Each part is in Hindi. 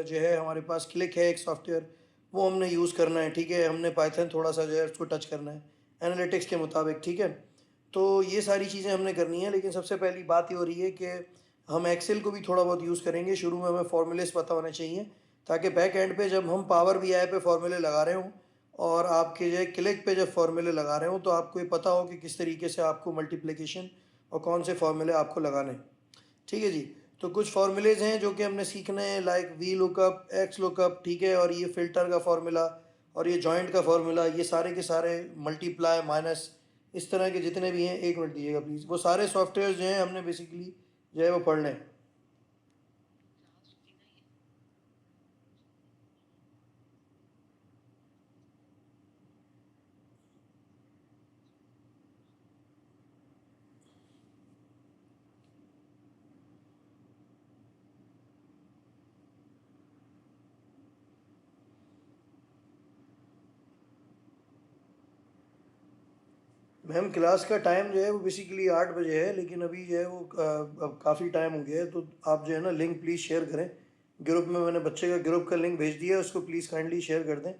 जो है हमारे पास क्लिक है एक सॉफ्टवेयर, वो हमने यूज़ करना है, ठीक है। हमने पाइथन थोड़ा सा जो है उसको टच करना है एनालिटिक्स के मुताबिक, ठीक है। तो ये सारी चीज़ें हमने करनी है, लेकिन सबसे पहली बात ये हो रही है कि हम एक्सेल को भी थोड़ा बहुत यूज़ करेंगे। शुरू में हमें फार्मूलेस पता होने चाहिए, ताकि बैक एंड पे जब हम पावर बीआई पे फार्मूले लगा रहे हों और आपके जो है क्लिक पे जब फार्मूले लगा रहे हों, तो आपको ये पता हो कि किस तरीके से आपको मल्टीप्लिकेशन और कौन से फार्मूले आपको लगाने हैं, ठीक है जी। तो कुछ फार्मूलेज हैं जो कि हमने सीखने हैं, like V lookup, x lookup, ठीक है, और ये फिल्टर का फार्मूला और ये जॉइंट का फार्मूला, ये सारे के सारे मल्टीप्लाई माइनस इस तरह के जितने भी हैं, एक मिनट दीजिएगा प्लीज़, वो सारे सॉफ्टवेयर जो हैं हमने बेसिकली जो है वो पढ़ने हैं। मैम क्लास का टाइम जो है वो बेसिकली 8 बजे है, लेकिन अभी जो है वो अब काफ़ी टाइम हो गया है, तो आप जो है ना लिंक प्लीज़ शेयर करें ग्रुप में। मैंने बच्चे का ग्रुप का लिंक भेज दिया है, उसको प्लीज़ काइंडली शेयर कर दें।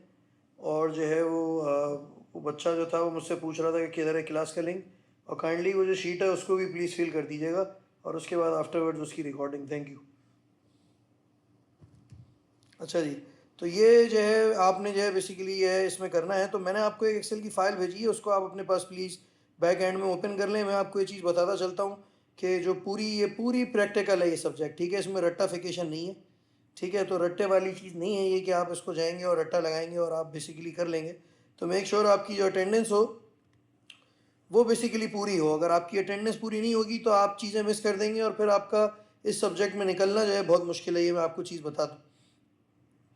और जो है वो बच्चा जो था वो मुझसे पूछ रहा था कि किधर है क्लास का लिंक, और काइंडली वो जो शीट है उसको भी प्लीज़ फिल कर दीजिएगा, और उसके बाद आफ्टरवर्ड्स उसकी रिकॉर्डिंग। Thank you. अच्छा जी, तो ये जो है आपने जो है बेसिकली ये है इसमें करना है। तो मैंने आपको एक एक्सेल की फ़ाइल भेजी है, उसको आप अपने पास प्लीज़ बैक एंड में ओपन कर लें। मैं आपको ये चीज़ बताता चलता हूँ कि जो पूरी प्रैक्टिकल है ये सब्जेक्ट, ठीक है। इसमें रट्टाफिकेशन नहीं है, ठीक है। तो रट्टे वाली चीज़ नहीं है ये कि आप इसको जाएंगे और रट्टा लगाएंगे और आप बेसिकली कर लेंगे। तो मेक श्योर आपकी जो अटेंडेंस हो वो बेसिकली पूरी हो। अगर आपकी अटेंडेंस पूरी नहीं होगी तो आप चीज़ें मिस कर देंगे, और फिर आपका इस सब्जेक्ट में निकलना जो है बहुत मुश्किल है, ये मैं आपको चीज़ बता दूँ।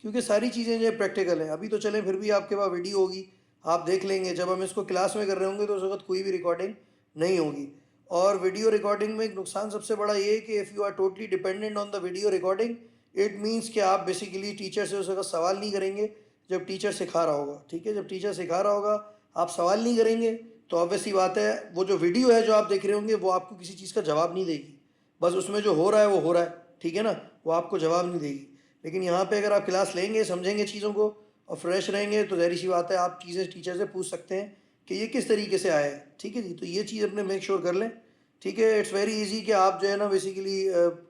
क्योंकि सारी चीज़ें जो है प्रैक्टिकल हैं। अभी तो चलें फिर भी आपके पास वीडियो होगी, आप देख लेंगे। जब हम इसको क्लास में कर रहे होंगे तो उस वक्त कोई भी रिकॉर्डिंग नहीं होगी। और वीडियो रिकॉर्डिंग में एक नुकसान सबसे बड़ा ये है कि if you are totally dependent on the video recording, it means कि आप बेसिकली टीचर से उस वक्त सवाल नहीं करेंगे जब टीचर सिखा रहा होगा, ठीक है। जब टीचर सिखा रहा होगा आप सवाल नहीं करेंगे, तो ऑब्वियस सी बात है वो जो वीडियो है जो आप देख रहे होंगे वो आपको किसी चीज़ का जवाब नहीं देगी। बस उसमें जो हो रहा है वो हो रहा है, ठीक है ना, वो आपको जवाब नहीं देगी। लेकिन यहाँ पे अगर आप क्लास लेंगे, समझेंगे चीज़ों को और फ्रेश रहेंगे, तो ज़ाहिर सी बात है आप चीज़ें टीचर से पूछ सकते हैं कि ये किस तरीके से आया है, ठीक है जी। तो ये चीज़ अपने मेक श्योर कर लें, ठीक है। इट्स वेरी इजी कि आप जो है ना बेसिकली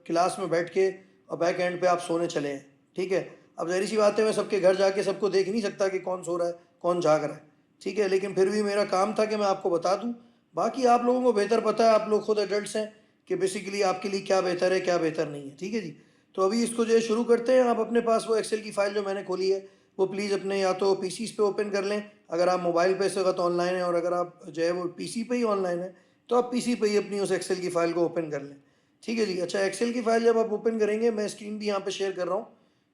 क्लास में बैठ के और बैक एंड पे आप सोने चले हैं, ठीक है। अब ज़ाहिर सी बात है मैं सबके घर जाके सबको देख नहीं सकता कि कौन सो रहा है कौन जाग रहा है, ठीक है। लेकिन फिर भी मेरा काम था कि मैं आपको बता दूँ। बाकी आप लोगों को बेहतर पता है, आप लोग खुद एडल्ट्स हैं, कि बेसिकली आपके लिए क्या बेहतर है क्या बेहतर नहीं है, ठीक है जी। तो अभी इसको जो है शुरू करते हैं। आप अपने पास वो एक्सेल की फ़ाइल जो मैंने खोली है वो प्लीज़ अपने या तो पीसीस पे ओपन कर लें, अगर आप मोबाइल पे इस वक्त ऑनलाइन हैं, और अगर आप जो है वो पीसी पे ही ऑनलाइन है तो आप पीसी पे ही अपनी उस एक्सेल की फ़ाइल को ओपन कर लें, ठीक है जी। अच्छा, एक्सेल की फ़ाइल जब आप ओपन करेंगे, मैं स्क्रीन भी यहाँ पे शेयर कर रहा हूँ,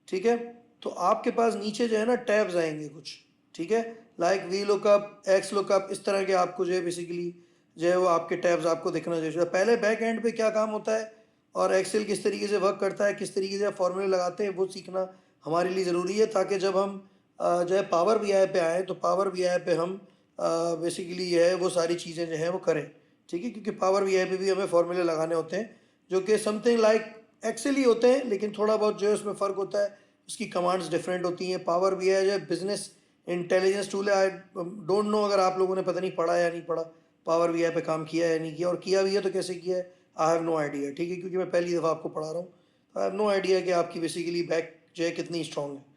ठीक है। तो आपके पास नीचे जो है ना टैब्स आएंगे कुछ, ठीक है, like V lookup, x lookup, इस तरह के आपको जो है बेसिकली जो है वो आपके टैब्स आपको दिखना चाहिए। पहले बैक एंड पे क्या काम होता है और एक्सेल किस तरीके से वर्क करता है, किस तरीके से आप फॉर्मूले लगाते हैं, वो सीखना हमारे लिए ज़रूरी है, ताकि जब हम जो है पावर बीआई पे आए तो पावर बीआई पे हम बेसिकली ये है वो सारी चीज़ें जो हैं वो करें, ठीक है। क्योंकि पावर बीआई पे भी हमें फॉर्मूले लगाने होते हैं जो कि समथिंग लाइक एक्सेल ही होते हैं, लेकिन थोड़ा बहुत जो है उसमें फ़र्क होता है, उसकी कमांड्स डिफरेंट होती हैं। पावर बीआई जो है बिजनेस इंटेलिजेंस टूल है। आई डोंट नो अगर आप लोगों ने पता नहीं पढ़ा या नहीं पढ़ा, पावर बीआई पे काम किया या नहीं किया, और किया भी है तो कैसे किया है, आई हैव नो आइडिया, ठीक है। क्योंकि मैं पहली दफ़ा आपको पढ़ा रहा हूँ, आई हैव नो आइडिया कि आपकी बेसिकली बैक जो है कितनी स्ट्रॉन्ग है।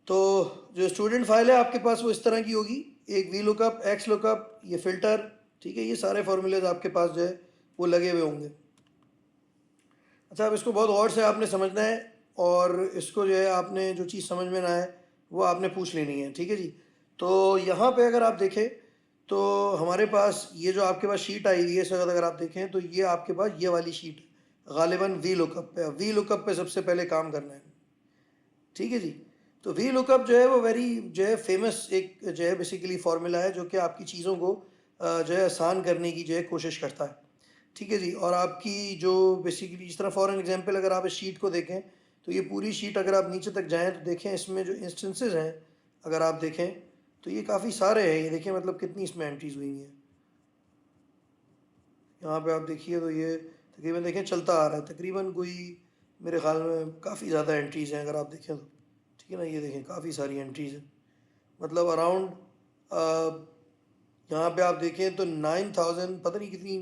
तो जो स्टूडेंट फाइल है आपके पास वो इस तरह की होगी, एक वी लुकअप, एक्स लुकअप, ये फिल्टर, ठीक है। ये सारे फार्मूलेज आपके पास जो है वो लगे हुए होंगे। अच्छा, अब इसको बहुत गौर से आपने समझना है, और इसको जो है आपने जो चीज़ समझ में ना आए वो आपने पूछ लेनी है, ठीक है जी। तो यहाँ पे अगर आप देखें तो हमारे पास ये जो आपके पास शीट आई हुई है, इस वक्त अगर आप देखें तो ये आपके पास ये वाली शीट है, गालिबन वी लुकअप पे। वी लुकअप पे सबसे पहले काम करना है, ठीक है जी। तो वी लुकअप जो है वो वेरी जो है फेमस एक जो है बेसिकली फार्मूला है, जो कि आपकी चीज़ों को जो है आसान करने की जो है कोशिश करता है, ठीक है जी। और आपकी जो बेसिकली जिस तरह फॉर एन एग्जांपल अगर आप इस शीट को देखें तो ये पूरी शीट अगर आप नीचे तक जाएं तो देखें इसमें जो इंस्टेंसेस हैं, अगर आप देखें तो ये काफ़ी सारे हैं। ये देखें मतलब कितनी इसमें एंट्रीज हुई हैं। यहाँ पे आप देखिए तो ये तकरीबन देखें चलता आ रहा है, तकरीबन कोई मेरे ख्याल में काफ़ी ज़्यादा एंट्रीज़ हैं अगर आप देखें तो, ठीक है ना। ये देखें काफ़ी सारी एंट्रीज़ हैं, मतलब अराउंड यहाँ पे आप देखें तो 9000 पता नहीं कितनी,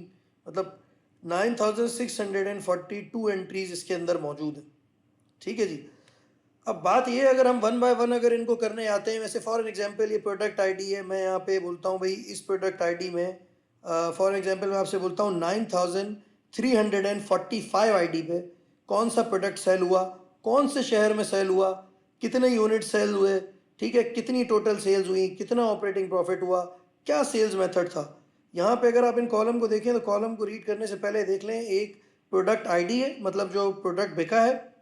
मतलब 9642 एंट्रीज इसके अंदर मौजूद है, ठीक है जी। अब बात ये है, अगर हम वन बाय वन अगर इनको करने आते हैं, वैसे फॉर एग्जांपल ये प्रोडक्ट आईडी है, मैं यहाँ पे बोलता हूँ भाई इस प्रोडक्ट आईडी में फॉर एग्जांपल मैं आपसे बोलता हूँ 9345 आईडी पे कौन सा प्रोडक्ट सेल हुआ, कौन से शहर में सेल हुआ, कितने यूनिट सेल हुए, ठीक है, कितनी टोटल सेल्स हुई, कितना ऑपरेटिंग प्रॉफिट हुआ, क्या सेल्स मेथड था। यहाँ पे अगर आप इन कॉलम को देखें तो कॉलम को रीड करने से पहले देख लें, एक प्रोडक्ट आईडी है, मतलब जो प्रोडक्ट बिका है,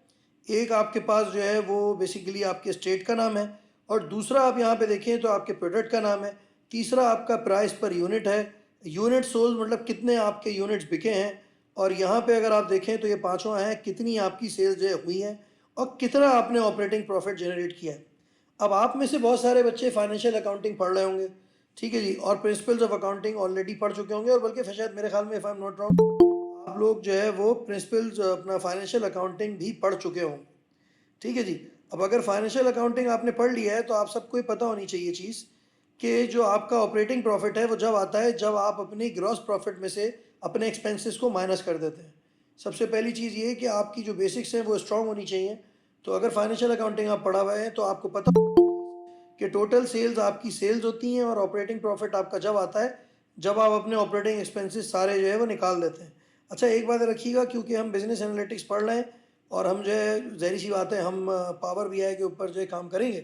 एक आपके पास जो है वो बेसिकली आपके स्टेट का नाम है, और दूसरा आप यहाँ पे देखें तो आपके प्रोडक्ट का नाम है, तीसरा आपका प्राइस पर यूनिट है, यूनिट सोल्ड मतलब कितने आपके यूनिट्स बिके हैं, और यहाँ पे अगर आप देखें तो ये पांचवा है कितनी आपकी सेल्स जो है हुई हैं और कितना आपने ऑपरेटिंग प्रॉफिट जनरेट किया है। अब आप में से बहुत सारे बच्चे फाइनेंशियल अकाउंटिंग पढ़ रहे होंगे, ठीक है जी, और प्रिंसिपल्स ऑफ अकाउंटिंग ऑलरेडी पढ़ चुके होंगे, और बल्कि शायद मेरे ख्याल में if I am not wrong आप लोग जो है वो प्रिंसिपल्स अपना फाइनेंशियल अकाउंटिंग भी पढ़ चुके होंगे, ठीक है जी। अब अगर फाइनेंशियल अकाउंटिंग आपने पढ़ लिया है तो आप सबको ही पता होनी चाहिए चीज़ कि जो आपका ऑपरेटिंग प्रॉफिट है वो जब आता है जब आप अपनी ग्रॉस प्रॉफिट में से अपने एक्सपेंसेस को माइनस कर देते हैं। सबसे पहली चीज़ ये है कि आपकी जो बेसिक्स हैं वो स्ट्रांग होनी चाहिए। तो अगर फाइनेंशियल अकाउंटिंग आप पढ़ा हुआ है तो आपको पता कि टोटल सेल्स आपकी सेल्स होती हैं, और ऑपरेटिंग प्रॉफिट आपका जब आता है जब आप अपने ऑपरेटिंग एक्सपेंसेस सारे जो है वो निकाल देते हैं। अच्छा एक बात रखिएगा, क्योंकि हम बिजनेस एनालिटिक्स पढ़ रहे हैं और हम जो है ज़ाहिर सी बात है हम पावर बीआई के ऊपर जो है काम करेंगे,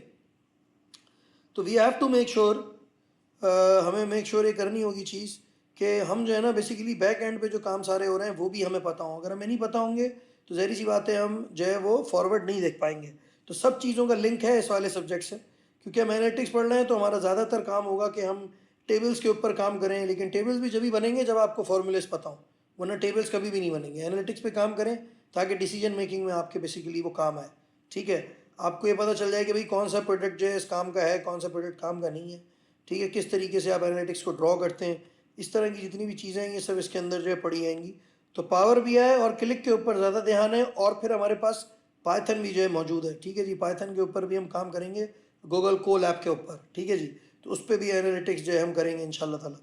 तो we have to make sure, हमें मेक श्योर ये करनी होगी चीज़ कि हम जो है ना बेसिकली बैक एंड पे जो काम सारे हो रहे हैं वो भी हमें पता हो। अगर हमें नहीं पता होंगे तो ज़ाहिर सी बात है हम जो है वो फॉरवर्ड नहीं देख पाएंगे। तो सब चीज़ों का लिंक है इस वाले सब्जेक्ट से, क्योंकि हम एनालिटिक्स पढ़ रहे हैं तो हमारा ज़्यादातर काम होगा कि हम टेबल्स के ऊपर काम करें, लेकिन टेबल्स भी जब भी बनेंगे जब आपको फॉर्मूलेस पता हो, वरना टेबल्स कभी भी नहीं बनेंगे। एनालिटिक्स पे काम करें ताकि डिसीजन मेकिंग में आपके बेसिकली वो काम आए, ठीक है। आपको ये पता चल जाए कि भाई कौन सा प्रोडक्ट जो है इस काम का है, कौन सा प्रोडक्ट काम का नहीं है, ठीक है, किस तरीके से आप एनालिटिक्स को ड्रॉ करते हैं, इस तरह की जितनी भी चीज़ें हैं ये सब इसके अंदर जो है पढ़ी जाएंगी। तो पावर भी है और क्लिक के ऊपर ज़्यादा ध्यान है, और फिर हमारे पास पाइथन भी जो है मौजूद है, ठीक है जी। पाइथन के ऊपर भी हम काम करेंगे, गूगल कोल ऐप के ऊपर, ठीक है जी। तो उस पर भी एनालिटिक्स जो है हम करेंगे इंशाल्लाह ताला।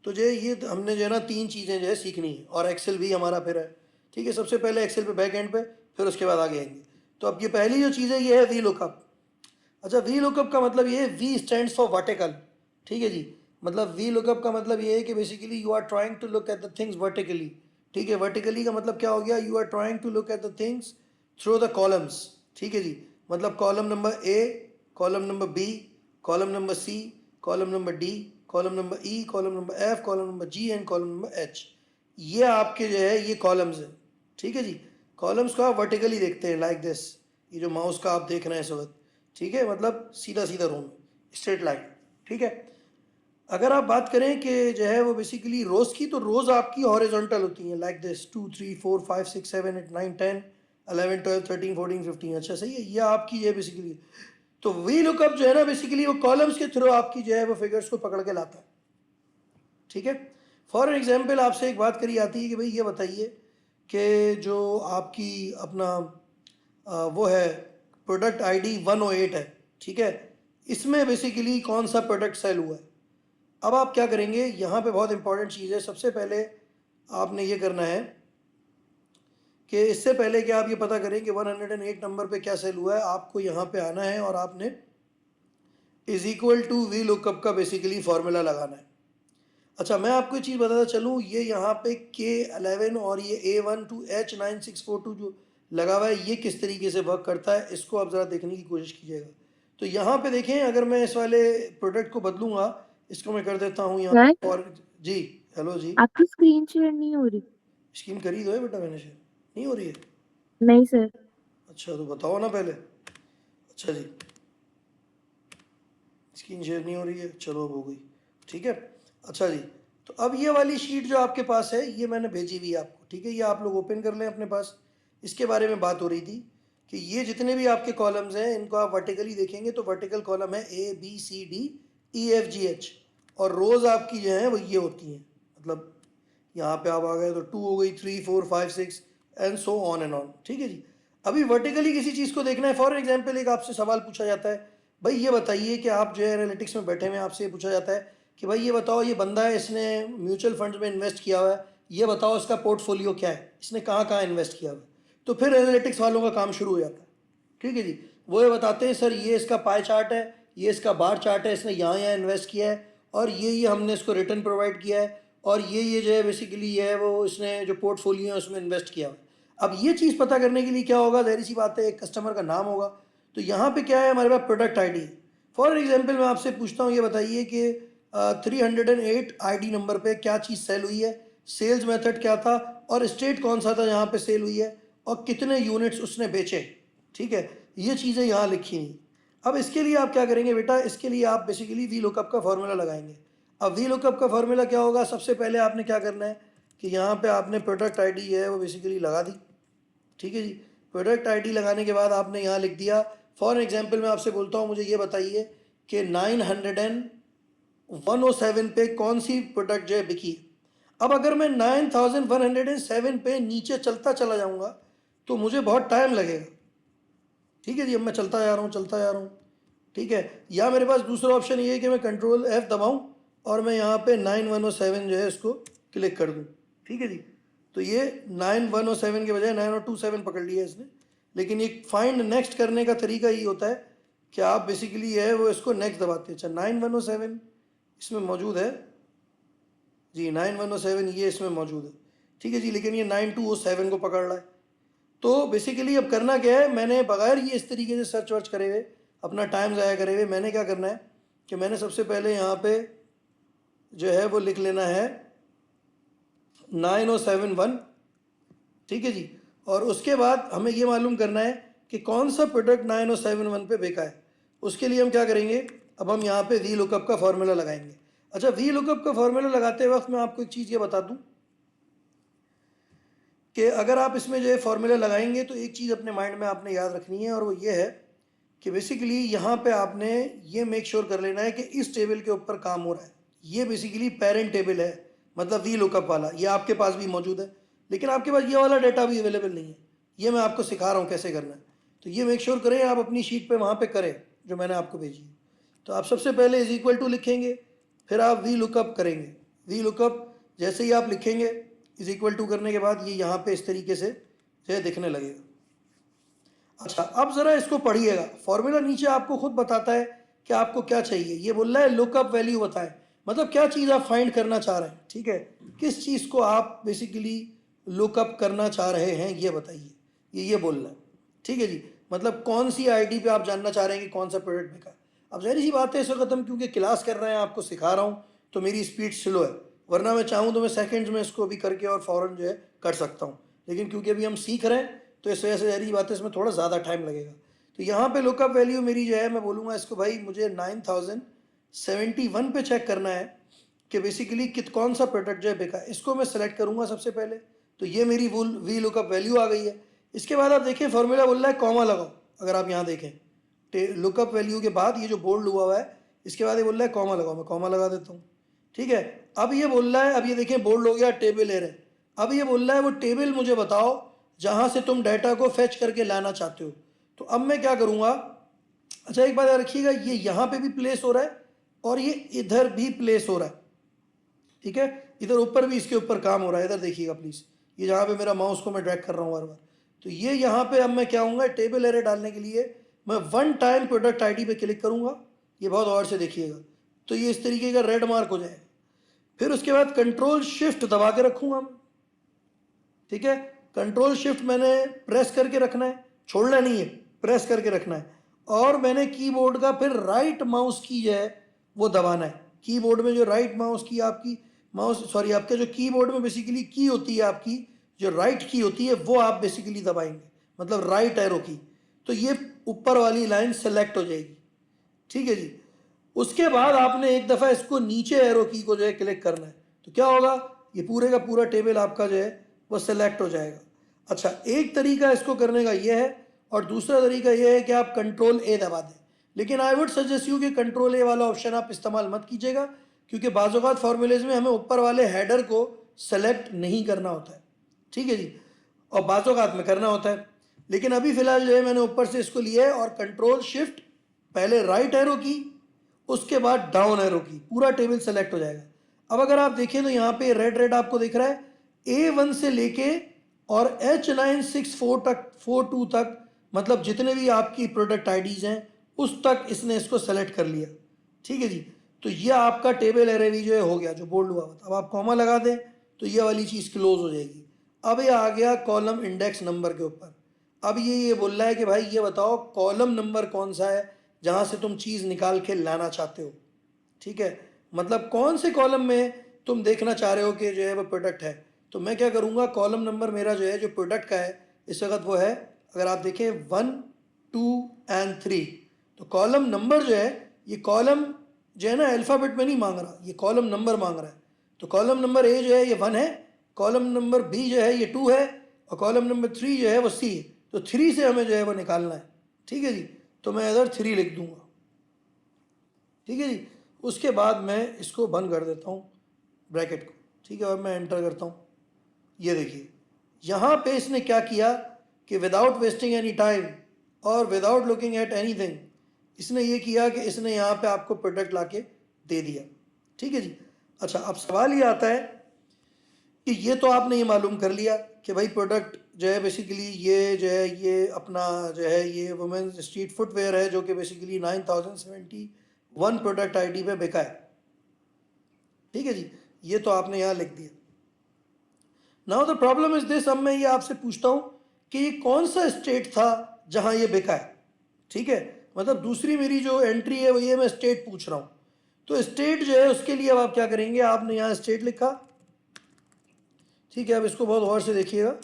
तो जो है ये हमने जो है ना तीन चीज़ें जो है सीखनी है, और एक्सेल भी हमारा फिर है, ठीक है। सबसे पहले एक्सेल पे बैक एंड पे, फिर उसके बाद आगे आएंगे। तो अब ये पहली जो चीज़ है ये है वी लुकअप। अच्छा वी लुकअप का मतलब ये है वी स्टैंड्स फॉर वर्टिकल, ठीक है जी। मतलब वी लुकअप का मतलब ये है कि basically you are trying to look at the things vertically, ठीक है। वर्टिकली का मतलब क्या हो गया, you are trying to look at the things through the columns, ठीक है जी। मतलब column number A, column number B, column number C, column number D, column number E, column number F, column number G and column number H. ये आपके जो है ये कॉलम्स हैं, ठीक है जी। कॉलम्स को आप वर्टिकली देखते हैं लाइक दिस, ये जो माउस का आप देख रहे हैं इस वक्त, ठीक है, मतलब सीधा सीधा रोम, स्ट्रेट लाइन, ठीक है। अगर आप बात करें कि जो है वो बेसिकली रोज की, तो रोज आपकी हॉरिजॉन्टल होती हैं लाइक दिस 2 3 4 5 6 7 8 9 10 11 12 13 14 15। अच्छा सही है, ये आपकी है बेसिकली। तो वी लुकअप जो है ना बेसिकली वो कॉलम्स के थ्रू आपकी जो है वो फिगर्स को पकड़ के लाता है, ठीक है। फॉर एग्जाम्पल आपसे एक बात करी आती है कि भाई ये बताइए कि जो आपकी अपना वो है प्रोडक्ट आईडी 108 है, ठीक है, इसमें बेसिकली कौन सा प्रोडक्ट सेल हुआ है। अब आप क्या करेंगे, यहाँ पे बहुत इंपॉर्टेंट चीज़ है। सबसे पहले आपने ये करना है कि इससे पहले कि आप ये पता करें कि 108 नंबर पे क्या सेल हुआ है, आपको यहाँ पे आना है और आपने is equal to V lookup का बेसिकली फॉर्मूला लगाना है। अच्छा मैं आपको एक चीज़ बताता चलूँ, ये यहाँ पे K11 और ये A1 to H9642 जो लगा हुआ है ये किस तरीके से वर्क करता है, इसको आप ज़रा देखने की कोशिश कीजिएगा। तो यहाँ पे देखें, अगर मैं इस वाले प्रोडक्ट को बदलूंगा, इसको मैं कर देता हूँ यहाँ, सर और जी हेलो जी, आपकी स्क्रीन शेयर नहीं हो रही। स्कीम करी दो है बेटा मैंने शेयर, नहीं हो रही है। नहीं सर। अच्छा तो बताओ ना पहले। अच्छा जी, स्क्रीन शेयर नहीं हो रही है, चलो अब हो गई, ठीक है। अच्छा जी, तो अब ये वाली शीट जो आपके पास है ये मैंने भेजी हुई है आपको, ठीक है। ये आप लोग ओपन कर लें अपने पास। इसके बारे में बात हो रही थी कि ये जितने भी आपके कॉलम्स हैं इनको आप वर्टिकली देखेंगे तो वर्टिकल कॉलम है A B C D E F G H, और रोज आपकी जो है वो ये होती हैं, मतलब यहाँ पे आप आ गए तो 2 हो गई, 3 4 5 6 and so on and on, ठीक है जी। अभी वर्टिकली किसी चीज़ को देखना है, फॉर एग्जाम्पल एक आपसे सवाल पूछा जाता है, भाई ये बताइए कि आप जो है एनालिटिक्स में बैठे हुए हैं, आपसे ये पूछा जाता है कि भाई ये बताओ, ये बंदा है, इसने म्यूचुअल फंड में इन्वेस्ट किया हुआ है, ये बताओ इसका पोर्टफोलियो क्या है, इसने कहाँ कहाँ इन्वेस्ट किया हुआ है। तो फिर एनालिटिक्स वालों का काम शुरू हो जाता है। ठीक है जी, वो ये बताते हैं सर ये इसका पाई चार्ट है, ये इसका बार चार्ट है, इसने यहाँ यहाँ इन्वेस्ट किया है, और ये हमने इसको रिटर्न प्रोवाइड किया है, और ये जो है बेसिकली ये है वो इसने जो पोर्टफोलियो है उसमें इन्वेस्ट किया हुआ है। अब ये चीज़ पता करने के लिए क्या होगा, ज़ाहिर सी बात है एक कस्टमर का नाम होगा। तो यहाँ पे क्या है, हमारे पास प्रोडक्ट आईडी है। फॉर एग्जांपल मैं आपसे पूछता हूँ, ये बताइए कि 308 आईडी नंबर पे क्या चीज़ सेल हुई है, सेल्स मेथड क्या था, और स्टेट कौन सा था जहाँ पे सेल हुई है, और कितने यूनिट्स उसने बेचे। ठीक है, ये चीज़ें यहाँ लिखी हुई। अब इसके लिए आप क्या करेंगे बेटा, इसके लिए आप बेसिकली वी लुकअप का फॉर्मूला लगाएंगे। अब वी लुकअप का फॉर्मूला क्या होगा, सबसे पहले आपने क्या करना है कि यहाँ पे आपने प्रोडक्ट आईडी है वो बेसिकली लगा दी। ठीक है जी, प्रोडक्ट आईडी लगाने के बाद आपने यहाँ लिख दिया, फॉर एग्जांपल मैं आपसे बोलता हूँ मुझे ये बताइए कि 90107 पे कौन सी प्रोडक्ट जो है बिकी। अब अगर मैं 9107 पे नीचे चलता चला जाऊँगा तो मुझे बहुत टाइम लगेगा। ठीक है जी, अब मैं चलता जा रहा हूँ चलता जा रहा हूँ। ठीक है, या मेरे पास दूसरा ऑप्शन ये है कि मैं कंट्रोल F दबाऊँ और मैं यहाँ पे 9107 जो है इसको क्लिक कर दूँ। ठीक है जी, तो ये 9107 के बजाय 9027 पकड़ लिया इसने। लेकिन ये फाइंड नेक्स्ट करने का तरीका ये होता है कि आप बेसिकली है वो इसको नेक्स्ट दबाते हैं। अच्छा 9107 इसमें मौजूद है जी, 9107 ये इसमें मौजूद है। ठीक है जी, लेकिन ये 9207 को पकड़ रहा है। तो बेसिकली अब करना क्या है, मैंने बगैर ये इस तरीके से सर्च वर्च करे हुए, अपना टाइम ज़ाया करे हुए, मैंने क्या करना है कि मैंने सबसे पहले यहाँ पे जो है वो लिख लेना है 9071। ठीक है जी, और उसके बाद हमें ये मालूम करना है कि कौन सा प्रोडक्ट 9071 पे बेचा है। उसके लिए हम क्या करेंगे, अब हम यहाँ पे वी लुकअप का फॉर्मूला लगाएंगे। अच्छा, वी लुकअप का फॉर्मूला लगाते वक्त मैं आपको एक चीज़ ये बता दूँ कि अगर आप इसमें जो है फॉर्मूला लगाएंगे तो एक चीज़ अपने माइंड में आपने याद रखनी है, और वो ये है कि बेसिकली यहाँ पे आपने ये मेक श्योर कर लेना है कि इस टेबल के ऊपर काम हो रहा है। ये बेसिकली पेरेंट टेबल है, मतलब वी लुकअप वाला, ये आपके पास भी मौजूद है, लेकिन आपके पास ये वाला डाटा भी अवेलेबल नहीं है। ये मैं आपको सिखा रहा हूँ कैसे करना है। तो ये मेक श्योर करें आप अपनी शीट पर वहाँ पर करें जो मैंने आपको भेजी है। तो आप सबसे पहले इज इक्वल टू लिखेंगे, फिर आप वी लुकअप करेंगे। वी लुकअप जैसे ही आप लिखेंगे इज इक्वल टू करने के बाद ये यहाँ पे इस तरीके से जो है दिखने लगेगा। अच्छा, अब ज़रा इसको पढ़िएगा, फॉर्मूला नीचे आपको खुद बताता है कि आपको क्या चाहिए। ये बोल रहा है लुकअप वैल्यू बताएं, मतलब क्या चीज़ आप फाइंड करना चाह रहे हैं। ठीक है, किस चीज़ को आप बेसिकली लुकअप करना चाह रहे हैं ये बताइए, ये बोल रहा है। ठीक है जी, मतलब कौन सी आईडी पे आप जानना चाह रहे हैं कि कौन सा प्रोडक्ट बिका। अब जाहिर सी बात है इस वक्त हम क्योंकि क्लास कर रहे हैं, आपको सिखा रहा हूँ, तो मेरी स्पीड स्लो है, वरना मैं चाहूँ तो मैं सेकंड्स में इसको भी करके और फ़ौरन जो है कर सकता हूँ। लेकिन क्योंकि अभी हम सीख रहे हैं तो इस वजह से जाहिर बात है इसमें थोड़ा ज़्यादा टाइम लगेगा। तो यहाँ पे लुकअप वैल्यू मेरी जो है, मैं बोलूँगा इसको भाई मुझे 9071 पे चेक करना है कि बेसिकली कौन सा प्रोडक्ट जो है बिका। इसको मैं सेलेक्ट करूँगा सबसे पहले, तो ये मेरी वी लुकअप वैल्यू आ गई है। इसके बाद आप देखिए फॉर्मूला बोल रहा है कॉमा लगाओ। अगर आप यहाँ देखें लुकअप वैल्यू के बाद ये जो बोल्ड हुआ है, इसके बाद ये बोल रहा है कॉमा लगाओ, मैं कॉमा लगा देता हूँ। ठीक है, अब ये बोल रहा है, अब ये देखें बोल्ड हो गया, टेबल एरर। अब ये बोल रहा है वो टेबल मुझे बताओ जहाँ से तुम डाटा को फेच करके लाना चाहते हो। तो अब मैं क्या करूँगा, अच्छा एक बात याद रखिएगा, ये यहाँ पे भी प्लेस हो रहा है और ये इधर भी प्लेस हो रहा है। ठीक है, इधर ऊपर भी इसके ऊपर काम हो रहा है, इधर देखिएगा प्लीज़, ये जहाँ पे मेरा माउस को मैं ड्रैग कर रहा हूँ बार बार। तो ये यहाँ पे अब मैं क्या हूँगा, टेबल एरर डालने के लिए मैं वन टाइम प्रोडक्ट आईडी पे क्लिक करूँगा। ये बहुत और से देखिएगा, तो ये इस तरीके का रेड मार्क हो जाएगा। फिर उसके बाद कंट्रोल शिफ्ट दबा के रखूँगा। ठीक है, कंट्रोल शिफ्ट मैंने प्रेस करके रखना है, छोड़ना नहीं है, प्रेस करके रखना है। और मैंने कीबोर्ड का फिर राइट माउस की जो है वो दबाना है। कीबोर्ड में जो राइट माउस की आपकी आपके जो कीबोर्ड में बेसिकली की होती है, आपकी जो राइट की होती है वो आप बेसिकली दबाएंगे, मतलब राइट एरो की। तो ये ऊपर वाली लाइन सेलेक्ट हो जाएगी। ठीक है जी, उसके बाद आपने एक दफ़ा इसको नीचे एरो की को जो है क्लिक करना है। तो क्या होगा, ये पूरे का पूरा टेबल आपका जो है वो सेलेक्ट हो जाएगा। अच्छा, एक तरीका इसको करने का ये है, और दूसरा तरीका ये है कि आप कंट्रोल ए दबा दें। लेकिन आई वुड सजेस्ट यू कि कंट्रोल ए वाला ऑप्शन आप इस्तेमाल मत कीजिएगा, क्योंकि बाज़-औक़ात फार्मूलेज में हमें ऊपर वाले हेडर को सेलेक्ट नहीं करना होता है। ठीक है जी, और बाज़-औक़ात में करना होता है। लेकिन अभी फ़िलहाल जो है मैंने ऊपर से इसको लिया है और कंट्रोल शिफ्ट, पहले राइट एरो की, उसके बाद डाउन एरो की, पूरा टेबल सेलेक्ट हो जाएगा। अब अगर आप देखें तो यहाँ पे रेड रेड आपको दिख रहा है, A1 से लेके और H964 तक, 42 तक, मतलब जितने भी आपकी प्रोडक्ट आईडीज़ हैं उस तक इसने इसको सेलेक्ट कर लिया। ठीक है जी, तो ये आपका टेबल एरे जो है हो गया, जो बोल्ड हुआ। अब आप कॉमा लगा दें तो ये वाली चीज़ क्लोज हो जाएगी। अब ये आ गया कॉलम इंडेक्स नंबर के ऊपर। अब ये बोल रहा है कि भाई ये बताओ कॉलम नंबर कौन सा है जहाँ से तुम चीज़ निकाल के लाना चाहते हो। ठीक है, मतलब कौन से कॉलम में तुम देखना चाह रहे हो कि जो है वो प्रोडक्ट है। तो मैं क्या करूँगा, कॉलम नंबर मेरा जो है जो प्रोडक्ट का है इस वक्त वो है, अगर आप देखें 1, 2 एंड 3, तो कॉलम नंबर जो है, ये कॉलम जो है ना अल्फ़ाबेट में नहीं मांग रहा, ये कॉलम नंबर मांग रहा है। तो कॉलम नंबर ए जो है ये 1 है, कॉलम नंबर बी जो है ये 2 है, और कॉलम नंबर 3 जो है वो सी है। तो 3 से हमें जो है वो निकालना है। ठीक है जी, तो मैं इधर 3 लिख दूंगा। ठीक है जी, उसके बाद मैं इसको बंद कर देता हूँ ब्रैकेट को। ठीक है, और मैं एंटर करता हूँ। ये देखिए यहाँ पे इसने क्या किया कि विदाउट वेस्टिंग एनी टाइम और विदाउट लुकिंग एट एनीथिंग, इसने ये किया कि इसने यहाँ पे आपको प्रोडक्ट लाके दे दिया। ठीक है जी, अच्छा अब सवाल ये आता है कि ये तो आपने ये मालूम कर लिया कि भाई प्रोडक्ट जो है बेसिकली ये जो है ये अपना जो है ये वुमेन्स स्ट्रीट फुटवेयर है, जो कि बेसिकली 9071 प्रोडक्ट आईडी पे बिका है। ठीक है जी, ये तो आपने यहाँ लिख दिया। Now the problem is this, अब मैं ये आपसे पूछता हूँ कि ये कौन सा स्टेट था जहाँ ये बिका है। ठीक है, मतलब दूसरी मेरी जो एंट्री है वो ये मैं स्टेट पूछ रहा हूँ। तो स्टेट जो है उसके लिए अब आप क्या करेंगे, आपने यहाँ स्टेट लिखा। ठीक है, अब इसको बहुत गौर से देखिएगा।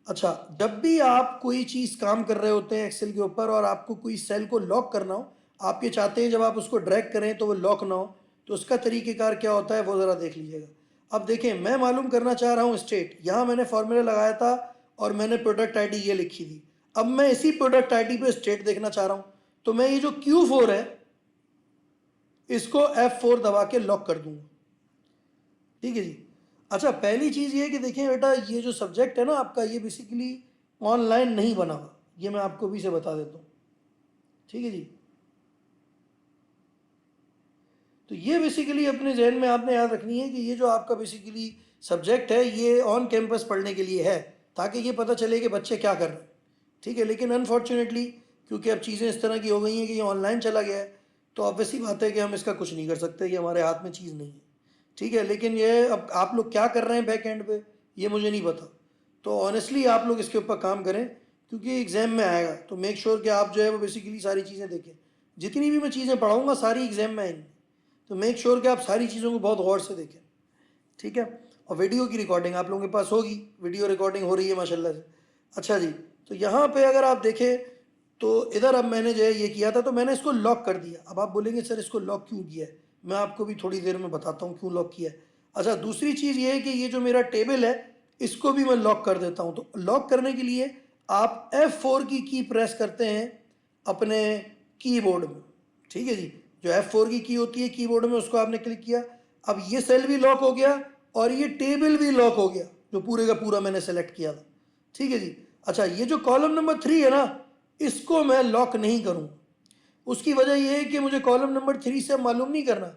अच्छा, जब भी आप कोई चीज़ काम कर रहे होते हैं एक्सेल के ऊपर और आपको कोई सेल को लॉक करना हो, आप ये चाहते हैं जब आप उसको ड्रैग करें तो वो लॉक ना हो, तो उसका तरीक़ेकार क्या होता है वो ज़रा देख लीजिएगा। अब देखें, मैं मालूम करना चाह रहा हूँ स्टेट, यहाँ मैंने फॉर्मूला लगाया था और मैंने प्रोडक्ट आईडी ये लिखी थी। अब मैं इसी प्रोडक्ट आईडी पे स्टेट देखना चाह रहा हूँ, तो मैं ये जो Q4 है इसको F4 दबा के लॉक कर दूंगा। ठीक है जी, अच्छा पहली चीज़ ये कि देखिए बेटा, ये जो सब्जेक्ट है ना आपका, ये बेसिकली ऑनलाइन नहीं बना हुआ, ये मैं आपको भी से बता देता हूँ। ठीक है जी, तो ये बेसिकली अपने जहन में आपने याद रखनी है कि ये जो आपका बेसिकली सब्जेक्ट है ये ऑन कैंपस पढ़ने के लिए है, ताकि ये पता चले कि बच्चे क्या कर रहे हैं। ठीक है, लेकिन अनफॉर्चुनेटली क्योंकि अब चीज़ें इस तरह की हो गई हैं कि ये ऑनलाइन चला गया है, तो ऑब्वियसली बात है कि हम इसका कुछ नहीं कर सकते, ये हमारे हाथ में चीज़ नहीं है। ठीक है, लेकिन ये अब आप लोग क्या कर रहे हैं बैक एंड पे ये मुझे नहीं पता, तो ऑनेस्टली आप लोग इसके ऊपर काम करें, क्योंकि एग्ज़ाम में आएगा। तो मेक श्योर कि आप जो है वो बेसिकली सारी चीज़ें देखें। जितनी भी मैं चीज़ें पढ़ाऊँगा सारी एग्ज़ाम में आएंगी, तो मेक श्योर कि आप सारी चीज़ों को बहुत गौर से देखें। ठीक है, और वीडियो की रिकॉर्डिंग आप लोगों के पास होगी, वीडियो रिकॉर्डिंग हो रही है माशाल्लाह से। अच्छा जी, तो यहाँ पे अगर आप देखें तो इधर अब मैंने जो है ये किया था, तो मैंने इसको लॉक कर दिया। अब आप बोलेंगे सर इसको लॉक क्यों किया है, मैं आपको भी थोड़ी देर में बताता हूँ क्यों लॉक किया है। अच्छा, दूसरी चीज़ ये है कि ये जो मेरा टेबल है इसको भी मैं लॉक कर देता हूँ। तो लॉक करने के लिए आप F4 की प्रेस करते हैं अपने कीबोर्ड में। ठीक है जी, जो F4 की होती है कीबोर्ड में, उसको आपने क्लिक किया। अब ये सेल भी लॉक हो गया और ये टेबल भी लॉक हो गया जो पूरे का पूरा मैंने सेलेक्ट किया था। ठीक है जी, अच्छा ये जो कॉलम नंबर 3 है ना, इसको मैं लॉक नहीं करूँगा। उसकी वजह यह है कि मुझे कॉलम नंबर 3 से मालूम नहीं करना,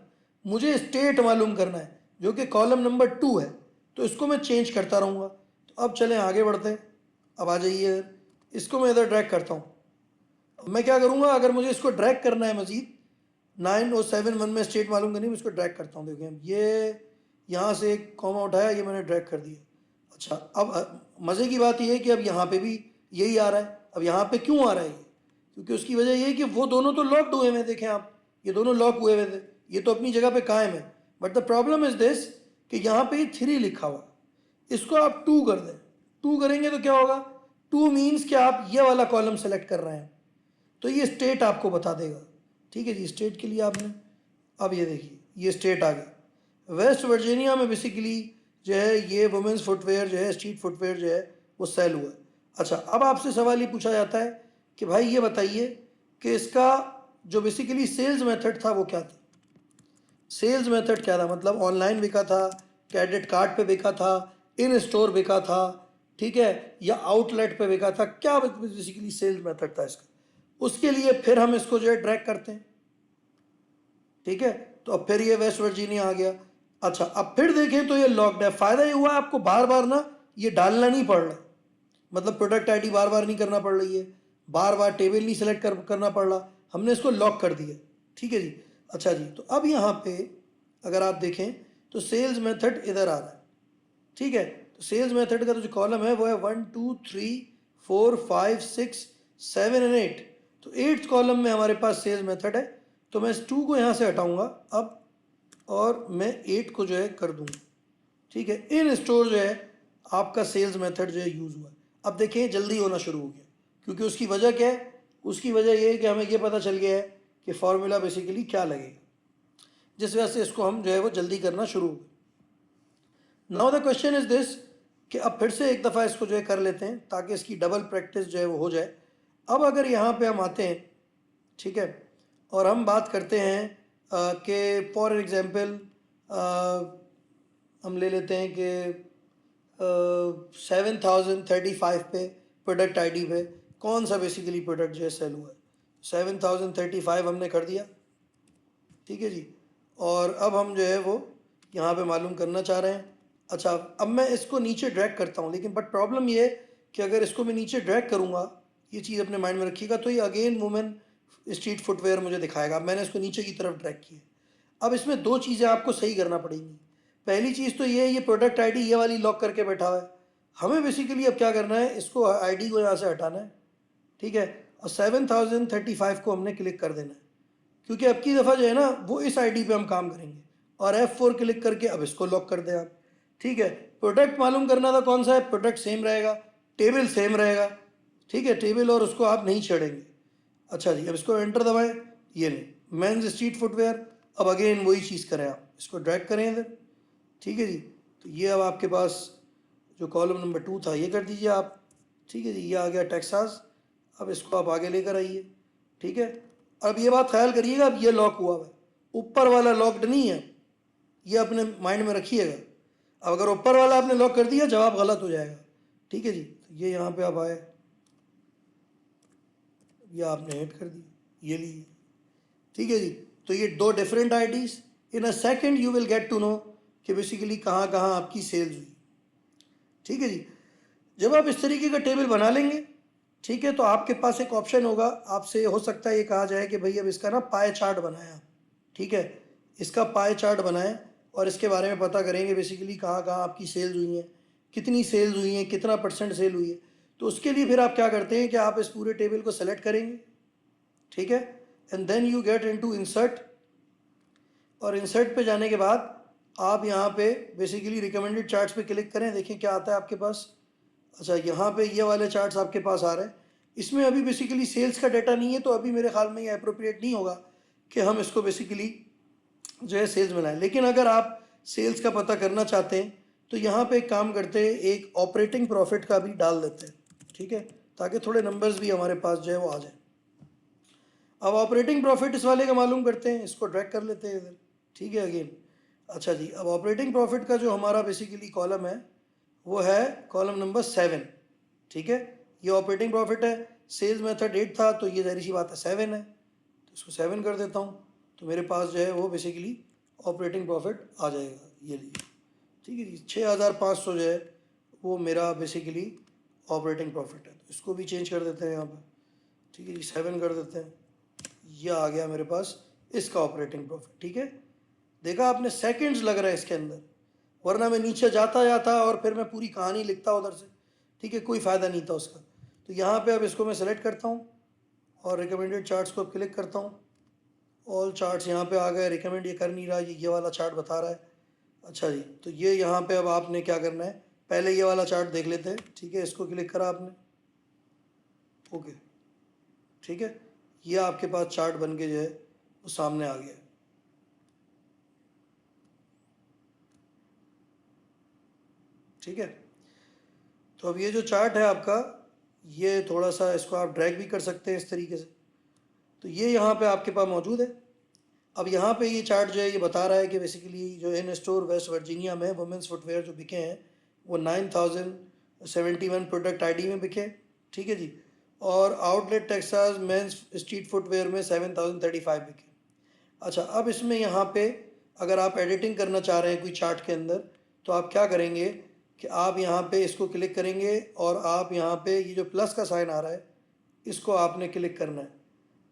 मुझे स्टेट मालूम करना है जो कि कॉलम नंबर 2 है। तो इसको मैं चेंज करता रहूँगा। तो अब चलें आगे बढ़ते हैं। अब आ जाइए, इसको मैं इधर ड्रैग करता हूँ। मैं क्या करूँगा, अगर मुझे इसको ड्रैग करना है मज़ीद 9071 में स्टेट मालूम करनी, मैं इसको ड्रैग करता हूँ। देखिए ये यहाँ से एक कॉमा उठाया, ये मैंने ड्रैग कर दिया। अच्छा, अब मज़े की बात यह है कि अब यहाँ पे भी यही आ रहा है। अब यहाँ पे क्यों आ रहा है ये, क्योंकि उसकी वजह ये है कि वो दोनों तो लॉक्ड हुए हैं। देखें आप, ये दोनों लॉक हुए हुए थे, ये तो अपनी जगह पे कायम है। But the problem is this कि यहाँ पे 3 लिखा हुआ, इसको आप 2 कर दें। 2 करेंगे तो क्या होगा, 2 मीन्स कि आप ये वाला कॉलम सेलेक्ट कर रहे हैं, तो ये स्टेट आपको बता देगा। ठीक है जी, स्टेट के लिए आपने, अब ये देखिए ये स्टेट आ गया। वेस्ट वर्जीनिया में बेसिकली जो है ये वुमेंस फुटवेयर जो है, स्ट्रीट फुटवेयर जो है वो सेल हुआ है। अच्छा, अब आपसे सवाल ये पूछा जाता है कि भाई ये बताइए कि इसका जो बेसिकली सेल्स मेथड था वो क्या था। सेल्स मेथड क्या था, मतलब ऑनलाइन बिका था, क्रेडिट कार्ड पे बिका था, इन स्टोर बिका था, ठीक है, या आउटलेट पे बिका था, क्या बेसिकली सेल्स मेथड था इसका, उसके लिए फिर हम इसको जो है ड्रैग करते हैं। ठीक है, तो अब फिर ये वेस्ट वर्जीनिया आ गया। अच्छा, अब फिर देखें तो ये लॉक्ड है। फायदा ये हुआ आपको बार बार ना ये डालना नहीं पड़ रहा, मतलब प्रोडक्ट आईडी बार बार नहीं करना पड़ रही है, बार बार टेबल नहीं सेलेक्ट करना पड़ रहा, हमने इसको लॉक कर दिया। ठीक है जी। अच्छा जी, तो अब यहाँ पे अगर आप देखें तो सेल्स मेथड इधर आ रहा है। ठीक है, तो सेल्स मेथड का तो जो कॉलम है वो है 1 2 3 4 5 6 7 एंड 8। तो 8th कॉलम में हमारे पास सेल्स मेथड है, तो मैं इस 2 को यहाँ से हटाऊंगा अब, और मैं 8 को जो है कर दूंगा। ठीक है, इन स्टोर जो है आपका सेल्स मेथड जो है यूज़ हुआ। अब देखें जल्दी होना शुरू हो गया, क्योंकि उसकी वजह क्या है, उसकी वजह ये है कि हमें ये पता चल गया है कि फार्मूला बेसिकली क्या लगेगा, जिस वजह से इसको हम जो है वो जल्दी करना शुरू हो गए। Now the question is this कि अब फिर से एक दफ़ा इसको जो है कर लेते हैं ताकि इसकी डबल प्रैक्टिस जो है वो हो जाए। अब अगर यहाँ पे हम आते हैं, ठीक है, और हम बात करते हैं कि फॉर एग्जांपल हम ले लेते हैं कि 7035 पे प्रोडक्ट आईडी पे कौन सा बेसिकली प्रोडक्ट जो है सेल हुआ है। 7035 हमने कर दिया। ठीक है जी, और अब हम जो है वो यहाँ पे मालूम करना चाह रहे हैं। अच्छा, अब मैं इसको नीचे ड्रैग करता हूँ, लेकिन बट प्रॉब्लम ये है कि अगर इसको मैं नीचे ड्रैग करूँगा, ये चीज़ अपने माइंड में रखिएगा, तो ये अगेन वुमेन स्ट्रीट फुटवेयर मुझे दिखाएगा। अब मैंने इसको नीचे की तरफ ड्रैग किया। अब इसमें दो चीज़ें आपको सही करना पड़ेंगी। पहली चीज़ तो ये है, ये प्रोडक्ट आईडी ये वाली लॉक करके बैठा हुआ है। हमें बेसिकली अब क्या करना है, इसको आईडी को यहाँ से हटाना है। ठीक है, और 7035 को हमने क्लिक कर देना है, क्योंकि अब की दफ़ा जो है ना वो इस आईडी पे हम काम करेंगे। और F4 क्लिक करके अब इसको लॉक कर दें आप। ठीक है, प्रोडक्ट मालूम करना था कौन सा है, प्रोडक्ट सेम रहेगा, टेबल सेम रहेगा। ठीक है, टेबल और उसको आप नहीं छेड़ेंगे। अच्छा जी, अब इसको एंटर दबाएं, ये नहीं मेंस स्ट्रीट फुटवेयर। अब अगेन वही चीज़ करें, आप इसको ड्रैग करें इधर। ठीक है जी, तो ये अब आपके पास जो कॉलम नंबर 2 था ये कर दीजिए आप। ठीक है जी, ये आ गया टेक्सास। अब इसको आप आगे लेकर आइए। ठीक है, अब ये बात ख्याल करिएगा, अब ये लॉक हुआ है, ऊपर वाला लॉक्ड नहीं है, ये अपने माइंड में रखिएगा। अब अगर ऊपर वाला आपने लॉक कर दिया, जवाब गलत हो जाएगा। ठीक है जी, तो ये यहाँ पे आप आए, ये आपने ऐड कर दी, ये लीजिए। ठीक है जी, तो ये दो different IDs. In a second you will get to know कि बेसिकली कहाँ कहाँ आपकी सेल्स हुई। ठीक है जी, जब आप इस तरीके का टेबल बना लेंगे, ठीक है, तो आपके पास एक ऑप्शन होगा, आपसे हो सकता है ये कहा जाए कि भाई अब इसका ना पाए चार्ट बनाएं आप। ठीक है, इसका पाए चार्ट बनाएं और इसके बारे में पता करेंगे बेसिकली कहाँ कहाँ आपकी सेल्स हुई हैं, कितनी सेल्स हुई हैं, कितना % सेल हुई है। तो उसके लिए फिर आप क्या करते हैं कि आप इस पूरे टेबल को सेलेक्ट करेंगे। ठीक है, and then you get into insert, और इंसर्ट पे जाने के बाद आप यहाँ पे बेसिकली रिकमेंडेड चार्ट्स पे क्लिक करें, देखें क्या आता है आपके पास। अच्छा, यहाँ पे ये वाले चार्ट्स आपके पास आ रहे हैं। इसमें अभी बेसिकली सेल्स का डाटा नहीं है, तो अभी मेरे ख्याल में ये अप्रोप्रिएट नहीं होगा कि हम इसको बेसिकली जो है सेल्स में लाएं। लेकिन अगर आप सेल्स का पता करना चाहते हैं तो यहाँ पे एक काम करते हैं, एक ऑपरेटिंग प्रॉफिट का भी डाल देते हैं। ठीक है, ताकि थोड़े नंबर्स भी हमारे पास जो है वो आ जाए। अब ऑपरेटिंग प्रॉफिट इस वाले का मालूम करते हैं, इसको ड्रैग कर लेते हैं इधर। ठीक है, अगेन। अच्छा जी, अब ऑपरेटिंग प्रॉफिट का जो हमारा बेसिकली कॉलम है वो है कॉलम नंबर 7। ठीक है, ये ऑपरेटिंग प्रॉफिट है, सेल्स मेथड 8 था, तो ये जाहिर सी बात है 7 है, तो इसको 7 कर देता हूँ, तो मेरे पास जो है वो बेसिकली ऑपरेटिंग प्रॉफिट आ जाएगा, ये लीजिए। ठीक है जी, 6500 जो है वो मेरा बेसिकली ऑपरेटिंग प्रॉफिट है, तो इसको भी चेंज कर देते हैं यहाँ पर। ठीक है जी, 7 कर देते हैं, यह आ गया मेरे पास इसका ऑपरेटिंग प्रॉफिट। ठीक है, देखा आपने, सेकंड्स लग रहा है इसके अंदर, वरना मैं नीचे जाता जाता और फिर मैं पूरी कहानी लिखता उधर से। ठीक है, कोई फ़ायदा नहीं था उसका। तो यहाँ पे अब इसको मैं सेलेक्ट करता हूँ और रिकमेंडेड चार्ट्स को क्लिक करता हूँ। ऑल चार्ट्स यहाँ पे आ गए, रिकमेंड ये कर नहीं रहा, ये वाला चार्ट बता रहा है। अच्छा जी, तो ये यहाँ पे अब आपने क्या करना है, पहले ये वाला चार्ट देख लेते हैं। ठीक है, इसको क्लिक करा आपने, ओके। ठीक है, ये आपके पास चार्ट बन के जो है वो सामने आ गया। ठीक है, तो अब ये जो चार्ट है आपका, ये थोड़ा सा इसको आप ड्रैग भी कर सकते हैं इस तरीके से, तो ये यहाँ पे आपके पास मौजूद है। अब यहाँ पे ये चार्ट जो है ये बता रहा है कि बेसिकली जो इन स्टोर वेस्ट वर्जीनिया में वुमेंस फुटवेयर जो बिके हैं वो 71 प्रोडक्ट आईडी में बिके, ठीक है जी। और outlet Texas men's street footwear में 7035 बिके। अच्छा, अब इसमें यहाँ पे अगर आप एडिटिंग करना चाह रहे हैं कोई चार्ट के अंदर, तो आप क्या करेंगे कि आप यहाँ पे इसको क्लिक करेंगे और आप यहाँ पे ये जो प्लस का साइन आ रहा है इसको आपने क्लिक करना है।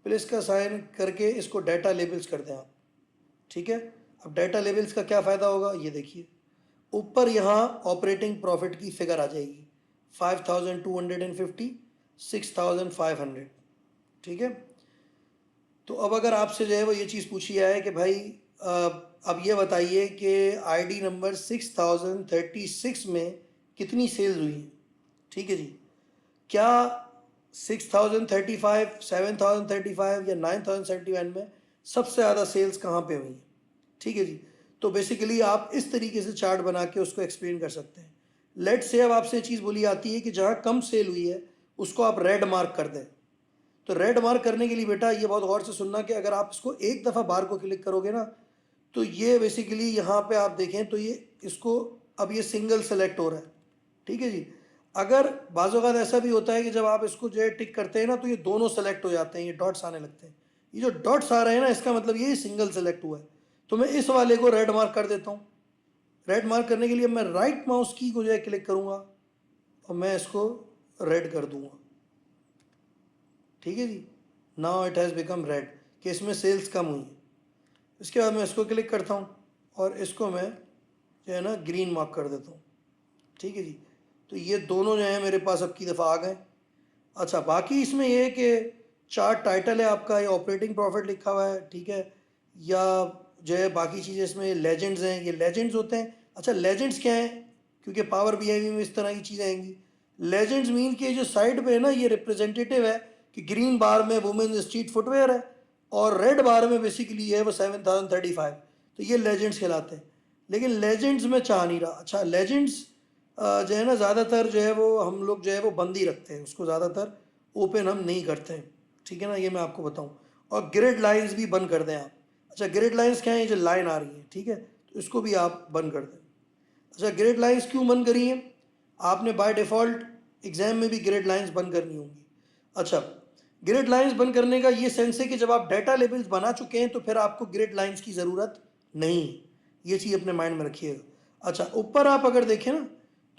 प्लस का साइन करके इसको डाटा लेबल्स कर दें आप, ठीक है। अब डाटा लेबल्स का क्या फ़ायदा होगा, ये देखिए ऊपर यहाँ ऑपरेटिंग प्रॉफिट की फिगर आ जाएगी 5250, 6500, ठीक है। तो अब अगर आपसे जो है वो ये चीज़ पूछी जाए कि भाई अब ये बताइए कि आईडी नंबर 6036 में कितनी सेल्स हुई हैं, ठीक है जी। क्या 6035, 7035 या 9071 में सबसे ज़्यादा सेल्स कहाँ पे हुई हैं, ठीक है जी। तो बेसिकली आप इस तरीके से चार्ट बना के उसको एक्सप्लेन कर सकते हैं। लेट से अब आपसे चीज़ बोली आती है कि जहाँ कम सेल हुई है उसको आप रेड मार्क कर दें। तो रेड मार्क करने के लिए बेटा ये बहुत गौर से सुनना कि अगर आप इसको एक दफ़ा बार को क्लिक करोगे ना, तो ये बेसिकली यहाँ पे आप देखें तो ये इसको अब ये सिंगल सेलेक्ट हो रहा है, ठीक है जी। अगर बाज़-औक़ात ऐसा भी होता है कि जब आप इसको जो है टिक करते हैं ना तो ये दोनों सेलेक्ट हो जाते हैं, ये डॉट्स आने लगते हैं। ये जो डॉट्स आ रहे हैं ना इसका मतलब ये सिंगल सेलेक्ट हुआ है। तो मैं इस वाले को रेड मार्क कर देता हूँ। रेड मार्क करने के लिए मैं राइट माउस की को जो है क्लिक करूँगा और मैं इसको रेड कर दूँगा, ठीक है जी। Now it has become red कि इसमें सेल्स कम हुई। इसके बाद मैं इसको क्लिक करता हूँ और इसको मैं जो है ना ग्रीन मार्क कर देता हूँ, ठीक है जी। तो ये दोनों जो हैं मेरे पास अब की दफ़ा आ गए। अच्छा, बाकी इसमें ये है कि चार्ट टाइटल है आपका, ये ऑपरेटिंग प्रॉफिट लिखा हुआ है, ठीक है। या जो है बाकी चीज़ें इसमें लेजेंड्स हैं, ये लेजेंड्स होते हैं। अच्छा, लेजेंड्स क्या हैं, क्योंकि पावर बीआईबी में इस तरह की चीज़ें आएंगी। लेजेंड्स मीन कि जो साइड पे है ना ये रिप्रेजेंटेटिव है कि ग्रीन बार में वुमेन स्ट्रीट फुटवेयर है और रेड बार में बेसिकली है वो 7035। तो ये लेजेंड्स कहलाते हैं। लेकिन लेजेंड्स में चाह नहीं रहा। अच्छा, लेजेंड्स जो है ना ज़्यादातर जो है वो हम लोग जो है वो बंद ही रखते हैं, उसको ज़्यादातर ओपन हम नहीं करते हैं, ठीक है ना, ये मैं आपको बताऊं। और ग्रिड लाइंस भी बंद कर दें आप। अच्छा, ग्रिड लाइंस क्या है, ये जो लाइन आ रही है, ठीक है, तो इसको भी आप बंद कर दें। अच्छा, ग्रिड लाइंस क्यों बंद करी हैं, आपने बाय डिफ़ॉल्ट एग्ज़ाम में भी ग्रिड लाइंस बंद करनी होंगी। अच्छा, ग्रिड लाइंस बंद करने का ये सेंस है कि जब आप डाटा लेबल्स बना चुके हैं तो फिर आपको ग्रिड लाइंस की ज़रूरत नहीं है, ये चीज़ अपने माइंड में रखिएगा। अच्छा, ऊपर आप अगर देखें ना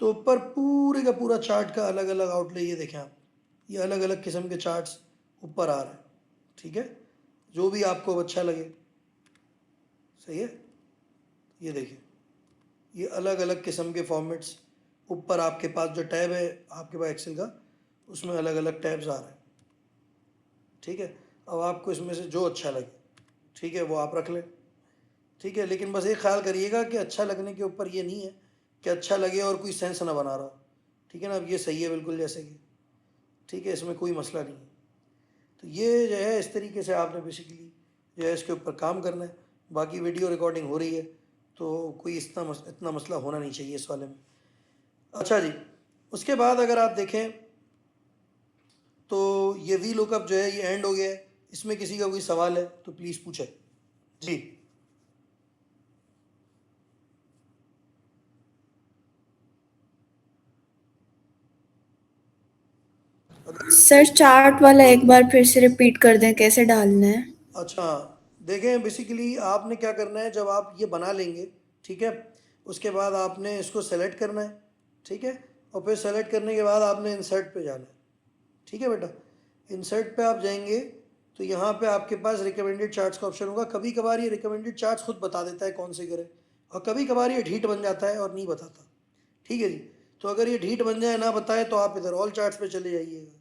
तो ऊपर पूरे का पूरा चार्ट का अलग अलग आउटले ये देखें आप, ये अलग अलग किस्म के चार्ट्स ऊपर आ रहे हैं, ठीक है, जो भी आपको अच्छा लगे, सही है। ये देखिए ये अलग अलग किस्म के फॉर्मेट्स ऊपर आपके पास जो टैब है आपके पास एक्सेल का, उसमें अलग अलग टैब्स आ रहे हैं, ठीक है। अब आपको इसमें से जो अच्छा लगे, ठीक है, वो आप रख लें, ठीक है। लेकिन बस एक ख्याल करिएगा कि अच्छा लगने के ऊपर ये नहीं है कि अच्छा लगे और कोई सेंस ना बना रहा हो, ठीक है ना। अब ये सही है बिल्कुल जैसे कि, ठीक है, इसमें कोई मसला नहीं है। तो ये जो है इस तरीके से आपने बेसिकली जो है इसके ऊपर काम करना है। बाकी वीडियो रिकॉर्डिंग हो रही है तो कोई इतना मसला होना नहीं चाहिए इस वाले में। अच्छा जी, उसके बाद अगर आप देखें तो ये वी लुकअप जो है ये एंड हो गया है। इसमें किसी का कोई सवाल है तो प्लीज़ पूछे जी। सर चार्ट वाला एक बार फिर से रिपीट कर दें, कैसे डालना है? अच्छा, देखें बेसिकली आपने क्या करना है, जब आप ये बना लेंगे, ठीक है, उसके बाद आपने इसको सेलेक्ट करना है, ठीक है, और फिर सेलेक्ट करने के बाद आपने इंसर्ट पे जाना है, ठीक है बेटा। इंसर्ट पे आप जाएंगे तो यहाँ पे आपके पास रिकमेंडेड चार्ट्स का ऑप्शन होगा। कभी कभार ये रिकमेंडेड चार्ट्स खुद बता देता है कौन से करें, और कभी कभार ये ढीठ बन जाता है और नहीं बताता, ठीक है जी। तो अगर ये ढीठ बन जाए ना बताए तो आप इधर ऑल चार्ट्स पे चले जाइएगा,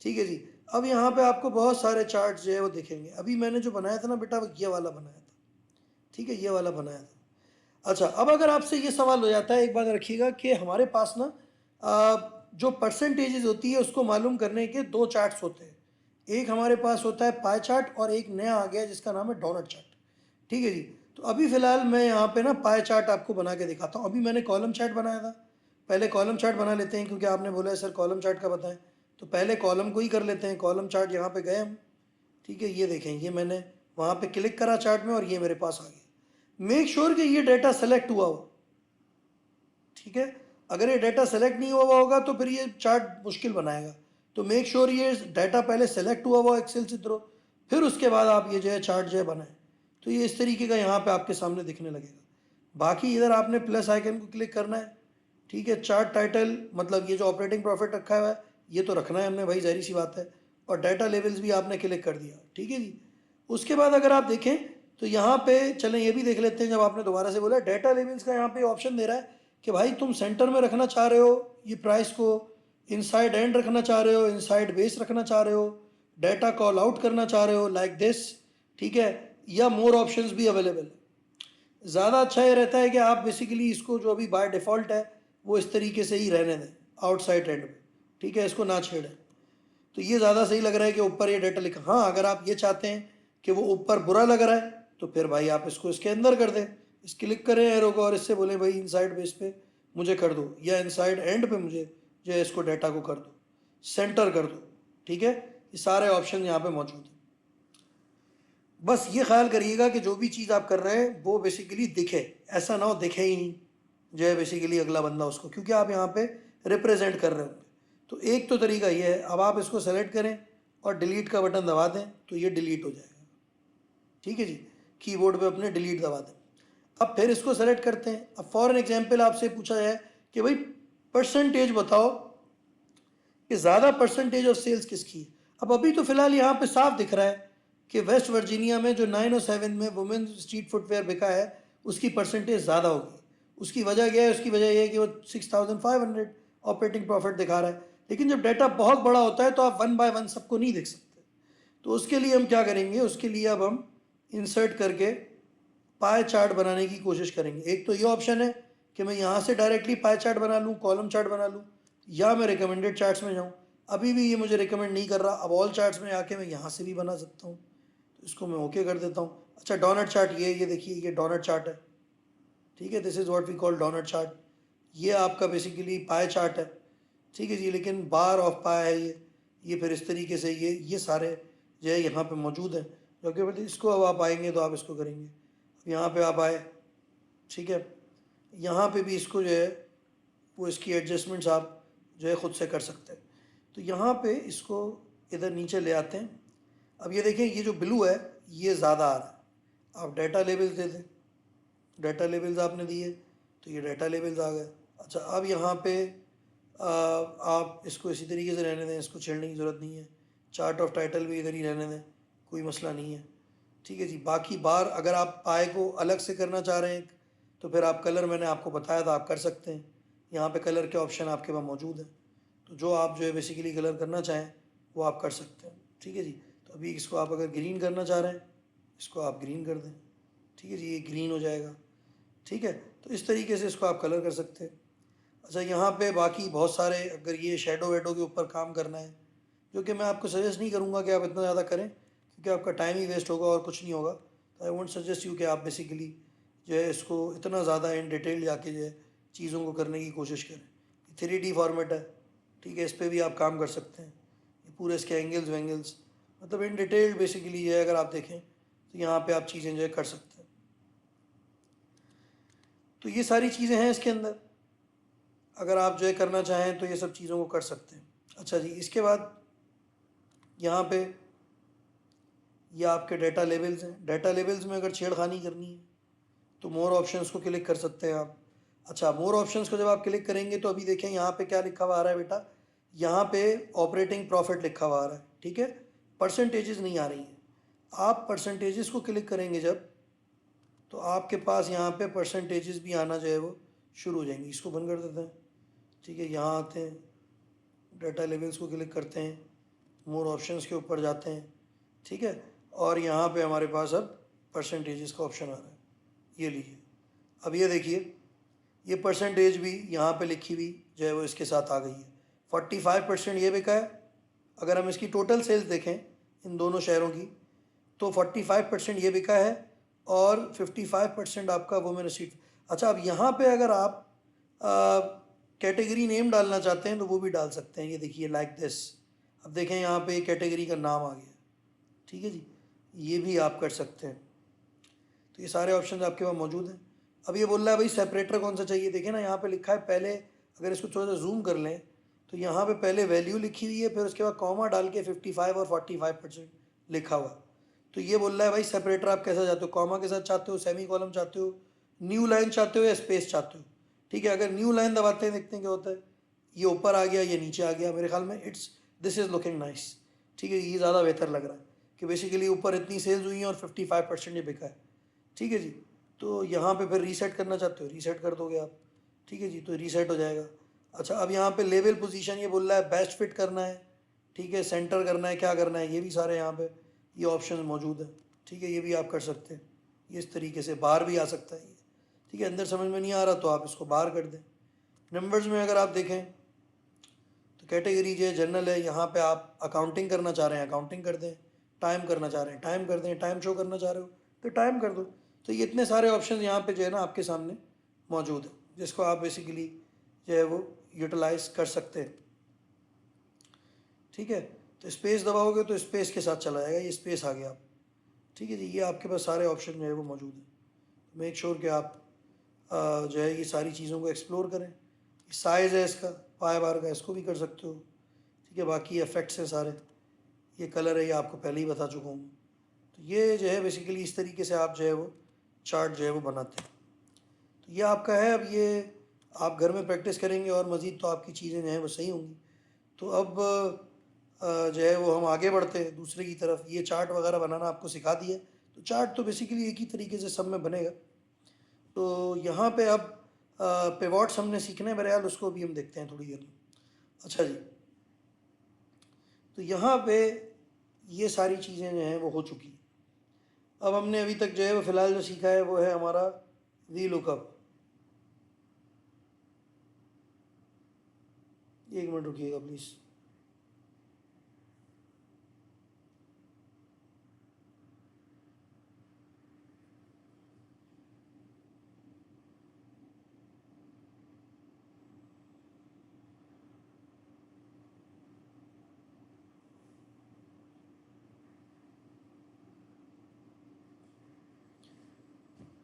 ठीक है जी। अब यहाँ पे आपको बहुत सारे चार्ट्स जो है वो दिखेंगे। अभी मैंने जो बनाया था ना बेटा वो ये वाला बनाया था, ठीक है, ये वाला बनाया था। अच्छा, अब अगर आपसे ये सवाल हो जाता है, एक बात रखिएगा कि हमारे पास ना जो परसेंटेजेस होती है उसको मालूम करने के दो चार्ट्स होते हैं। एक हमारे पास होता है पाई चार्ट और एक नया आ गया जिसका नाम है डोनट चार्ट, ठीक है जी। तो अभी फ़िलहाल मैं यहाँ पे ना पाई चार्ट आपको बना के दिखाता हूँ। अभी मैंने कॉलम चार्ट बनाया था, पहले कॉलम चार्ट बना लेते हैं क्योंकि आपने बोला है सर कॉलम चार्ट का बताएं, तो पहले कॉलम को ही कर लेते हैं। कॉलम चार्ट यहाँ पे गए हम, ठीक है, ये देखें, ये मैंने वहाँ पे क्लिक करा चार्ट में और ये मेरे पास आ गया। मेक श्योर कि ये डाटा सेलेक्ट हुआ हो, ठीक है। अगर ये डाटा सेलेक्ट नहीं हुआ होगा तो फिर ये चार्ट मुश्किल बनाएगा। तो मेक श्योर ये डाटा पहले सेलेक्ट हुआ हुआ एक्सेल से थ्रो, फिर उसके बाद आप ये जो है चार्ट जो है बनाएं। तो ये इस तरीके का यहाँ पे आपके सामने दिखने लगेगा। बाकी इधर आपने प्लस आइकन को क्लिक करना है, ठीक है। चार्ट टाइटल मतलब ये जो ऑपरेटिंग प्रॉफिट रखा हुआ है ये तो रखना है हमने भाई, ज़ाहिर सी बात है। और डाटा लेवल्स भी आपने क्लिक कर दिया, ठीक है जी। उसके बाद अगर आप देखें तो यहाँ पे चलें ये भी देख लेते हैं, जब आपने दोबारा से बोला डाटा लेवल्स का यहाँ पे ऑप्शन दे रहा है कि भाई तुम सेंटर में रखना चाह रहे हो ये प्राइस को, इनसाइड एंड रखना चाह रहे हो, इनसाइड बेस रखना चाह रहे हो, डाटा कॉल आउट करना चाह रहे हो लाइक दिस, ठीक है, या मोर ऑप्शंस भी अवेलेबल है। ज़्यादा अच्छा ये रहता है कि आप बेसिकली इसको जो अभी बाय डिफ़ॉल्ट है वो इस तरीके से ही रहने दें आउटसाइड एंड में, ठीक है, इसको ना छेड़ें। तो ये ज़्यादा सही लग रहा है कि ऊपर ये डाटा लिखा। हाँ, अगर आप ये चाहते हैं कि वो ऊपर बुरा लग रहा है तो फिर भाई आप इसको इसके अंदर कर दें, इस क्लिक करें एरो को और इससे बोलें भाई इनसाइड बेस पे मुझे कर दो, या इनसाइड एंड पे मुझे जो है इसको डाटा को कर दो, सेंटर कर दो, ठीक है। ये सारे ऑप्शन यहाँ पे मौजूद हैं। बस ये ख्याल करिएगा कि जो भी चीज़ आप कर रहे हैं वो बेसिकली दिखे, ऐसा ना हो दिखे ही नहीं जो है बेसिकली अगला बंदा उसको, क्योंकि आप यहाँ पे रिप्रेजेंट कर रहे होंगे। तो एक तो तरीका ये है, अब आप इसको सेलेक्ट करें और डिलीट का बटन दबा दें तो ये डिलीट हो जाएगा, ठीक है जी। कीबोर्ड पे अपने डिलीट दबा दें। अब फिर इसको सेलेक्ट करते हैं। अब फॉर एन एग्जाम्पल आपसे पूछा जाए कि भाई परसेंटेज बताओ कि ज़्यादा परसेंटेज ऑफ सेल्स किसकी है। अब अभी तो फिलहाल यहाँ पे साफ दिख रहा है कि वेस्ट वर्जीनिया में जो 907 में वुमेन स्ट्रीट फुटवेयर बिका है उसकी परसेंटेज ज़्यादा होगी। उसकी वजह क्या है? उसकी वजह यह है कि वो 6500 ऑपरेटिंग प्रॉफिट दिखा रहा है। लेकिन जब डाटा बहुत बड़ा होता है तो आप वन बाय वन सबको नहीं देख सकते। तो उसके लिए हम क्या करेंगे, उसके लिए अब हम इंसर्ट करके पाई चार्ट बनाने की कोशिश करेंगे। एक तो ये ऑप्शन है कि मैं यहाँ से डायरेक्टली पाई चार्ट बना लूँ, कॉलम चार्ट बना लूँ, या मैं रिकमेंडेड चार्ट्स में जाऊँ। अभी भी ये मुझे रिकमेंड नहीं कर रहा। अब ऑल चार्ट्स में आके मैं यहाँ से भी बना सकता हूँ, तो इसको मैं ओके कर देता हूँ। अच्छा, डोनट चार्ट ये देखिए, ये डोनट चार्ट है, ठीक है। This is what we call donut chart. ये आपका बेसिकली पाई चार्ट है, ठीक है जी, लेकिन बार ऑफ पाई है ये फिर इस तरीके से ये सारे जो है यहाँ पे मौजूद हैं। जो कि इसको अब आप आएंगे तो आप इसको करेंगे। यहाँ पे आप आए, ठीक है, यहाँ पे भी इसको जो है वो इसकी एडजस्टमेंट्स आप जो है ख़ुद से कर सकते हैं। तो यहाँ पे इसको इधर नीचे ले आते हैं। अब ये देखें, ये जो ब्लू है ये ज़्यादा आ रहा है। आप डाटा लेवल्स दे दें, डाटा लेवल्स आपने दिए तो ये डाटा लेवल्स आ गए। अच्छा, अब यहाँ पे आप इसको इसी तरीके से रहने दें, इसको छेड़ने की ज़रूरत नहीं है। चार्ट ऑफ टाइटल भी इधर ही रहने दें, कोई मसला नहीं है, ठीक है जी। बाकी बार अगर आप पाए को अलग से करना चाह रहे हैं तो फिर आप कलर, मैंने आपको बताया था, आप कर सकते हैं। यहाँ पे कलर के ऑप्शन आपके पास मौजूद हैं, तो जो आप जो है बेसिकली कलर करना चाहें वो आप कर सकते हैं, ठीक है जी। तो अभी इसको आप अगर ग्रीन करना चाह रहे हैं, इसको आप ग्रीन कर दें, ठीक है जी, ये ग्रीन हो जाएगा, ठीक है। तो इस तरीके से इसको आप कलर कर सकते हैं। अच्छा, यहाँ पे बाकी बहुत सारे, अगर ये शेडो वेडो के ऊपर काम करना है, जो कि मैं आपको सजेस्ट नहीं करूँगा कि आप इतना ज़्यादा करें, क्योंकि आपका टाइम ही वेस्ट होगा और कुछ नहीं होगा। तो आई वोंट सजेस्ट यू कि आप बेसिकली जो है इसको इतना ज़्यादा इन डिटेल जाके जो है चीज़ों को करने की कोशिश करें। 3D फॉर्मेट है, ठीक है, इस पर भी आप काम कर सकते हैं। ये पूरे इसके एंगल्स वेंगल्स मतलब इन डिटेल बेसिकली ये अगर आप देखें तो यहाँ पे आप चीज़ें जो है कर सकते हैं। तो ये सारी चीज़ें हैं इसके अंदर, अगर आप जो है करना चाहें तो ये सब चीज़ों को कर सकते हैं। अच्छा जी, इसके बाद यहाँ पे ये आपके डाटा लेवल्स हैं। डाटा लेवल्स में अगर छेड़खानी करनी है तो मोर ऑप्शंस को क्लिक कर सकते हैं आप। अच्छा, मोर ऑप्शंस को जब आप क्लिक करेंगे तो अभी देखें यहाँ पे क्या लिखा हुआ आ रहा है बेटा, यहाँ पे ऑपरेटिंग प्रॉफिट लिखा हुआ आ रहा है, ठीक है, परसेंटेजेस नहीं आ रही हैं। आप परसेंटेजेस को क्लिक करेंगे जब, तो आपके पास यहाँ पे परसेंटेजेस भी आना जो है वो शुरू हो जाएंगी। इसको बंद कर देते हैं, ठीक है। यहाँ आते हैं, डाटा लेवल्स को क्लिक करते हैं, मोर ऑप्शंस के ऊपर जाते हैं, ठीक है, और यहाँ पे हमारे पास अब परसेंटेजेस का ऑप्शन आ रहा है। ये लीजिए, अब ये देखिए, ये परसेंटेज भी यहाँ पे लिखी हुई जो है वो इसके साथ आ गई है। 45% ये बिका है। अगर हम इसकी टोटल सेल्स देखें इन दोनों शहरों की तो 45% ये बिका है और 55% आपका वुमेन स्ट्रीट। अच्छा, अब यहाँ पे अगर आप कैटेगरी नेम डालना चाहते हैं तो वो भी डाल सकते हैं। ये देखिए, लाइक दिस, अब देखें यहाँ पे कैटेगरी का नाम आ गया, ठीक है जी, ये भी आप कर सकते हैं। तो ये सारे ऑप्शन आपके पास मौजूद हैं। अब ये बोल रहा है भाई सेपरेटर कौन सा चाहिए, देखें ना यहाँ पे लिखा है पहले अगर इसको थोड़ा सा जूम कर लें तो यहाँ पे पहले वैल्यू लिखी हुई है, फिर उसके बाद कॉमा डाल के 55 और 45% लिखा हुआ। तो ये बोल रहा है भाई सेपरेटर आप कैसा चाहते हो, कॉमा के साथ चाहते हो, सेमी कॉलम चाहते हो, न्यू लाइन चाहते हो या स्पेस चाहते हो। ठीक है, अगर न्यू लाइन दबाते हैं देखते हैं क्या होता है, ये ऊपर आ गया, ये नीचे आ गया। मेरे ख्याल में दिस इज़ लुकिंग नाइस। ठीक है, ये ज़्यादा बेहतर लग रहा है कि बेसिकली ऊपर इतनी सेल्स हुई हैं और 55% ये बिका है। ठीक है जी, तो यहाँ पे फिर रीसेट करना चाहते हो, रीसेट कर दोगे आप। ठीक है जी, तो रीसेट हो जाएगा। अच्छा, अब यहाँ पे लेवल पोजीशन ये बोल रहा है बेस्ट फिट करना है, ठीक है, सेंटर करना है, क्या करना है, ये भी सारे यहाँ पे ये ऑप्शन मौजूद है। ठीक है, ये भी आप कर सकते हैं, ये इस तरीके से बाहर भी आ सकता है ये। ठीक है, अंदर समझ में नहीं आ रहा तो आप इसको बाहर कर दें। नंबर्स में अगर आप देखें तो कैटेगरी जो है जनरल है, यहाँ पे आप अकाउंटिंग करना चाह रहे हैं अकाउंटिंग कर दें, टाइम करना चाह रहे हैं टाइम कर दें, टाइम शो करना चाह रहे हो तो टाइम कर दो। तो ये इतने सारे ऑप्शन यहाँ पे जो है ना आपके सामने मौजूद है, जिसको आप बेसिकली जो है वो यूटिलाइज कर सकते हैं। ठीक है, तो स्पेस दबाओगे तो स्पेस के साथ चला जाएगा, ये स्पेस आ गया आप। ठीक है जी, ये आपके पास सारे ऑप्शन जो है वो मौजूद है। मेक श्योर कि आप जो है ये सारी चीज़ों को एक्सप्लोर करें। साइज़ है इसका पाए बार का, इसको भी कर सकते हो। ठीक है, बाकी इफेक्ट्स हैं सारे, ये कलर है ये आपको पहले ही बता चुका हूँ। तो ये जो है बेसिकली इस तरीके से आप जो है वो चार्ट जो है वो बनाते हैं। तो ये आपका है। अब ये आप घर में प्रैक्टिस करेंगे और मज़ीद तो आपकी चीज़ें जो हैं वो सही होंगी। तो अब जो है वो हम आगे बढ़ते हैं दूसरे की तरफ। ये चार्ट वगैरह बनाना आपको सिखा दिया, तो चार्ट तो बेसिकली एक ही तरीके से सब में बनेगा। तो यहाँ पे अब पिवॉट्स हमने सीखने हैं बहरहाल, उसको भी हम देखते हैं थोड़ी देर में। अच्छा जी, तो यहाँ पे ये सारी चीज़ें जो हैं वो हो चुकी हैं। अब हमने अभी तक जो है वो फ़िलहाल जो सीखा है वो है हमारा वी लुकअप। एक मिनट रुकिएगा प्लीज़।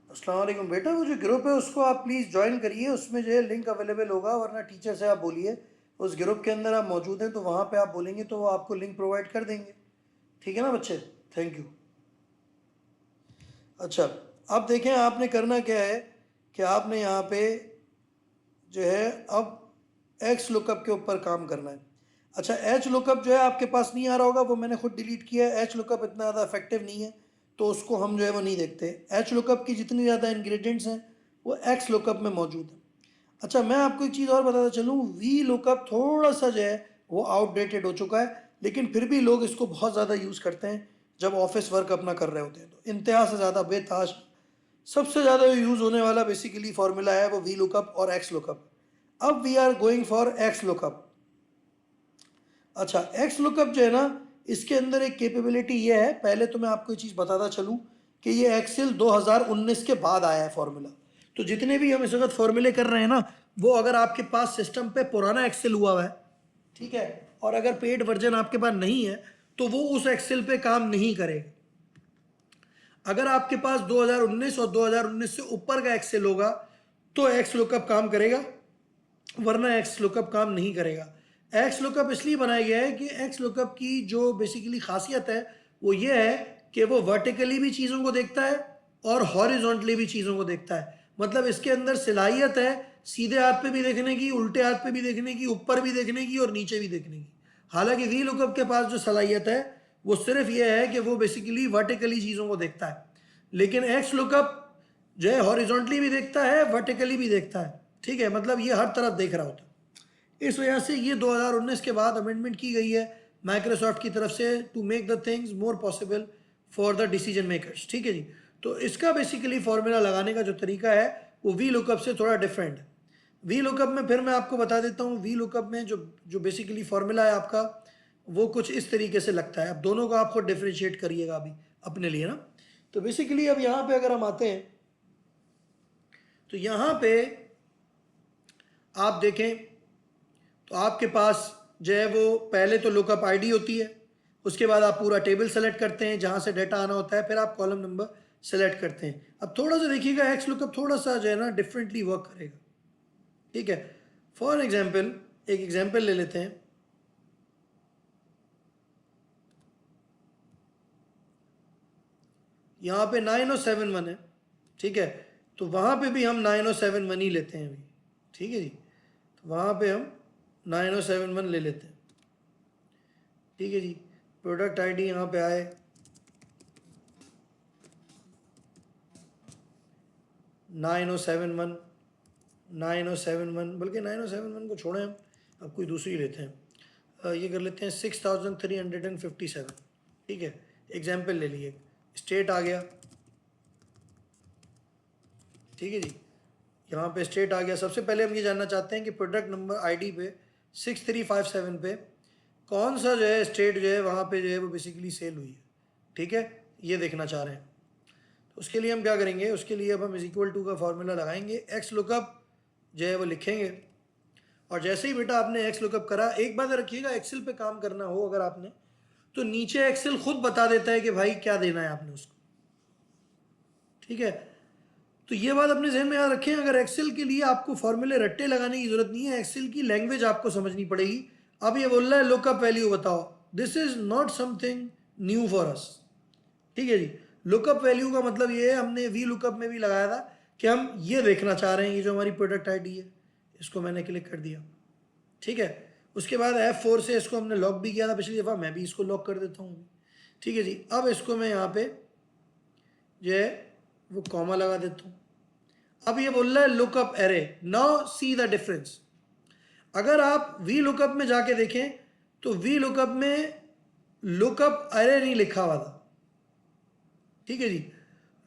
अस्सलाम वालेकुम बेटा, वो जो ग्रुप है उसको आप प्लीज़ ज्वाइन करिए, उसमें जो है लिंक अवेलेबल होगा, वरना टीचर से आप बोलिए उस ग्रुप के अंदर आप मौजूद हैं तो वहाँ पे आप बोलेंगे तो वो आपको लिंक प्रोवाइड कर देंगे। ठीक है ना बच्चे, थैंक यू। अच्छा, अब देखें आपने करना क्या है कि आपने यहाँ पे जो है अब एक्स लुकअप के ऊपर काम करना है। अच्छा, एच लुकअप जो है आपके पास नहीं आ रहा होगा, वो मैंने खुद डिलीट किया है। एच लुकअप इतना ज़्यादा इफेक्टिव नहीं है तो उसको हम जो है वो नहीं देखते। एच लुकअप की जितनी ज़्यादा इंग्रेडिएंट्स हैं वो एक्स लुकअप में मौजूद है। अच्छा, मैं आपको एक चीज़ और बताता चलूँ, वी लुकअप थोड़ा सा जो है वो आउटडेटेड हो चुका है, लेकिन फिर भी लोग इसको बहुत ज़्यादा यूज़ करते हैं जब ऑफिस वर्क अपना कर रहे होते हैं। तो इंतहा से ज़्यादा बेताज सबसे ज़्यादा यूज़ होने वाला बेसिकली फार्मूला है वो वी लुकअप और एक्स लुकअप। अब we are going for X lookup. अच्छा, एक्स लुकअप जो है ना, इसके अंदर एक कैपेबिलिटी ये है, पहले तो मैं आपको ये चीज़ बताता चलूँ कि ये एक्सेल 2019 के बाद आया है फार्मूला। तो जितने भी हम इस वक्त फार्मूले कर रहे हैं ना, वो अगर आपके पास सिस्टम पे पुराना एक्सेल हुआ है, ठीक है, और अगर पेड वर्जन आपके पास नहीं है तो वो उस एक्सेल पे काम नहीं करेगा। अगर आपके पास 2019 और 2019 से ऊपर का एक्सेल होगा तो एक्स लुकअप काम करेगा, वरना एक्स लुकअप काम नहीं करेगा। एक्स लुकअप इसलिए बनाया गया है कि एक्स लुकअप की जो बेसिकली खासियत है वो ये है कि वो वर्टिकली भी चीज़ों को देखता है और हॉरिजॉन्टली भी चीज़ों को देखता है। मतलब इसके अंदर सलाहियत है सीधे हाथ पे भी देखने की, उल्टे हाथ पे भी देखने की, ऊपर भी देखने की और नीचे भी देखने की। हालांकि वी लुकअप के पास जो सलाहियत है वो सिर्फ ये है कि वो बेसिकली वर्टिकली चीज़ों को देखता है, लेकिन एक्स लुकअप जो है हॉरिजॉन्टली भी देखता है, वर्टिकली भी देखता है। ठीक है, मतलब ये हर तरफ देख रहा होता है। इस वजह से ये 2019 के बाद अमेंडमेंट की गई है माइक्रोसॉफ्ट की तरफ से to make the things more possible for the decision makers. ठीक है जी, तो इसका बेसिकली फॉर्मूला लगाने का जो तरीका है वो वी लुकअप से थोड़ा डिफरेंट है। वी लुकअप में फिर मैं आपको बता देता हूँ, वी लुकअप में जो बेसिकली फॉर्मूला है आपका वो कुछ इस तरीके से लगता है। अब दोनों को आपको डिफ्रेंशिएट करिएगा अभी अपने लिए ना। तो बेसिकली अब यहाँ पे अगर हम आते हैं तो यहाँ पे आप देखें तो आपके पास जो है वो पहले तो लुकअप आईडी होती है, उसके बाद आप पूरा टेबल सेलेक्ट करते हैं जहाँ से डाटा आना होता है, फिर आप कॉलम नंबर सेलेक्ट करते हैं। अब थोड़ा सा देखिएगा एक्स लुकअप थोड़ा सा जो है ना डिफरेंटली वर्क करेगा। ठीक है, फॉर एग्जाम्पल एक एग्जाम्पल ले लेते हैं। यहाँ पे 9071 है, ठीक है, तो वहाँ पे भी हम 9071 ही लेते हैं अभी, ठीक है जी। तो वहाँ पे हम 9071 ले लेते हैं, ठीक है जी। प्रोडक्ट आईडी यहाँ पे आए, नाइन ओ सेवन वन, बल्कि 9071 को छोड़ें हम, अब कोई दूसरी लेते हैं। ये कर लेते हैं 6357, ठीक है। एग्जाम्पल ले लिए, स्टेट आ गया, ठीक है जी। यहाँ पे स्टेट आ गया। सबसे पहले हम ये जानना चाहते हैं कि प्रोडक्ट नंबर आईडी पे 6357 पे कौन सा जो है स्टेट जो है वहाँ पे जो है वो बेसिकली सेल हुई है, ठीक है, ये देखना चाह रहे हैं। तो उसके लिए हम क्या करेंगे, उसके लिए अब हम इज इक्वल टू का फॉर्मूला लगाएंगे, एक्स लुकअप जो है वो लिखेंगे, और जैसे ही बेटा आपने एक्स लुकअप करा, एक बात रखिएगा, एक्सेल पे काम करना हो अगर आपने, तो नीचे एक्सेल खुद बता देता है कि भाई क्या देना है आपने उसको, ठीक है। तो ये बात अपने जहन में याद रखें, अगर एक्सेल के लिए आपको फॉर्मूले रट्टे लगाने की जरूरत नहीं है, एक्सेल की लैंग्वेज आपको समझनी पड़ेगी। अब ये बोल रहा है लुकअप वैल्यू बताओ, this is not something new for us, ठीक है जी। लुकअप वैल्यू का मतलब ये है, हमने वी लुकअप में भी लगाया था कि हम ये देखना चाह रहे हैं, ये जो हमारी प्रोडक्ट आईडी है इसको मैंने क्लिक कर दिया, ठीक है। उसके बाद F4 से इसको हमने लॉक भी किया था पिछली दफ़ा, मैं भी इसको लॉक कर देता हूँ, ठीक है जी। अब इसको मैं यहाँ पे जो है वो कॉमा लगा देता हूँ। अब ये बोल रहा है lookup array, now see the difference. अगर आप वी लुकअप में जाके देखें तो वी लुकअप में लुकअप एरे नहीं लिखा हुआ था, ठीक है जी।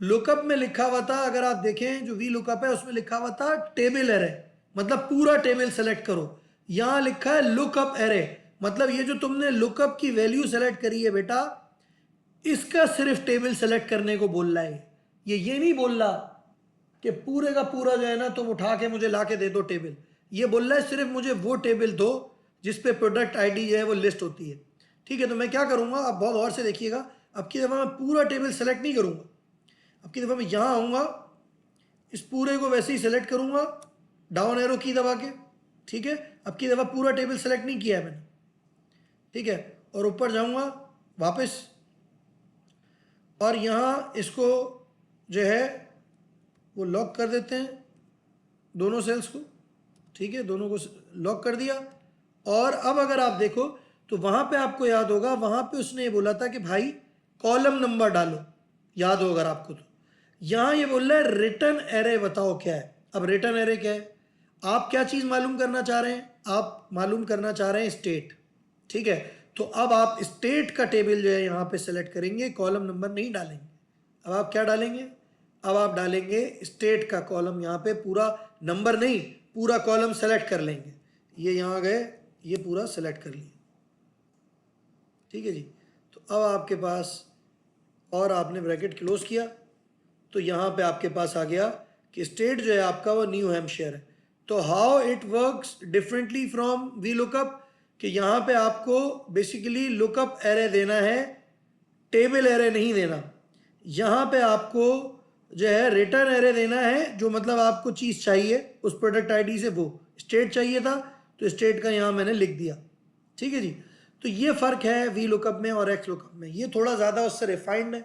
लुकअप में लिखा हुआ था, अगर आप देखें जो वी लुकअप है उसमें लिखा हुआ था टेबल एरे, मतलब पूरा टेबल सेलेक्ट करो। यहां लिखा है लुकअप एरे, मतलब ये जो तुमने लुकअप की वैल्यू सेलेक्ट करी है बेटा, इसका सिर्फ टेबल सेलेक्ट करने को बोल रहा है। ये नहीं बोल रहा कि पूरे का पूरा जो है ना तुम उठा के मुझे ला के दे दो टेबल, ये बोल रहा है सिर्फ मुझे वो टेबल दो जिसपे प्रोडक्ट आईडी जो है वो लिस्ट होती है, ठीक है। तो मैं क्या करूंगा, आप बहुत गौर से देखिएगा, अब की दफ़ा मैं पूरा टेबल सेलेक्ट नहीं करूंगा, अब की दफ़ा मैं यहाँ आऊँगा, इस पूरे को वैसे ही सेलेक्ट करूँगा डाउन एरो की दबा के, ठीक है। अब की दफ़ा पूरा टेबल सेलेक्ट नहीं किया है मैंने, ठीक है, और ऊपर जाऊँगा वापस, और यहाँ इसको जो है वो लॉक कर देते हैं दोनों सेल्स को, ठीक है, दोनों को लॉक कर दिया। और अब अगर आप देखो तो वहाँ पे आपको याद होगा, वहाँ पे उसने ये बोला था कि भाई कॉलम नंबर डालो, याद हो अगर आपको तो। यहाँ ये बोल रहा है रिटर्न एरे बताओ क्या है। अब रिटर्न एरे क्या है, आप क्या चीज़ मालूम करना चाह रहे हैं, आप मालूम करना चाह रहे हैं स्टेट, ठीक है। तो अब आप स्टेट का टेबल जो है यहाँ पे सेलेक्ट करेंगे, कॉलम नंबर नहीं डालेंगे। अब आप क्या डालेंगे, अब आप डालेंगे स्टेट का कॉलम, यहाँ पे पूरा नंबर नहीं पूरा कॉलम सेलेक्ट कर लेंगे। ये यहाँ गए, ये पूरा सेलेक्ट कर लिया, ठीक है जी। तो अब आपके पास, और आपने ब्रैकेट क्लोज किया, तो यहाँ पे आपके पास आ गया कि स्टेट जो है आपका वो न्यू हैम्पशायर है। तो how it works differently from V lookup, कि यहाँ पे आपको बेसिकली लुकअप एरे देना है, टेबल एरे नहीं देना। यहाँ पे आपको जो है रिटर्न एरे देना है, जो मतलब आपको चीज़ चाहिए उस प्रोडक्ट आईडी से, वो स्टेट चाहिए था तो स्टेट का यहाँ मैंने लिख दिया, ठीक है जी। तो ये फ़र्क है वी लुकअप में और एक्स लुकअप में, ये थोड़ा ज़्यादा उससे रिफाइंड है,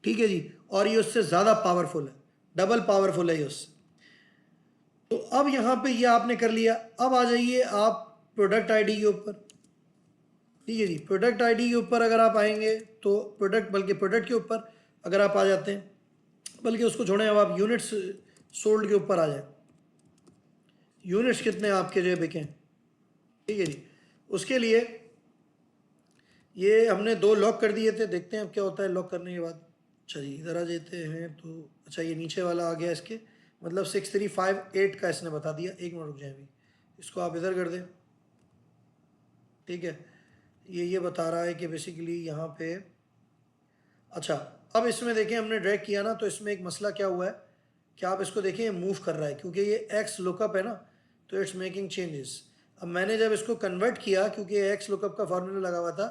ठीक है जी, और ये उससे ज़्यादा पावरफुल है, डबल पावरफुल है ये उससे। तो अब यहाँ पे ये आपने कर लिया। अब आ जाइए आप प्रोडक्ट आईडी के ऊपर, ठीक है जी। प्रोडक्ट आईडी के ऊपर अगर आप आएंगे तो प्रोडक्ट के ऊपर अगर आप आ जाते हैं, बल्कि उसको छोड़ें, अब आप यूनिट्स सोल्ड के ऊपर आ जाए, यूनिट्स कितने आपके जो बिके, ठीक है जी। उसके लिए ये हमने 2 लॉक कर दिए थे, देखते हैं अब क्या होता है लॉक करने के बाद। अच्छा जी, इधर आ जाते हैं तो, अच्छा ये नीचे वाला आ गया इसके, मतलब 6358 का इसने बता दिया। एक मिनट रुक जाए, अभी इसको आप इधर कर दें, ठीक है। ये बता रहा है कि बेसिकली यहाँ पे, अच्छा अब इसमें देखें हमने ड्रैग किया ना, तो इसमें एक मसला क्या हुआ है कि आप इसको देखें मूव कर रहा है, क्योंकि ये एक्स लुकअप है ना, तो इट्स मेकिंग चेंजेस। अब मैंने जब इसको कन्वर्ट किया, क्योंकि एक्स लुकअप का फॉर्मूला लगा हुआ था,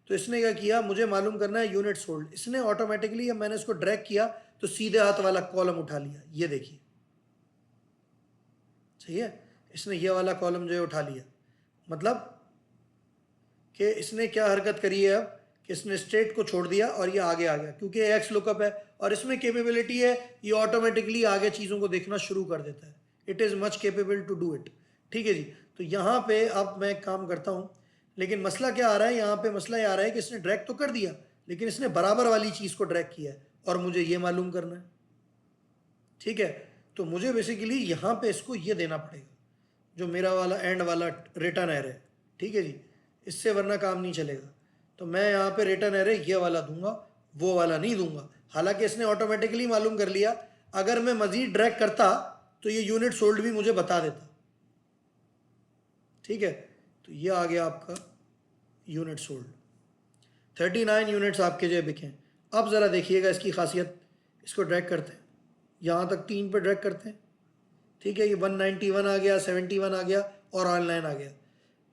तो इसने क्या किया, मुझे मालूम करना है यूनिट सोल्ड, इसने ऑटोमेटिकली, अब मैंने इसको ड्रैग किया तो सीधे हाथ वाला कॉलम उठा लिया, ये देखिए, सही है। इसने ये वाला कॉलम जो है उठा लिया, मतलब कि इसने क्या हरकत करी है अब कि इसने स्टेट को छोड़ दिया और ये आगे आ गया, क्योंकि एक्स लुकअप है और इसमें कैपेबिलिटी है, ये ऑटोमेटिकली आगे चीज़ों को देखना शुरू कर देता है। It is much capable to do it. ठीक है जी। तो यहाँ पे अब मैं काम करता हूँ, लेकिन मसला क्या आ रहा है यहाँ पे? मसला ये आ रहा है कि इसने ड्रैग तो कर दिया, लेकिन इसने बराबर वाली चीज़ को ड्रैग किया है और मुझे ये मालूम करना है। ठीक है, तो मुझे बेसिकली यहाँ पे इसको ये देना पड़ेगा, जो मेरा वाला एंड वाला रिटर्न एरे है। ठीक है जी, इससे वरना काम नहीं चलेगा। तो मैं यहाँ पे रिटर्न एरे ये वाला दूंगा, वो वाला नहीं दूंगा। हालांकि इसने ऑटोमेटिकली मालूम कर लिया, अगर मैं मजीद ड्रैग करता तो ये यूनिट सोल्ड भी मुझे बता देता। ठीक है, तो ये आ गया आपका यूनिट सोल्ड। 39 यूनिट्स आपके जो बिके। अब ज़रा देखिएगा इसकी खासियत, इसको ड्रैग करते हैं, यहाँ तक 3 पे ड्रैग करते हैं। ठीक है, ये 191 आ गया, 71 आ गया और ऑनलाइन आ गया।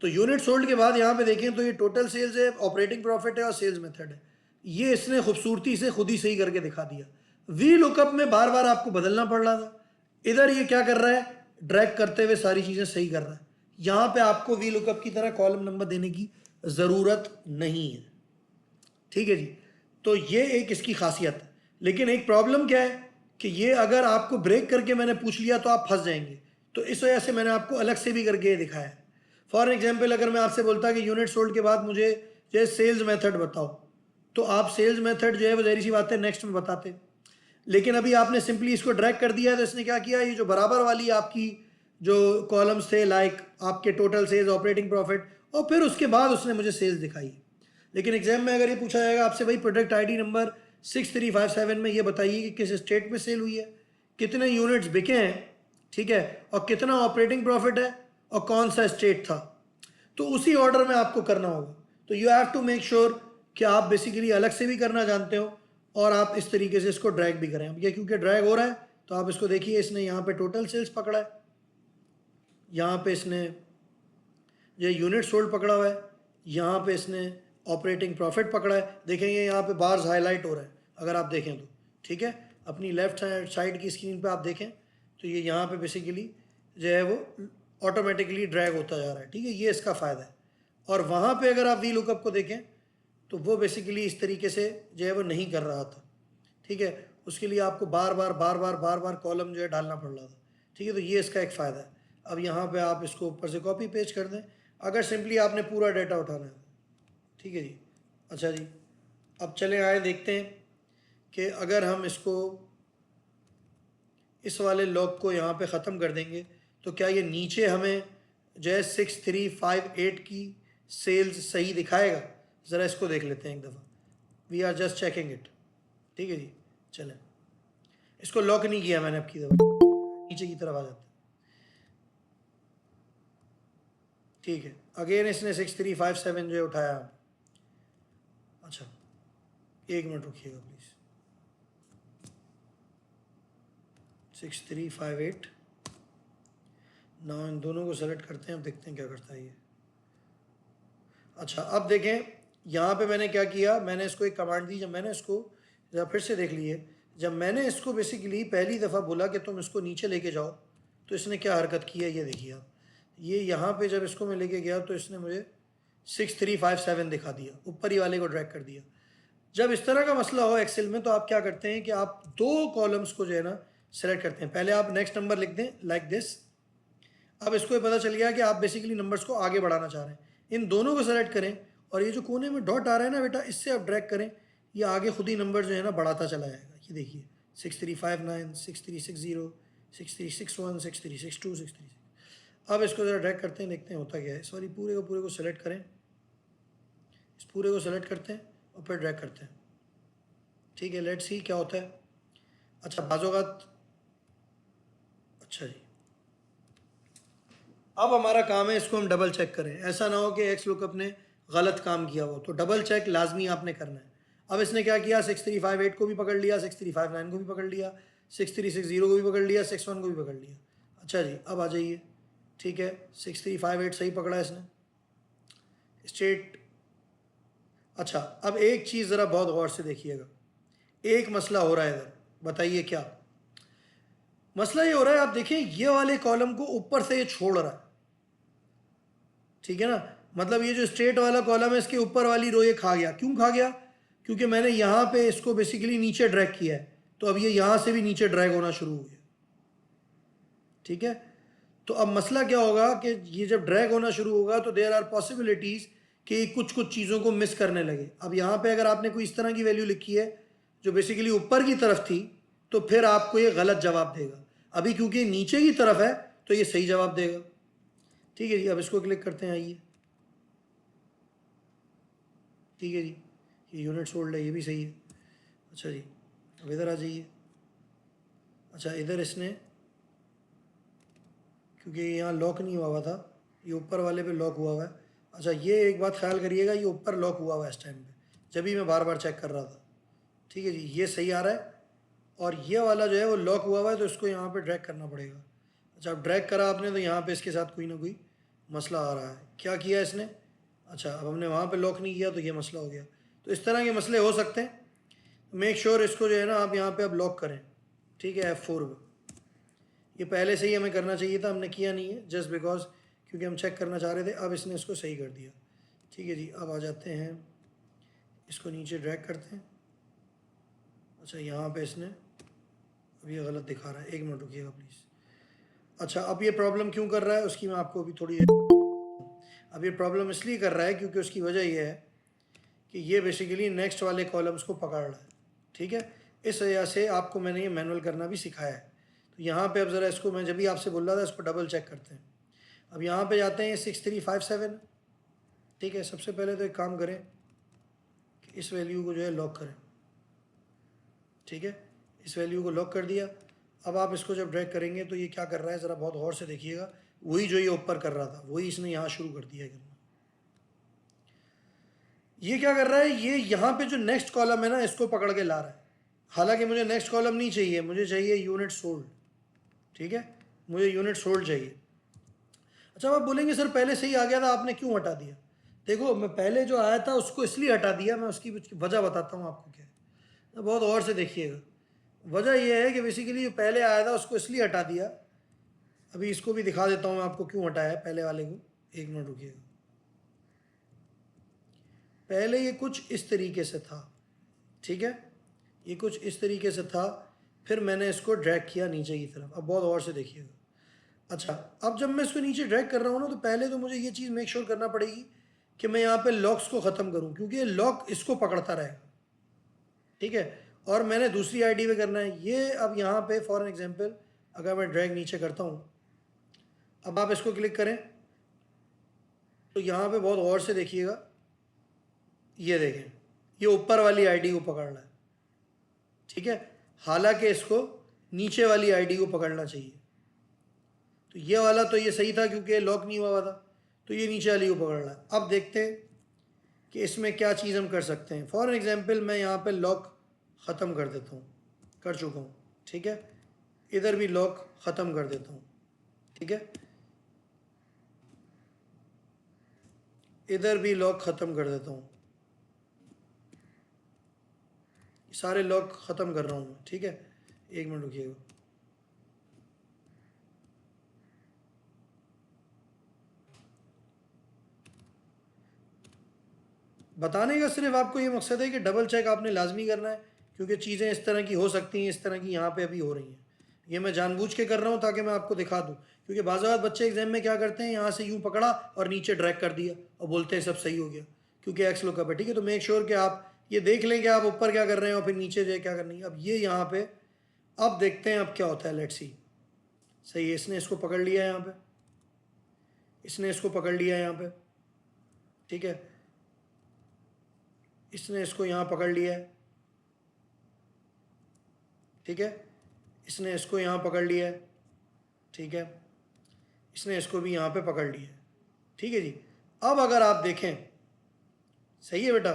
तो यूनिट सोल्ड के बाद यहाँ पे देखें तो ये टोटल सेल्स है, ऑपरेटिंग प्रॉफिट है और सेल्स मेथड है। ये इसने खूबसूरती से खुद ही सही करके दिखा दिया। वी लुकअप में बार बार आपको बदलना पड़ रहा था, इधर ये क्या कर रहा है? ड्रैग करते हुए सारी चीज़ें सही कर रहा है। यहाँ पे आपको वी लुकअप की तरह कॉलम नंबर देने की ज़रूरत नहीं है। ठीक है जी, तो ये एक इसकी खासियत है। लेकिन एक प्रॉब्लम क्या है कि ये अगर आपको ब्रेक करके मैंने पूछ लिया तो आप फंस जाएंगे, तो इस वजह से मैंने आपको अलग से भी करके दिखाया है। फॉर एग्जांपल, अगर मैं आपसे बोलता कि यूनिट सोल्ड के बाद मुझे जो है सेल्स मेथड बताओ, तो आप सेल्स मेथड जो है वो ज़ाहिर सी बात है नेक्स्ट में बताते। लेकिन अभी आपने सिंपली इसको ड्रैग कर दिया है, तो इसने क्या किया, ये जो बराबर वाली आपकी जो कॉलम्स थे, लाइक आपके टोटल सेल्स, ऑपरेटिंग प्रॉफिट, और फिर उसके बाद उसने मुझे सेल्स दिखाई। लेकिन एग्जाम में अगर ये पूछा जाएगा आपसे, भाई प्रोडक्ट आईडी नंबर 6357 में ये बताइए कि किस स्टेट में सेल हुई है, कितने यूनिट्स बिके हैं, ठीक है, और कितना ऑपरेटिंग प्रॉफिट है और कौन सा स्टेट था, तो उसी ऑर्डर में आपको करना होगा। तो you have to make sure कि आप बेसिकली अलग से भी करना जानते हो और आप इस तरीके से इसको ड्रैग भी करें। अब ये क्योंकि ड्रैग हो रहा है तो आप इसको देखिए, इसने यहाँ पे टोटल सेल्स पकड़ा है, यहाँ पे इसने ये यूनिट सोल्ड पकड़ा हुआ है, यहाँ पे इसने ऑपरेटिंग प्रॉफिट पकड़ा है। देखेंगे यहाँ पे बार्स हाईलाइट हो रहा है अगर आप देखें तो। ठीक है, अपनी लेफ्ट साइड की स्क्रीन पे आप देखें तो ये यहाँ पे बेसिकली जो है वो ऑटोमेटिकली ड्रैग होता जा रहा है। ठीक है, ये इसका फ़ायदा है। और वहाँ पे अगर आप वी लुकअप को देखें तो वो बेसिकली इस तरीके से जो है वो नहीं कर रहा था। ठीक है, उसके लिए आपको बार बार कॉलम जो है डालना पड़ रहा था। ठीक है, तो ये इसका एक फ़ायदा है। अब यहाँ पे आप इसको ऊपर से कॉपी पेस्ट कर दें अगर सिंपली आपने पूरा डाटा उठाना है। ठीक है जी, अच्छा जी, अब चले आए देखते हैं कि अगर हम इसको इस वाले लॉग को यहाँ पे ख़त्म कर देंगे तो क्या ये नीचे हमें जो है 6358 की सेल्स सही दिखाएगा? ज़रा इसको देख लेते हैं एक दफ़ा। We are just checking it. ठीक है जी, चलें, इसको लॉक नहीं किया मैंने अब की दफ़ा, नीचे की तरफ आ जाते हैं। ठीक है, अगेन इसने 6357 जो है उठाया। अच्छा, एक मिनट रुकिएगा प्लीज़। 6358 ना, इन दोनों को सेलेक्ट करते हैं, अब देखते हैं क्या करता है ये। अच्छा, अब देखें यहाँ पे मैंने क्या किया, मैंने इसको एक कमांड दी। जब मैंने इसको जरा फिर से देख लिए, जब मैंने इसको बेसिकली पहली दफ़ा बोला कि तुम इसको नीचे लेके जाओ, तो इसने क्या हरकत की है ये देखिए आप। ये यहाँ पे जब इसको मैं लेके गया तो इसने मुझे 6357 दिखा दिया, ऊपर ही वाले को ड्रैग कर दिया। जब इस तरह का मसला हो एक्सेल में तो आप क्या करते हैं कि आप दो कॉलम्स को जो है ना सेलेक्ट करते हैं। पहले आप नेक्स्ट नंबर लिख दें लाइक दिस। अब इसको ये पता चल गया कि आप बेसिकली नंबर्स को आगे बढ़ाना चाह रहे हैं। इन दोनों को सेलेक्ट करें और ये जो कोने में डॉट आ रहा है ना बेटा, इससे आप ड्रैग करें, ये आगे खुद ही नंबर जो है ना बढ़ाता चला जाएगा। ये देखिए 6359, 6360, 6361, 6362, 63। अब इसको ज़रा ड्रैग करते हैं, देखते हैं होता क्या है। सॉरी, पूरे को सेलेक्ट करें, इस पूरे को सेलेक्ट करते हैं और फिर ड्रैग करते हैं। ठीक है, लेट्स सी क्या होता है। अच्छा, बाज़ोगत, अच्छा जी, अब हमारा काम है इसको हम डबल चेक करें। ऐसा ना हो कि एक्स लुकअप ने गलत काम किया हो, तो डबल चेक लाजमी आपने करना है। अब इसने क्या किया, 6358 को भी पकड़ लिया, 6359 को भी पकड़ लिया, 6360 को भी पकड़ लिया, 61 को भी पकड़ लिया। अच्छा जी, अब आ जाइए। ठीक है, 6358 सही पकड़ा इसने, स्टेट। अच्छा, अब एक चीज़ ज़रा बहुत गौर से देखिएगा, एक मसला हो रहा है इधर, बताइए क्या। मसला ये हो रहा है, आप देखें ये वाले कॉलम को ऊपर से ये छोड़ रहा है, ठीक है ना, मतलब ये जो स्ट्रेट वाला कॉलम है इसके ऊपर वाली रो ये खा गया। क्यों खा गया? क्योंकि मैंने यहाँ पे इसको बेसिकली नीचे ड्रैग किया है, तो अब ये यहाँ से भी नीचे ड्रैग होना शुरू हो गया, ठीक है। तो अब मसला क्या होगा कि ये जब ड्रैग होना शुरू होगा तो देयर आर पॉसिबिलिटीज़ कि कुछ कुछ चीज़ों को मिस करने लगे। अब यहाँ पे अगर आपने कोई इस तरह की वैल्यू लिखी है जो बेसिकली ऊपर की तरफ थी, तो फिर आपको ये गलत जवाब देगा। अभी क्योंकि नीचे की तरफ है तो ये सही जवाब देगा, ठीक है जी। अब इसको क्लिक करते हैं, आइए, ठीक है जी, ये यूनिट सोल्ड है, ये भी सही है। अच्छा जी, अब इधर आ जाइए। अच्छा, इधर इसने क्योंकि यहाँ लॉक नहीं हुआ था, ये ऊपर वाले पे लॉक हुआ है। अच्छा, ये एक बात ख्याल करिएगा, ये ऊपर लॉक हुआ हुआ है इस टाइम पे, जब भी मैं बार बार चेक कर रहा था, ठीक है जी। ये सही आ रहा है और ये वाला जो है वो लॉक हुआ हुआ है, तो इसको यहाँ पे ड्रैग करना पड़ेगा। अच्छा, अब ड्रैग करा आपने तो यहाँ पे इसके साथ कोई ना कोई मसला आ रहा है। क्या किया इसने? अच्छा, अब हमने वहाँ पे लॉक नहीं किया तो ये मसला हो गया। तो इस तरह के मसले हो सकते हैं। मेक श्योर इसको जो है ना आप यहाँ पे अब लॉक करें, ठीक है, F4 पे। ये पहले से ही हमें करना चाहिए था, हमने किया नहीं है, जस्ट बिकॉज क्योंकि हम चेक करना चाह रहे थे। अब इसने इसको सही कर दिया, ठीक है जी। अब आ जाते हैं, इसको नीचे ड्रैग करते हैं। अच्छा, यहाँ पे इसने अब ये गलत दिखा रहा है, एक मिनट रुकिएगा प्लीज़। अच्छा, अब ये प्रॉब्लम क्यों कर रहा है उसकी मैं आपको अभी थोड़ी, अब ये प्रॉब्लम इसलिए कर रहा है क्योंकि उसकी वजह ये है कि ये बेसिकली नेक्स्ट वाले कॉलम्स को पकड़ रहा है, ठीक है। इस वजह से आपको मैंने ये मैनुअल करना भी सिखाया है। तो यहाँ पे अब ज़रा इसको मैं जब भी आपसे बोल रहा था इसको डबल चेक करते हैं। अब यहाँ पे जाते हैं, 6357, ठीक है। सबसे पहले तो एक काम करें कि इस वैल्यू को जो है लॉक करें, ठीक है। इस वैल्यू को लॉक कर दिया। अब आप इसको जब ड्रैग करेंगे तो ये क्या कर रहा है, ज़रा बहुत गौर से देखिएगा, वही जो ये ऊपर कर रहा था वही इसने यहाँ शुरू कर दिया करना। ये क्या कर रहा है, ये यहाँ पे जो नेक्स्ट कॉलम है ना इसको पकड़ के ला रहा है। हालांकि मुझे नेक्स्ट कॉलम नहीं चाहिए, मुझे चाहिए यूनिट सोल्ड, ठीक है, मुझे यूनिट सोल्ड चाहिए। अच्छा, आप बोलेंगे सर पहले से ही आ गया था, आपने क्यों हटा दिया? देखो, मैं पहले जो आया था उसको इसलिए हटा दिया, मैं उसकी वजह बताता हूँ आपको क्या है, बहुत गौर से देखिएगा। वजह यह है कि बेसिकली जो पहले आया था उसको इसलिए हटा दिया। अभी इसको भी दिखा देता हूँ मैं आपको क्यों हटाया है पहले वाले को, एक मिनट रुकिएगा। पहले ये कुछ इस तरीके से था, ठीक है, ये कुछ इस तरीके से था, फिर मैंने इसको ड्रैग किया नीचे की तरफ। अब बहुत गौर से देखिएगा। अच्छा, अब जब मैं इसको नीचे ड्रैग कर रहा हूँ ना, तो पहले तो मुझे ये चीज़ मेक श्योर करना पड़ेगी कि मैं यहाँ पे लॉक्स को ख़त्म करूँ, क्योंकि ये लॉक इसको पकड़ता रहेगा, ठीक है। और मैंने दूसरी आईडी पे करना है ये। अब यहाँ पे फॉर एग्जांपल अगर मैं ड्रैग नीचे करता हूँ, अब आप इसको क्लिक करें तो यहाँ पे बहुत गौर से देखिएगा, ये देखें ये ऊपर वाली आईडी को पकड़ रहा है, ठीक है, हालांकि इसको नीचे वाली आईडी को पकड़ना चाहिए। तो ये वाला तो ये सही था क्योंकि लॉक नहीं हुआ था, तो ये नीचे वाली को पकड़ रहा है। अब देखते हैं कि इसमें क्या चीज़ हम कर सकते हैं। फॉर एग्जांपल मैं यहाँ पे लॉक ख़त्म कर देता हूँ, कर चुका हूँ, ठीक है। इधर भी लॉक ख़त्म कर देता हूँ, ठीक है, इधर भी लॉक ख़त्म कर देता हूँ, सारे लॉक ख़त्म कर रहा हूँ मैं, ठीक है। एक मिनट रुकिएगा। बताने का सिर्फ आपको ये मकसद है कि डबल चेक आपने लाजमी करना है, क्योंकि चीज़ें इस तरह की हो सकती हैं, इस तरह की यहाँ पे अभी हो रही हैं। ये मैं जानबूझ के कर रहा हूँ ताकि मैं आपको दिखा दूँ, क्योंकि बाज़ औक़ात बच्चे एग्जाम में क्या करते हैं, यहाँ से यूँ पकड़ा और नीचे ड्रैग कर दिया और बोलते हैं सब सही हो गया क्योंकि एक्स लुकअप है, ठीक है। तो मेक श्योर कि आप ये देख लें कि आप ऊपर क्या कर रहे हैं और फिर नीचे जो है क्या करनी है। अब ये यहाँ पे, अब देखते हैं अब क्या होता है, लेट्स सी। सही है, इसने इसको पकड़ लिया यहाँ पे, इसने इसको पकड़ लिया यहाँ पे, ठीक है, इसने इसको यहाँ पकड़ लिया है, ठीक है, इसने इसको यहाँ पकड़ लिया है, ठीक है, इसने इसको भी यहाँ पे पकड़ लिया है, ठीक है जी। अब अगर आप देखें, सही है बेटा,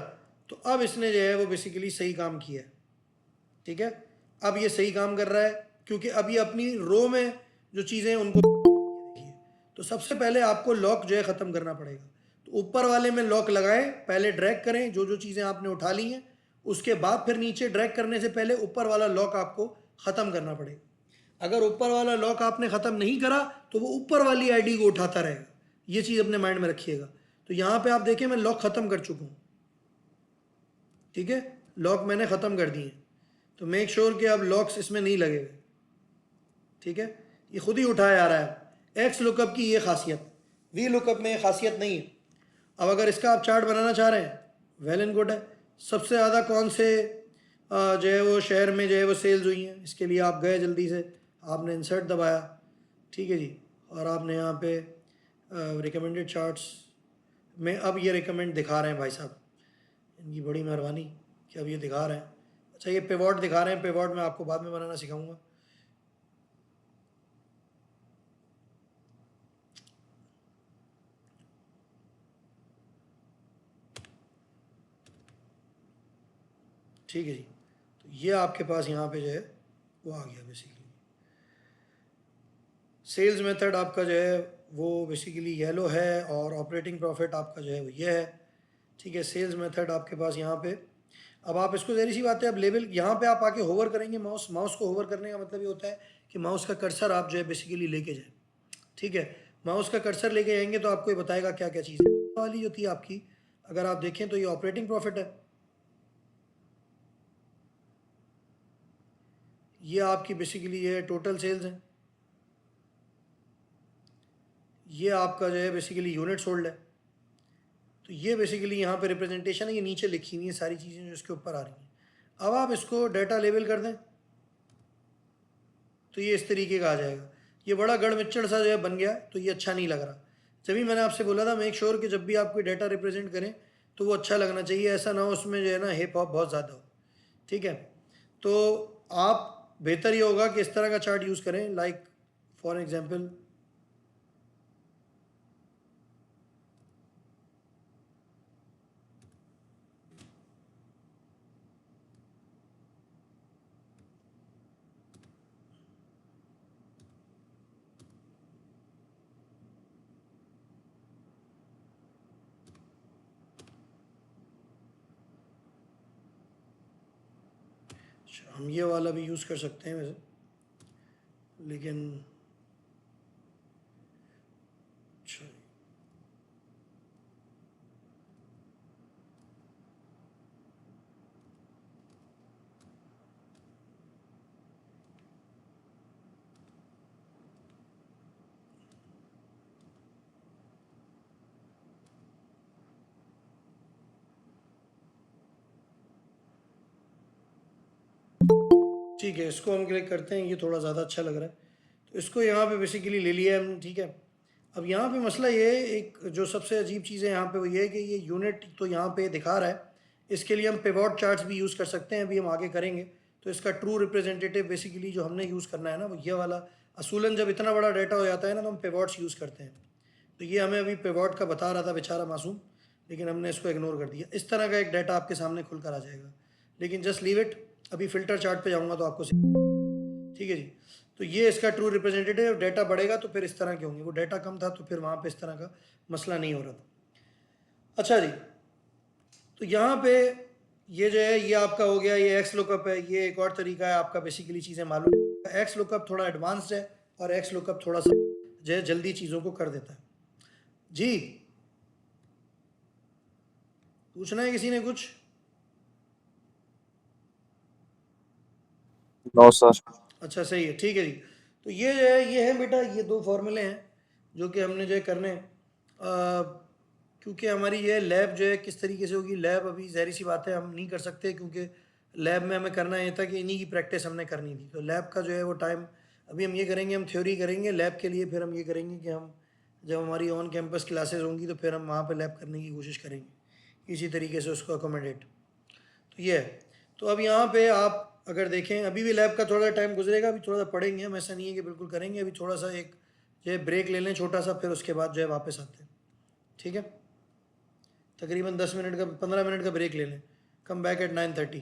तो अब इसने जो है वो बेसिकली सही काम किया है, ठीक है। अब ये सही काम कर रहा है क्योंकि अब ये अपनी रो में जो चीज़ें हैं उनको देखिए। तो सबसे पहले आपको लॉक जो है ख़त्म करना पड़ेगा। तो ऊपर वाले में लॉक लगाएं, पहले ड्रैग करें जो जो चीज़ें आपने उठा ली हैं, उसके बाद फिर नीचे ड्रैग करने से पहले ऊपर वाला लॉक आपको ख़त्म करना पड़ेगा। अगर ऊपर वाला लॉक आपने ख़त्म नहीं करा तो वो ऊपर वाली आईडी को उठाता रहेगा, ये चीज़ अपने माइंड में रखिएगा। तो यहाँ पे आप देखें मैं लॉक ख़त्म कर चुका हूँ, ठीक है, लॉक मैंने ख़त्म कर दिए। तो मेक श्योर कि अब लॉक्स इसमें नहीं लगेगा, ठीक है, ये खुद ही उठाया आ रहा है। एक्स लुकअप की ये खासियत, वी लुकअप में ये खासियत नहीं है। अब अगर इसका आप चार्ट बनाना चाह रहे हैं, वेल एंड गुड है। सबसे ज़्यादा कौन से जो है वो शहर में जो है वो सेल्स हुई हैं, इसके लिए आप गए जल्दी से, आपने इंसर्ट दबाया, ठीक है जी, और आपने यहाँ पे रिकमेंडेड चार्ट्स में अब ये रिकमेंड दिखा रहे हैं भाई साहब, इनकी बड़ी मेहरबानी कि अब ये दिखा रहे हैं। अच्छा ये पिवॉट दिखा रहे हैं, पिवॉट मैं आपको बाद में बनाना सिखाऊंगा। ठीक है जी, तो ये आपके पास यहाँ पे जो है वो आ गया बेसिकली। सेल्स मेथड आपका जो है वो बेसिकली येलो है और ऑपरेटिंग प्रॉफिट आपका जो है वो ये है, ठीक है। सेल्स मेथड आपके पास यहाँ पे, अब आप इसको जहरी सी बात है, अब लेवल यहाँ पे आप आके होवर करेंगे, माउस को होवर करने का मतलब ये होता है कि माउस का कर्सर आप जो है बेसिकली लेके जाए, ठीक है। माउस का कर्सर लेके जाएंगे तो आपको ये बताएगा क्या क्या चीज़ है। वाली जो थी आपकी, अगर आप देखें तो ये ऑपरेटिंग प्रॉफिट है, ये आपकी बेसिकली ये टोटल सेल्स है, ये आपका जो है बेसिकली यूनिट सोल्ड है। तो ये बेसिकली यहाँ पे रिप्रेजेंटेशन है, ये नीचे लिखी हुई है सारी चीज़ें जो इसके ऊपर आ रही हैं। अब आप इसको डाटा लेबल कर दें तो ये इस तरीके का आ जाएगा। ये बड़ा गड़मिच्चड़ सा जो है बन गया, तो ये अच्छा नहीं लग रहा। जब भी मैंने आपसे बोला था मेक श्योर कि जब भी आप कोई डाटा रिप्रेजेंट करें तो वो अच्छा लगना चाहिए, ऐसा ना हो उसमें जो है ना हिप हॉप बहुत ज़्यादा हो, ठीक है। तो आप बेहतर ये होगा कि इस तरह का चार्ट यूज़ करें, लाइक फॉर एग्जांपल हम ये वाला भी यूज़ कर सकते हैं वैसे, लेकिन अच्छा ठीक है, इसको हम क्लिक करते हैं, ये थोड़ा ज़्यादा अच्छा लग रहा है, तो इसको यहाँ पे बेसिकली ले लिया हमने, ठीक है। अब यहाँ पे मसला ये है, एक जो सबसे अजीब चीज़ है यहाँ पे वो ये है कि ये यूनिट तो यहाँ पे दिखा रहा है, इसके लिए हम पिवॉट चार्ट्स भी यूज़ कर सकते हैं, अभी हम आगे करेंगे। तो इसका ट्रू रिप्रेजेंटेटिव बेसिकली जो हमने यूज़ करना है ना वो ये वाला, असूलन जब इतना बड़ा डाटा हो जाता है ना तो हम पिवॉट्स यूज़ करते हैं। तो ये हमें अभी पिवॉट का बता रहा था बेचारा मासूम, लेकिन हमने इसको इग्नोर कर दिया। इस तरह का एक डाटा आपके सामने खुल कर आ जाएगा, लेकिन जस्ट लीव इट। अभी फ़िल्टर चार्ट पे जाऊँगा तो आपको, ठीक है जी। तो ये इसका ट्रू रिप्रेजेंटेटिव, डाटा बढ़ेगा तो फिर इस तरह के होंगे, वो डाटा कम था तो फिर वहाँ पे इस तरह का मसला नहीं हो रहा था। अच्छा जी, तो यहाँ पे ये जो है ये आपका हो गया, ये एक्स लुकअप है, ये एक और तरीका है आपका बेसिकली चीज़ें मालूम। एक्स लुकअप थोड़ा एडवांस्ड है और एक्स लुकअप थोड़ा सा जो है जल्दी चीज़ों को कर देता है। जी पूछना है किसी ने कुछ? No sir. अच्छा सही है, ठीक है जी। तो ये जो है ये है बेटा, ये दो फॉर्मूले हैं जो कि हमने जो है करने हैं। क्योंकि हमारी ये लैब जो है किस तरीके से होगी, लैब अभी ज़ाहिर सी बात है हम नहीं कर सकते, क्योंकि लैब में हमें करना ये था कि इन्हीं की प्रैक्टिस हमने करनी थी। तो लैब का जो है वो टाइम अभी हम ये करेंगे, हम थ्योरी करेंगे लैब के लिए, फिर हम ये करेंगे कि हम जब हमारी ऑन कैंपस क्लासेस होंगी तो फिर हम वहाँ पर लैब करने की कोशिश करेंगे, इसी तरीके से उसको अकोमोडेट। तो ये है। तो अब यहाँ पे आप अगर देखें अभी भी लैब का थोड़ा टाइम गुजरेगा, अभी थोड़ा सा पढ़ेंगे हम, ऐसा नहीं है कि बिल्कुल करेंगे, अभी थोड़ा सा एक जो है ब्रेक ले लें छोटा सा, फिर उसके बाद जो है वापस आते हैं, ठीक है। तकरीबन 10 मिनट का 15 मिनट का ब्रेक ले लें, कम बैक एट 9:30।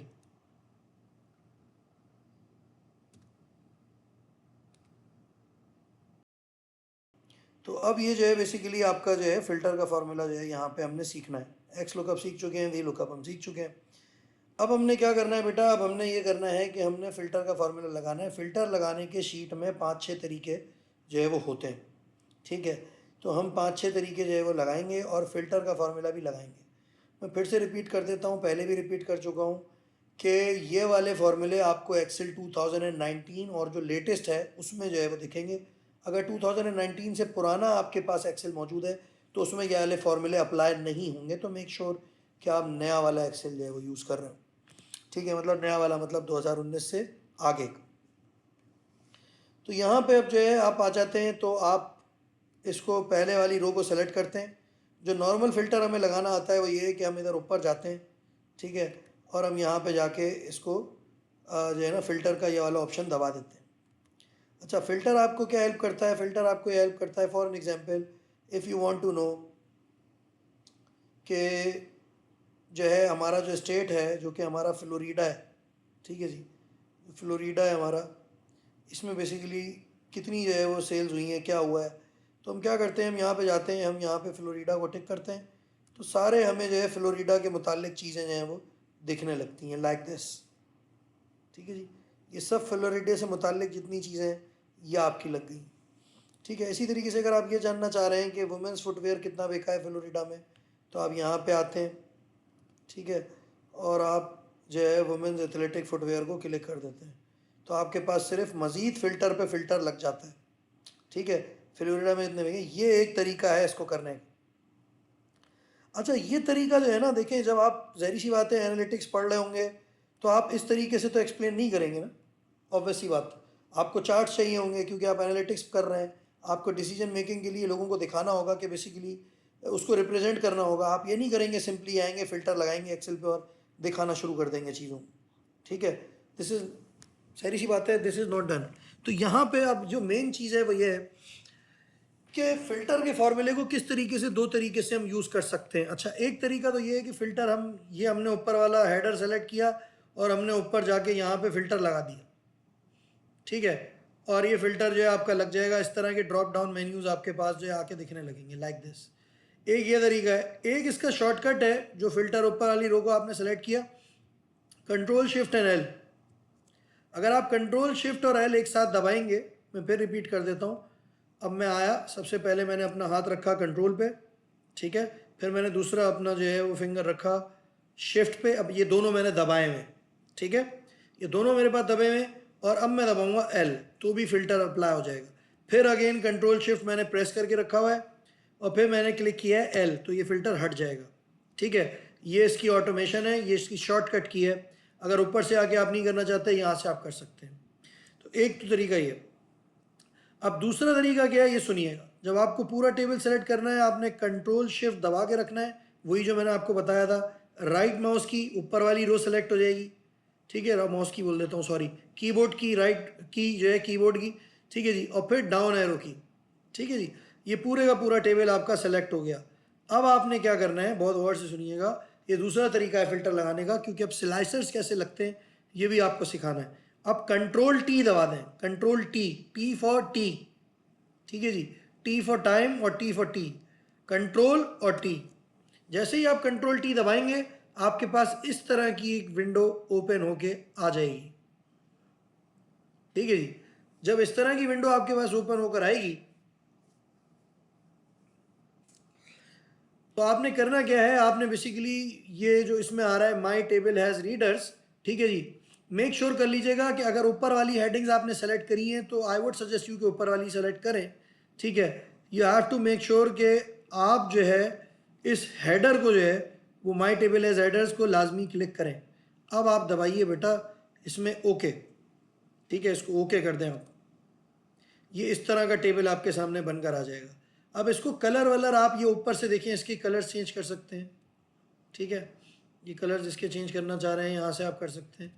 तो अब ये जो है बेसिकली आपका जो है फ़िल्टर का फार्मूला जो है यहाँ पे हमने सीखना है। एक्स लुकअप सीख चुके हैं, वी लुकअप हम सीख चुके हैं। अब हमने क्या करना है बेटा, अब हमने ये करना है कि हमने फ़िल्टर का फार्मूला लगाना है। फ़िल्टर लगाने के शीट में 5-6 तरीके जो है वो होते हैं, ठीक है। तो हम 5-6 तरीके जो है वो लगाएंगे और फ़िल्टर का फार्मूला भी लगाएंगे। मैं फिर से रिपीट कर देता हूँ, पहले भी रिपीट कर चुका हूँ कि ये वाले फार्मूले आपको एक्सेल 2019 और जो लेटेस्ट है उसमें जो है वो दिखेंगे। अगर 2019 से पुराना आपके पास एक्सेल मौजूद है तो उसमें ये वाले फार्मूले अप्लाई नहीं होंगे। तो मेक श्योर कि आप नया वाला एक्सेल जो है वो यूज़ कर रहे हो, ठीक है। मतलब नया वाला मतलब 2019 से आगे का। तो यहाँ पे अब जो है आप आ जाते हैं, तो आप इसको पहले वाली रो को सेलेक्ट करते हैं। जो नॉर्मल फ़िल्टर हमें लगाना आता है वो ये है कि हम इधर ऊपर जाते हैं, ठीक है, और हम यहाँ पे जाके इसको जो है ना फ़िल्टर का ये वाला ऑप्शन दबा देते हैं। अच्छा, फ़िल्टर आपको क्या हेल्प करता है? फ़िल्टर आपको ये हेल्प करता है, for an example if you want to know कि जो है हमारा जो स्टेट है जो कि हमारा फ्लोरिडा है, ठीक है जी, फ्लोरिडा है हमारा, इसमें बेसिकली कितनी जो है वो सेल्स हुई हैं, क्या हुआ है। तो हम क्या करते हैं, हम यहाँ पे जाते हैं, हम यहाँ पे फ्लोरिडा को टिक करते हैं, तो सारे हमें जो है फ्लोरिडा के मुतालिक चीज़ें जो हैं वो दिखने लगती हैं, लाइक दिस, ठीक है जी। ये सब फ्लोरिडा से मुतालिक जितनी चीज़ें हैं ये आपकी लग गई, ठीक है। इसी तरीके से अगर आप ये जानना चाह रहे हैं कि वुमेंस फुटवेयर कितना बिका है फ्लोरिडा में, तो आप यहाँ पे आते हैं, ठीक है, और आप जो है वुमेंस एथलेटिक फुटवेयर को क्लिक कर देते हैं, तो आपके पास सिर्फ मज़ीद फ़िल्टर पे फ़िल्टर लग जाता है, ठीक है। फ्लोरिडा में इतने महंगे, ये एक तरीका है इसको करने का। अच्छा, ये तरीका जो है ना, देखें, जब आप ज़ाहिर सी बात है एनालिटिक्स पढ़ रहे होंगे तो आप इस तरीके से तो एक्सप्लेन नहीं करेंगे ना, ऑब्वियस सी बात। आपको चार्ट्स चाहिए होंगे क्योंकि आप एनालिटिक्स कर रहे हैं, आपको डिसीजन मेकिंग के लिए लोगों को दिखाना होगा कि बेसिकली उसको रिप्रेजेंट करना होगा। आप ये नहीं करेंगे सिंपली आएंगे फ़िल्टर लगाएंगे एक्सेल पे और दिखाना शुरू कर देंगे चीज़ों को, ठीक है। दिस इज़ सारी सी बात है, दिस इज़ नॉट डन। तो यहाँ पे अब जो मेन चीज़ है वो ये है कि फ़िल्टर के फार्मूले को किस तरीके से, दो तरीके से हम यूज़ कर सकते हैं। अच्छा, एक तरीका तो ये है कि फ़िल्टर हम ये हमने ऊपर वाला हेडर सेलेक्ट किया और हमने ऊपर जाके यहाँ पे फ़िल्टर लगा दिया, ठीक है, और ये फ़िल्टर जो है आपका लग जाएगा। इस तरह के ड्रॉप डाउन मेन्यूज़ आपके पास जो है आके दिखने लगेंगे, लाइक दिस। एक ये तरीका है। एक इसका शॉर्टकट है, जो फ़िल्टर ऊपर वाली रो को आपने सेलेक्ट किया, कंट्रोल शिफ्ट एंड एल। अगर आप कंट्रोल शिफ्ट और एल एक साथ दबाएंगे, मैं फिर रिपीट कर देता हूँ। अब मैं आया, सबसे पहले मैंने अपना हाथ रखा कंट्रोल पे, ठीक है, फिर मैंने दूसरा अपना जो है वो फिंगर रखा शिफ्ट पे। अब ये दोनों मैंने दबाए हुए, ठीक है, ये दोनों मेरे पास दबे हुए, और अब मैं दबाऊंगा एल तो भी फ़िल्टर अप्लाई हो जाएगा। फिर अगेन कंट्रोल शिफ्ट मैंने प्रेस करके रखा हुआ है और फिर मैंने क्लिक किया है एल, तो ये फ़िल्टर हट जाएगा, ठीक है। ये इसकी ऑटोमेशन है, ये इसकी शॉर्टकट की है। अगर ऊपर से आके आप नहीं करना चाहते, यहाँ से आप कर सकते हैं। तो एक तो तरीका ये। अब दूसरा तरीका क्या है, ये सुनिएगा। जब आपको पूरा टेबल सेलेक्ट करना है, आपने कंट्रोल शिफ्ट दबा के रखना है, वही जो मैंने आपको बताया था। राइट माउस की ऊपर वाली रो सेलेक्ट हो जाएगी, ठीक है, माउस की बोल देता हूँ, सॉरी, कीबोर्ड की राइट की जो है कीबोर्ड की, ठीक है जी, और फिर डाउन एरो की, ठीक है जी। ये पूरे का पूरा टेबल आपका सेलेक्ट हो गया। अब आपने क्या करना है, बहुत गौर से सुनिएगा, ये दूसरा तरीका है फ़िल्टर लगाने का, क्योंकि अब स्लाइसर्स कैसे लगते हैं ये भी आपको सिखाना है। अब कंट्रोल टी दबा दें, control T, T for T, ठीक है जी, टी फॉर टाइम और टी फॉर टी, कंट्रोल और टी। जैसे ही आप कंट्रोल टी दबाएंगे, आपके पास इस तरह की एक विंडो ओपन होके आ जाएगी, ठीक है जी। जब इस तरह की विंडो आपके पास ओपन होकर आएगी, तो आपने करना क्या है, आपने बेसिकली ये जो इसमें आ रहा है माई टेबल हैज़ रीडर्स, ठीक है जी, मेक श्योर कर लीजिएगा कि अगर ऊपर वाली हेडिंग्स आपने सेलेक्ट करी हैं तो आई वुड सजेस्ट यू कि ऊपर वाली सेलेक्ट करें, ठीक है। You have to make sure कि आप जो है इस हेडर को जो है वो माई टेबल हैज़ हेडर्स को लाजमी क्लिक करें। अब आप दबाइए बेटा इसमें ओके, ठीक है, इसको ओके कर दें आप। ये इस तरह का टेबल आपके सामने बनकर आ जाएगा। अब इसको कलर वलर आप ये ऊपर से देखें, इसके कलर्स चेंज कर सकते हैं, ठीक है, ये कलर्स जिसके चेंज करना चाह रहे हैं यहाँ से आप कर सकते हैं,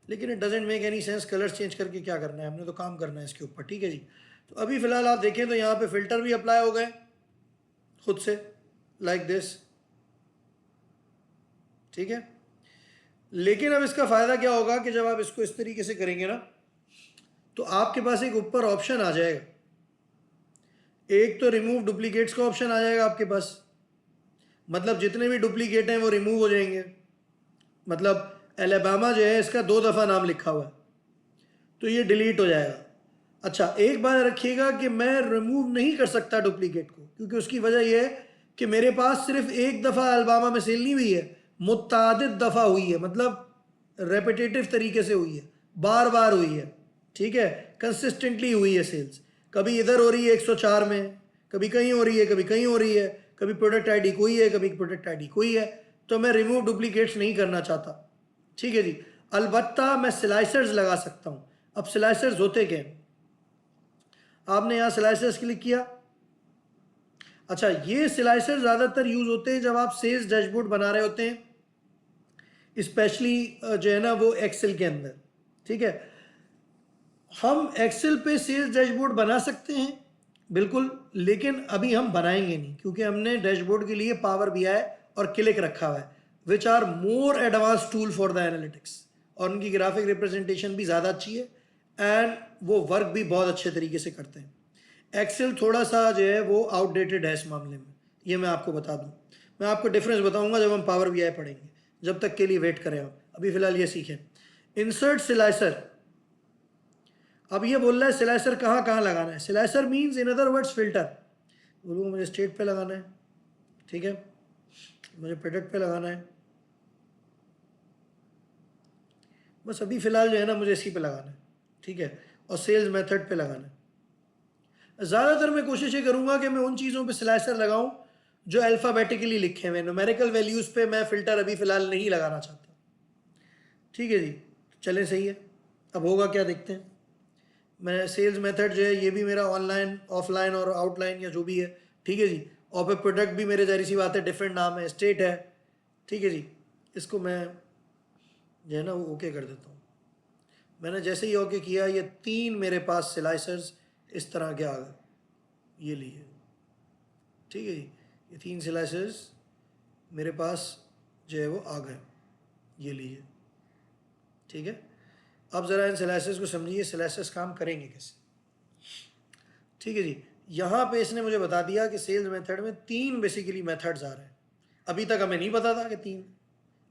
लेकिन it doesn't make any sense colours change करके क्या करना है, हमने तो काम करना है इसके ऊपर, ठीक है जी। तो अभी फ़िलहाल आप देखें तो यहाँ पे फ़िल्टर भी अप्लाई हो गए खुद से, लाइक दिस, ठीक है। लेकिन अब इसका फ़ायदा क्या होगा कि जब आप इसको इस तरीके से करेंगे ना, तो आपके पास एक ऊपर ऑप्शन आ जाएगा, एक तो रिमूव डुप्लीकेट्स का ऑप्शन आ जाएगा आपके पास, मतलब जितने भी डुप्लीकेट हैं वो रिमूव हो जाएंगे। मतलब अलबामा जो है इसका 2 दफ़ा नाम लिखा हुआ है, तो ये डिलीट हो जाएगा। अच्छा, एक बात रखिएगा कि मैं रिमूव नहीं कर सकता डुप्लीकेट को, क्योंकि उसकी वजह यह है कि मेरे पास सिर्फ एक दफ़ा अलबामा में सेल नहीं हुई है, मुतादिद दफ़ा हुई है, मतलब रेपिटेटिव तरीके से हुई है, बार बार हुई है, ठीक है, कंसिस्टेंटली हुई है सेल्स। कभी इधर हो रही है 104 में, कभी कहीं हो रही है, कभी कहीं हो रही है, कभी प्रोडक्ट आईडी कोई है, कभी प्रोडक्ट आईडी कोई है, तो मैं रिमूव डुप्लीकेट्स नहीं करना चाहता, ठीक है जी। अलबत्ता मैं स्लाइसर्स लगा सकता हूँ। अब स्लाइसर्स होते क्या हैं? आपने यहाँ स्लाइसर्स क्लिक किया। अच्छा, ये स्लाइसर ज़्यादातर यूज़ होते हैं जब आप सेल्स डैशबोर्ड बना रहे होते हैं, स्पेशली जो है ना वो एक्सेल के अंदर, ठीक है। हम एक्सेल पे सेल्स डैशबोर्ड बना सकते हैं बिल्कुल, लेकिन अभी हम बनाएंगे नहीं, क्योंकि हमने डैशबोर्ड के लिए पावर बीआई और क्लिक रखा हुआ है, which are more advance tool for the analytics, और उनकी ग्राफिक रिप्रेजेंटेशन भी ज़्यादा अच्छी है एंड वो वर्क भी बहुत अच्छे तरीके से करते हैं। एक्सेल थोड़ा सा जो है वो आउटडेटेड है इस मामले में, ये मैं आपको बता दूं। मैं आपको डिफरेंस बताऊंगा जब हम पावर बीआई पढ़ेंगे, जब तक के लिए वेट करें आप, अभी फ़िलहाल ये सीखें। इंसर्ट स्लाइसर, अब ये बोल रहा है स्लाइसर कहाँ कहाँ लगाना है। Slicer means in other words filter. बोलूँगा मुझे स्टेट पे लगाना है, ठीक है, मुझे प्रोडक्ट पे लगाना है, बस अभी फ़िलहाल जो है ना मुझे इसी पे लगाना है, ठीक है, और सेल्स मेथड पे लगाना है। ज़्यादातर मैं कोशिश ये करूँगा कि मैं उन चीज़ों पे स्लाइसर लगाऊँ जो अल्फ़ाबेटिकली लिखे हुए, न्यूमेरिकल वैल्यूज़ पे मैं फ़िल्टर अभी फ़िलहाल नहीं लगाना चाहता, ठीक है जी। चलें, सही है। अब होगा क्या देखते हैं। मैं सेल्स मेथड जो है ये भी मेरा ऑनलाइन, ऑफलाइन और आउटलाइन या जो भी है, ठीक है जी। और फिर प्रोडक्ट भी मेरे जाहिर सी बात है डिफरेंट नाम है, स्टेट है, ठीक है जी। इसको मैं जो है ना वो ओके कर देता हूँ। मैंने जैसे ही ओके किया, ये 3 मेरे पास स्लाइसर्स इस तरह के आ गए, ये लिए, ठीक है जी। ये 3 स्लाइसर्स मेरे पास जो है वो आ गए, ये लिए, ठीक है। अब ज़रा इन स्लाइसर्स को समझिए, स्लाइसर्स काम करेंगे कैसे, ठीक है जी। यहाँ पे इसने मुझे बता दिया कि सेल्स मेथड में 3 बेसिकली मेथड्स आ रहे हैं। अभी तक हमें नहीं पता था कि 3,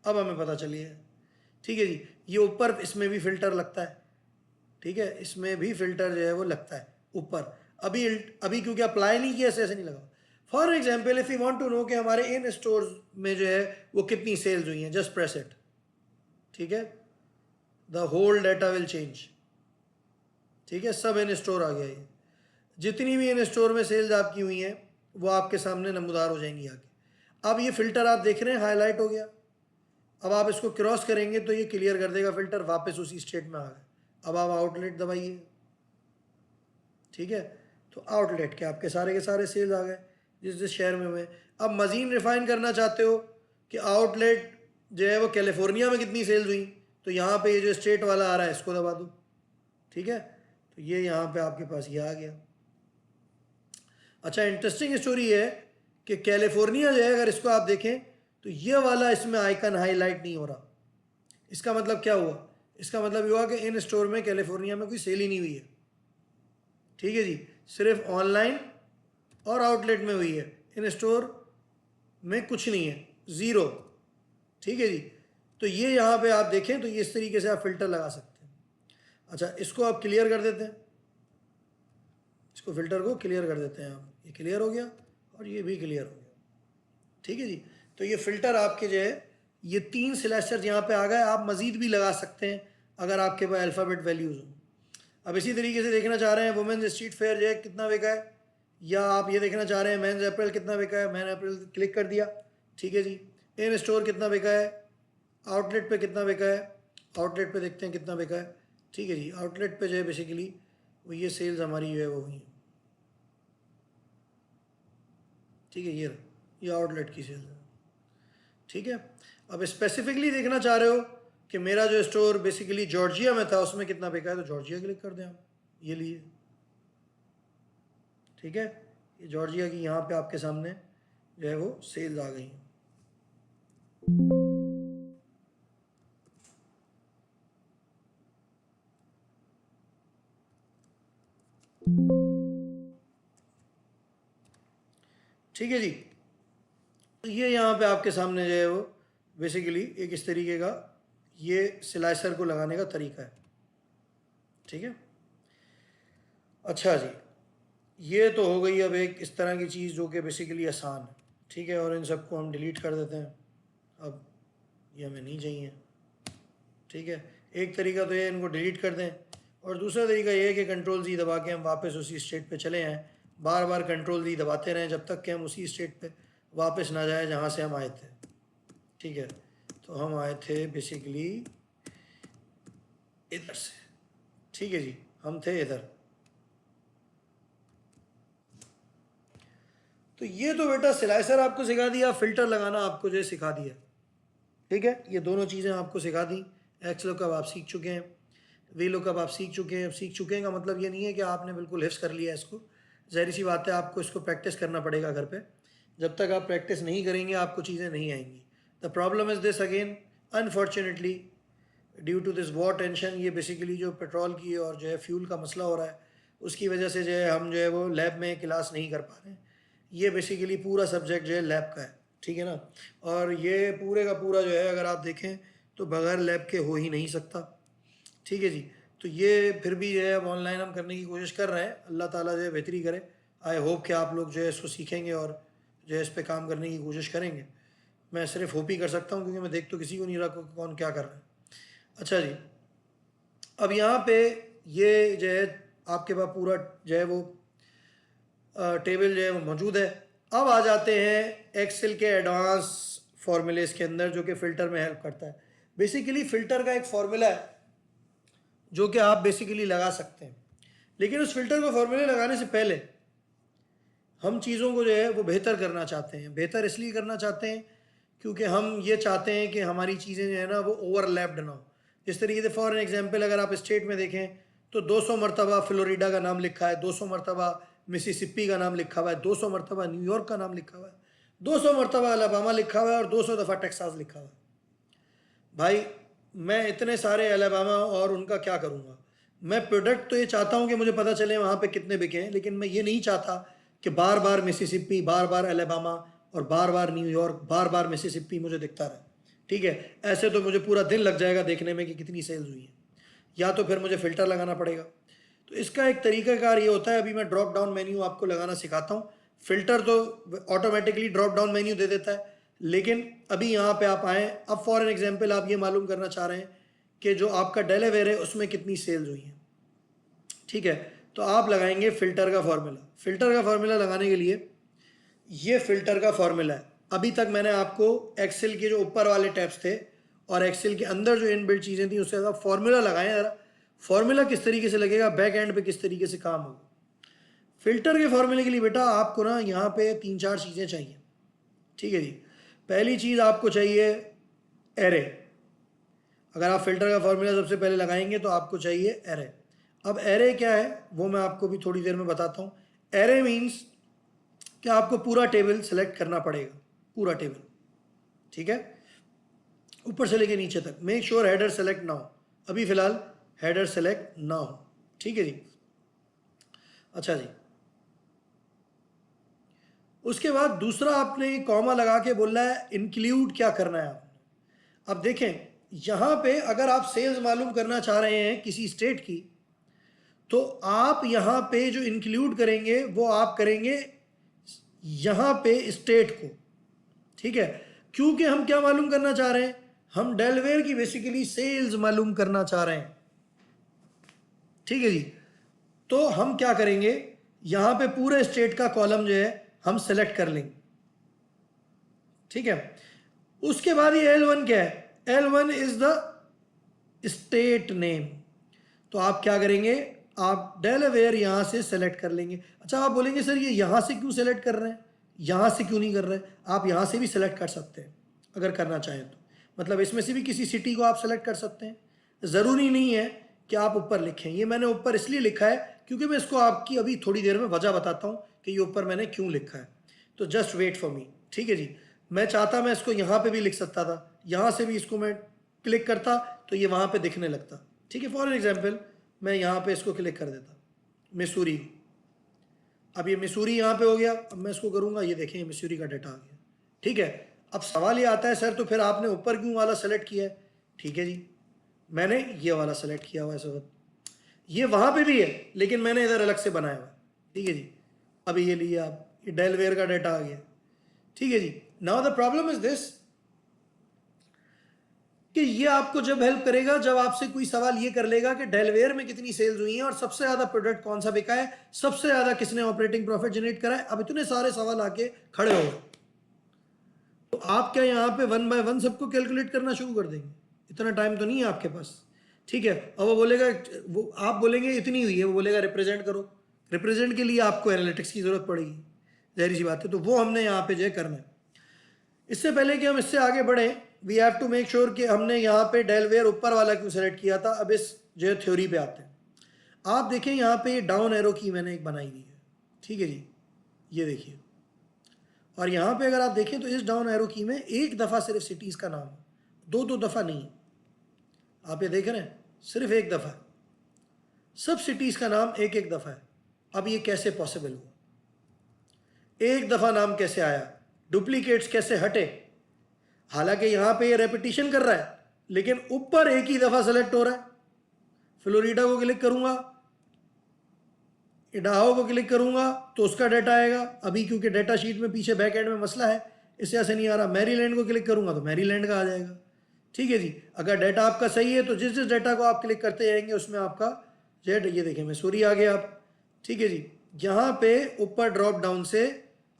अब हमें पता चली है, ठीक है जी। ये ऊपर इसमें भी फ़िल्टर लगता है, ठीक है, इसमें भी फ़िल्टर जो है वो लगता है ऊपर। अभी क्योंकि अप्लाई नहीं किया, ऐसे नहीं लगा। For example, if you want to know कि हमारे इन स्टोर्स में जो है वो कितनी सेल्स हुई हैं, जस्ट प्रेस इट, ठीक है, the whole data will change, ठीक है, सब इन स्टोर आ गया। ये जितनी भी इन स्टोर में सेल्स आपकी हुई हैं वो आपके सामने नमूदार हो जाएंगी आगे। अब ये फ़िल्टर आप देख रहे हैं हाईलाइट हो गया। अब आप इसको क्रॉस करेंगे तो ये क्लियर कर देगा फ़िल्टर, वापस उसी स्टेट में आ गए। अब आप आउटलेट दबाइए, ठीक है, तो आउटलेट के आपके सारे सेल्स आ गए जिस जिस शहर में हुए। अब मज़ीद रिफाइन करना चाहते हो कि आउटलेट जो है वो कैलिफोर्निया में कितनी सेल्स हुई, तो यहाँ पे ये जो स्टेट वाला आ रहा है इसको दबा दो, ठीक है, तो ये यहाँ पे आपके पास ये आ गया। अच्छा, इंटरेस्टिंग स्टोरी है कि कैलिफोर्निया जो है अगर इसको आप देखें तो ये वाला इसमें आइकन हाईलाइट नहीं हो रहा। इसका मतलब क्या हुआ? इसका मतलब ये हुआ कि इन स्टोर में कैलिफोर्निया में कोई सेल ही नहीं हुई है, ठीक है जी, सिर्फ ऑनलाइन और आउटलेट में हुई है, इन स्टोर में कुछ नहीं है, ज़ीरो, ठीक है जी। तो ये यहाँ पे आप देखें तो ये इस तरीके से आप फ़िल्टर लगा सकते हैं। अच्छा, इसको आप क्लियर कर देते हैं, इसको फ़िल्टर को क्लियर कर देते हैं आप, ये क्लियर हो गया और ये भी क्लियर हो गया, ठीक है जी। तो ये फ़िल्टर आपके जो है ये 3 स्लैशर यहाँ पे आ गए। आप मज़ीद भी लगा सकते हैं अगर आपके पास अल्फ़ाबेट वैल्यूज़ हो। अब इसी तरीके से देखना चाह रहे हैं वुमेंस स्ट्रीट फेयर जो है कितना बिका है, या आप ये देखना चाह रहे हैं मेंस अप्रैल कितना बिका है, मैंने अप्रैल क्लिक कर दिया, ठीक है जी। इन स्टोर कितना बिका है, आउटलेट पे कितना बिका है, आउटलेट पे देखते हैं कितना बिका है, ठीक है जी। आउटलेट पे जो है बेसिकली वो ये सेल्स हमारी जो है वो हुई है, ठीक है, ये आउटलेट की सेल्स है, ठीक है। अब स्पेसिफिकली देखना चाह रहे हो कि मेरा जो स्टोर बेसिकली जॉर्जिया में था उसमें कितना बिका है, तो जॉर्जिया क्लिक कर दें आप, ये लिए, ठीक है। ये जॉर्जिया की यहाँ पे आपके सामने जो है वो सेल्स आ गई हैं। ठीक है जी, तो ये यहाँ पे आपके सामने जो है वो बेसिकली एक इस तरीके का ये स्लाइसर को लगाने का तरीका है, ठीक है। अच्छा जी, ये तो हो गई अब एक इस तरह की चीज़ जो कि बेसिकली आसान है, ठीक है। और इन सबको हम डिलीट कर देते हैं, अब ये हमें नहीं चाहिए, ठीक है। एक तरीका तो ये इनको डिलीट कर दें, और दूसरा तरीका ये है कि कंट्रोल जी दबा के हम वापस उसी स्टेट पे चले आएँ, बार बार कंट्रोल जी दबाते रहें जब तक कि हम उसी स्टेट पे वापस ना जाए जहाँ से हम आए थे, ठीक है। तो हम आए थे बेसिकली इधर से, ठीक है जी, हम थे इधर। तो ये तो बेटा स्लाइसर आपको सिखा दिया, फिल्टर लगाना आपको जो सिखा दिया, ठीक है। ये दोनों चीज़ें आपको सिखा दी। एक्स लुकअप आप सीख चुके हैं, वी लुकअप आप सीख चुके हैं। अब सीख चुके हैं का मतलब ये नहीं है कि आपने बिल्कुल हिफ्स कर लिया इसको, ज़ाहिर सी बात है आपको इसको प्रैक्टिस करना पड़ेगा घर पे। जब तक आप प्रैक्टिस नहीं करेंगे आपको चीज़ें नहीं आएंगी। The problem is this again, unfortunately due to this war tension, ये बेसिकली जो पेट्रोल की और जो है फ्यूल का मसला हो रहा है, उसकी वजह से जो है हम जो है वो लैब में क्लास नहीं कर पा रहे हैं। ये बेसिकली पूरा सब्जेक्ट जो है लैब का है, ठीक है ना। और ये पूरे का पूरा जो है अगर आप देखें तो बगैर लैब के हो ही नहीं सकता, ठीक है जी। तो ये फिर भी जो है अब ऑनलाइन हम करने की कोशिश कर रहे हैं, अल्लाह ताला जो है बेहतरी करे। आई होप कि आप लोग जो है इसको सीखेंगे और जो है इस पर काम करने की कोशिश करेंगे। मैं सिर्फ होप ही कर सकता हूँ क्योंकि मैं देख तो किसी को नहीं रहा कौन क्या कर रहा है। अच्छा जी, अब यहाँ पे ये जो है आपके पास पूरा जो है वो टेबल जो है वो मौजूद है। अब आ जाते हैं एक्सेल के एडवांस फॉर्मूलेस के अंदर जो कि फ़िल्टर में हेल्प करता है। बेसिकली फ़िल्टर का एक फार्मूला है जो कि आप बेसिकली लगा सकते हैं, लेकिन उस फिल्टर को फार्मूले लगाने से पहले हम चीज़ों को जो है वो बेहतर करना चाहते हैं। बेहतर इसलिए करना चाहते हैं क्योंकि हम ये चाहते हैं कि हमारी चीज़ें जो है ना वो ओवरलैप्ड ना हो। जिस तरीके से फॉर एग्जांपल अगर आप स्टेट में देखें तो 200 मरतबा फ्लोरिडा का नाम लिखा है, 200 मरतबा मिसिसिपी का नाम लिखा हुआ है, 200 मरतबा न्यूयॉर्क का नाम लिखा हुआ है, 200 मरतबा अलाबामा लिखा हुआ है और 200 दफ़ा टेक्सास लिखा हुआ है। भाई मैं इतने सारे अलाबामा और उनका क्या करूँगा। मैं प्रोडक्ट तो ये चाहता हूँ कि मुझे पता चले वहाँ पे कितने बिके हैं, लेकिन मैं ये नहीं चाहता कि बार बार मिसिसिपी, बार बार अलाबामा और बार बार न्यूयॉर्क, बार बार मिसिसिपी मुझे दिखता रहे, ठीक है। ऐसे तो मुझे पूरा दिन लग जाएगा देखने में कि कितनी सेल्स हुई है, या तो फिर मुझे फ़िल्टर लगाना पड़ेगा। तो इसका एक तरीक़ाकार ये होता है, अभी मैं ड्रॉप डाउन मेन्यू आपको लगाना सिखाता हूँ। फ़िल्टर तो ऑटोमेटिकली ड्रॉप डाउन मेन्यू दे देता है, लेकिन अभी यहाँ पे आप आएँ, अब फॉर एन एग्जांपल आप ये मालूम करना चाह रहे हैं कि जो आपका डेलावेयर है उसमें कितनी सेल्स हुई हैं, ठीक है। तो आप लगाएंगे फ़िल्टर का फार्मूला। फ़िल्टर का फार्मूला लगाने के लिए ये फ़िल्टर का फार्मूला है। अभी तक मैंने आपको एक्सेल के जो ऊपर वाले टैब्स थे और एक्सेल के अंदर जो इनबिल्ट चीज़ें थी उससे ज़्यादा फार्मूला लगाएं। ज़रा फार्मूला किस तरीके से लगेगा, बैक एंड पे किस तरीके से काम होगा। फ़िल्टर के फार्मूले के लिए बेटा आपको ना यहाँ पे 3-4 चीज़ें चाहिए, ठीक है जी। पहली चीज़ आपको चाहिए एरे। अगर आप फ़िल्टर का फार्मूला सबसे पहले लगाएंगे तो आपको चाहिए एरे। अब एरे क्या है वो मैं आपको भी थोड़ी देर में बताता हूँ। एरे मीन्स कि आपको पूरा टेबल सेलेक्ट करना पड़ेगा, पूरा टेबल, ठीक है, ऊपर से लेके नीचे तक। मेक श्योर हेडर सेलेक्ट ना हो, अभी फ़िलहाल हेडर सेलेक्ट ना हो, ठीक है जी। अच्छा जी, उसके बाद दूसरा आपने कॉमा लगा के बोला है इंक्लूड क्या करना है आपने। अब देखें यहाँ पे अगर आप सेल्स मालूम करना चाह रहे हैं किसी स्टेट की, तो आप यहाँ पे जो इंक्लूड करेंगे वो आप करेंगे यहाँ पे स्टेट को, ठीक है। क्योंकि हम क्या मालूम करना चाह रहे हैं, हम डेलावेयर की बेसिकली सेल्स मालूम करना चाह रहे हैं, ठीक है जी। तो हम क्या करेंगे, यहाँ पे पूरे स्टेट का कॉलम जो है हम सेलेक्ट कर लेंगे, ठीक है। उसके बाद ये L1 क्या है, L1 is the state name. तो आप क्या करेंगे, आप डेलावेयर यहाँ से सेलेक्ट कर लेंगे। अच्छा आप बोलेंगे सर ये यहाँ से क्यों सेलेक्ट कर रहे हैं, यहाँ से क्यों नहीं कर रहे हैं। आप यहाँ से भी सेलेक्ट कर सकते हैं अगर करना चाहें तो, मतलब इसमें से भी किसी सिटी को आप सेलेक्ट कर सकते हैं। ज़रूरी नहीं है कि आप ऊपर लिखें। ये मैंने ऊपर इसलिए लिखा है क्योंकि मैं इसको आपकी अभी थोड़ी देर में वजह बताता हूँ कि ये ऊपर मैंने क्यों लिखा है। तो जस्ट वेट फॉर मी, ठीक है जी। मैं चाहता मैं इसको यहाँ पे भी लिख सकता था, यहाँ से भी इसको मैं क्लिक करता तो ये वहाँ पे दिखने लगता, ठीक है। फॉर एग्जांपल मैं यहाँ पे इसको क्लिक कर देता मिसूरी, अब ये मिसूरी यहाँ पे हो गया। अब मैं इसको करूँगा, ये देखें मिसूरी का डाटा आ गया, ठीक है। अब सवाल ये आता है सर तो फिर आपने ऊपर क्यों वाला सेलेक्ट किया है, ठीक है जी, मैंने ये वाला सेलेक्ट किया हुआ है इस वक्त, ये वहाँ पे भी है लेकिन मैंने इधर अलग से बनाया हुआ है, ठीक है जी। अभी ये लिए आप, ये डेलवेयर का डाटा आ गया, ठीक है जी। Now the problem is this कि ये आपको जब हेल्प करेगा जब आपसे कोई सवाल ये कर लेगा कि डेलवेयर में कितनी सेल्स हुई हैं और सबसे ज़्यादा प्रोडक्ट कौन सा बिका है, सबसे ज़्यादा किसने ऑपरेटिंग प्रॉफिट जनरेट करा है। अब इतने सारे सवाल आके खड़े हो गए, तो आप क्या यहाँ पे 1 बाय 1 सबको कैलकुलेट करना शुरू कर देंगे? इतना टाइम तो नहीं है आपके पास, ठीक है। और वो बोलेगा, वो आप बोलेंगे इतनी हुई है, वो बोलेगा रिप्रेजेंट करो। रिप्रेजेंट के लिए आपको एनालिटिक्स की ज़रूरत पड़ेगी, जाहिर सी बात है। तो वो हमने यहाँ पे जो है करना है। इससे पहले कि हम इससे आगे बढ़े, we have to make sure कि हमने यहाँ पे डेलवेयर ऊपर वाला क्यों सेलेक्ट किया था। अब इस जो है थ्योरी पे आते हैं। आप देखें यहाँ पे डाउन एरो की मैंने एक बनाई हुई है, ठीक है जी, ये देखिए। और यहाँ पे अगर आप देखें तो इस डाउन एरो की में एक दफ़ा सिर्फ सिटीज़ का नाम है, दो दफ़ा नहीं। आप ये देख रहे हैं, सिर्फ एक दफ़ा है, सब सिटीज़ का नाम एक एक दफ़ा है। अब ये कैसे पॉसिबल हुआ? एक दफ़ा नाम कैसे आया? डुप्लीकेट्स कैसे हटे? हालांकि यहाँ पे ये रेपिटेशन कर रहा है लेकिन ऊपर एक ही दफ़ा सेलेक्ट हो रहा है। फ्लोरिडा को क्लिक करूँगा, इडाहो को क्लिक करूँगा तो उसका डाटा आएगा। अभी क्योंकि डाटा शीट में पीछे बैक एंड में मसला है, इससे ऐसे नहीं आ रहा। मैरीलैंड को क्लिक करूँगा तो मैरीलैंड का आ जाएगा, ठीक है जी। अगर डाटा आपका सही है तो जिस जिस डाटा को आप क्लिक करते जाएंगे उसमें आपका जेड, ये देखें मैसूरी आ गया आप, ठीक है जी। यहाँ पे ऊपर ड्रॉप डाउन से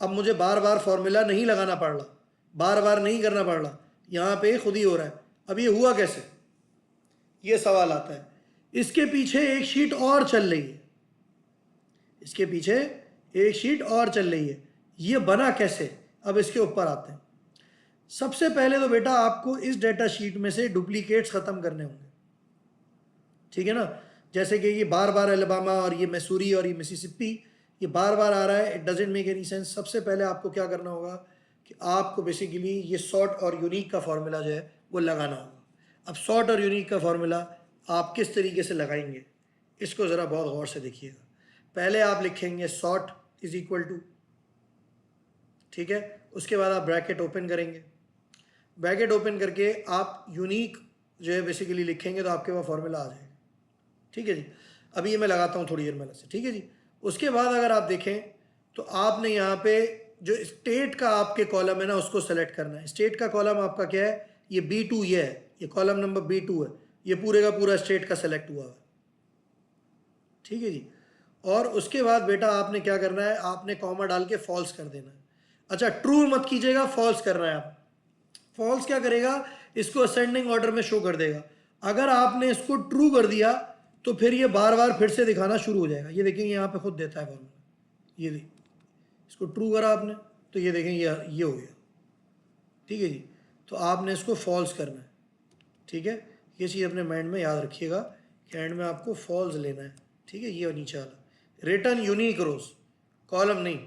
अब मुझे बार बार फॉर्मूला नहीं लगाना पड़ रहा, बार बार नहीं करना पड़ रहा, यहाँ पे खुद ही हो रहा है। अब ये हुआ कैसे, ये सवाल आता है। इसके पीछे एक शीट और चल रही है, इसके पीछे एक शीट और चल रही है। ये बना कैसे, अब इसके ऊपर आते हैं। सबसे पहले तो बेटा आपको इस डाटा शीट में से डुप्लीकेट्स ख़त्म करने होंगे, ठीक है ना। जैसे कि ये बार बार अलबामा और ये मैसूरी और ये मिसिसिपी, ये बार बार आ रहा है, it doesn't make any sense. सबसे पहले आपको क्या करना होगा कि आपको बेसिकली ये सॉर्ट और यूनिक का फॉर्मूला जो है वो लगाना होगा। अब सॉर्ट और यूनिक का फॉर्मूला आप किस तरीके से लगाएंगे, इसको ज़रा बहुत गौर से देखिएगा। पहले आप लिखेंगे सॉर्ट इज इक्वल टू, ठीक है। उसके बाद आप ब्रैकेट ओपन करेंगे, ब्रैकेट ओपन करके आप यूनिक जो है बेसिकली लिखेंगे तो आपके पास फॉर्मूला आ जाएगा, ठीक है जी। अभी ये मैं लगाता हूँ थोड़ी देर में से, ठीक है जी। उसके बाद अगर आप देखें तो आपने यहाँ पे जो स्टेट का आपके कॉलम है ना उसको सेलेक्ट करना है। स्टेट का कॉलम आपका क्या है, ये B2 ये है, ये कॉलम नंबर B2 है, ये पूरे का पूरा स्टेट का सेलेक्ट हुआ है, ठीक है जी। और उसके बाद बेटा आपने क्या करना है, आपने कॉमा डाल के फॉल्स कर देना है। अच्छा, ट्रू मत कीजिएगा, फॉल्स करना है आप। फॉल्स क्या करेगा, इसको असेंडिंग ऑर्डर में शो कर देगा। अगर आपने इसको ट्रू कर दिया तो फिर ये बार बार फिर से दिखाना शुरू हो जाएगा। ये देखेंगे यहाँ पे खुद देता है फॉर्मूला, ये देखिए, इसको ट्रू करा आपने तो ये देखेंगे ये हो गया, ठीक है जी। तो आपने इसको फॉल्स करना है, ठीक है। ये चीज़ अपने माइंड में याद रखिएगा कि एंड में आपको फॉल्स लेना है, ठीक है। ये नीचे वाला रिटर्न यूनिक रोज, कॉलम नहीं,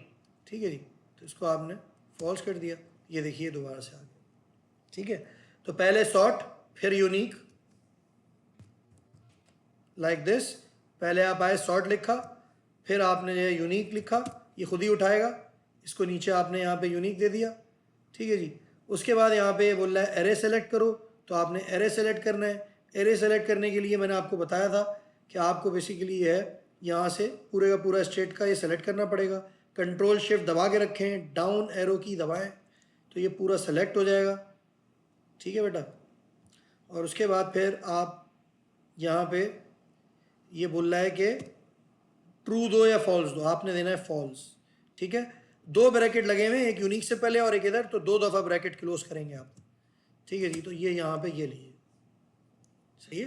ठीक है जी। तो इसको आपने फॉल्स कर दिया, ये देखिए दोबारा से आ गया, ठीक है। तो पहले सॉर्ट फिर यूनिक, लाइक दिस। पहले आप आए सॉर्ट लिखा, फिर आपने ये यूनिक लिखा, ये खुद ही उठाएगा। इसको नीचे आपने यहाँ पे यूनिक दे दिया, ठीक है जी। उसके बाद यहाँ पे बोल रहा है एरे सेलेक्ट करो, तो आपने एरे सेलेक्ट करना है। एरे सेलेक्ट करने के लिए मैंने आपको बताया था कि आपको बेसिकली ये है यहाँ से पूरे का पूरा स्टेट का ये सेलेक्ट करना पड़ेगा। कंट्रोल शिफ्ट दबा के रखें, डाउन एरो की दबाएं तो ये पूरा सेलेक्ट हो जाएगा, ठीक है बेटा। और उसके बाद फिर आप यहाँ पे ये बोल रहा है कि ट्रू दो या फॉल्स दो, आपने देना है फॉल्स, ठीक है। दो ब्रैकेट लगे हुए हैं, एक यूनिक से पहले और एक इधर, तो दो दफ़ा ब्रैकेट क्लोज करेंगे आप, ठीक है जी। तो ये यहाँ पे ये लिए, सही है।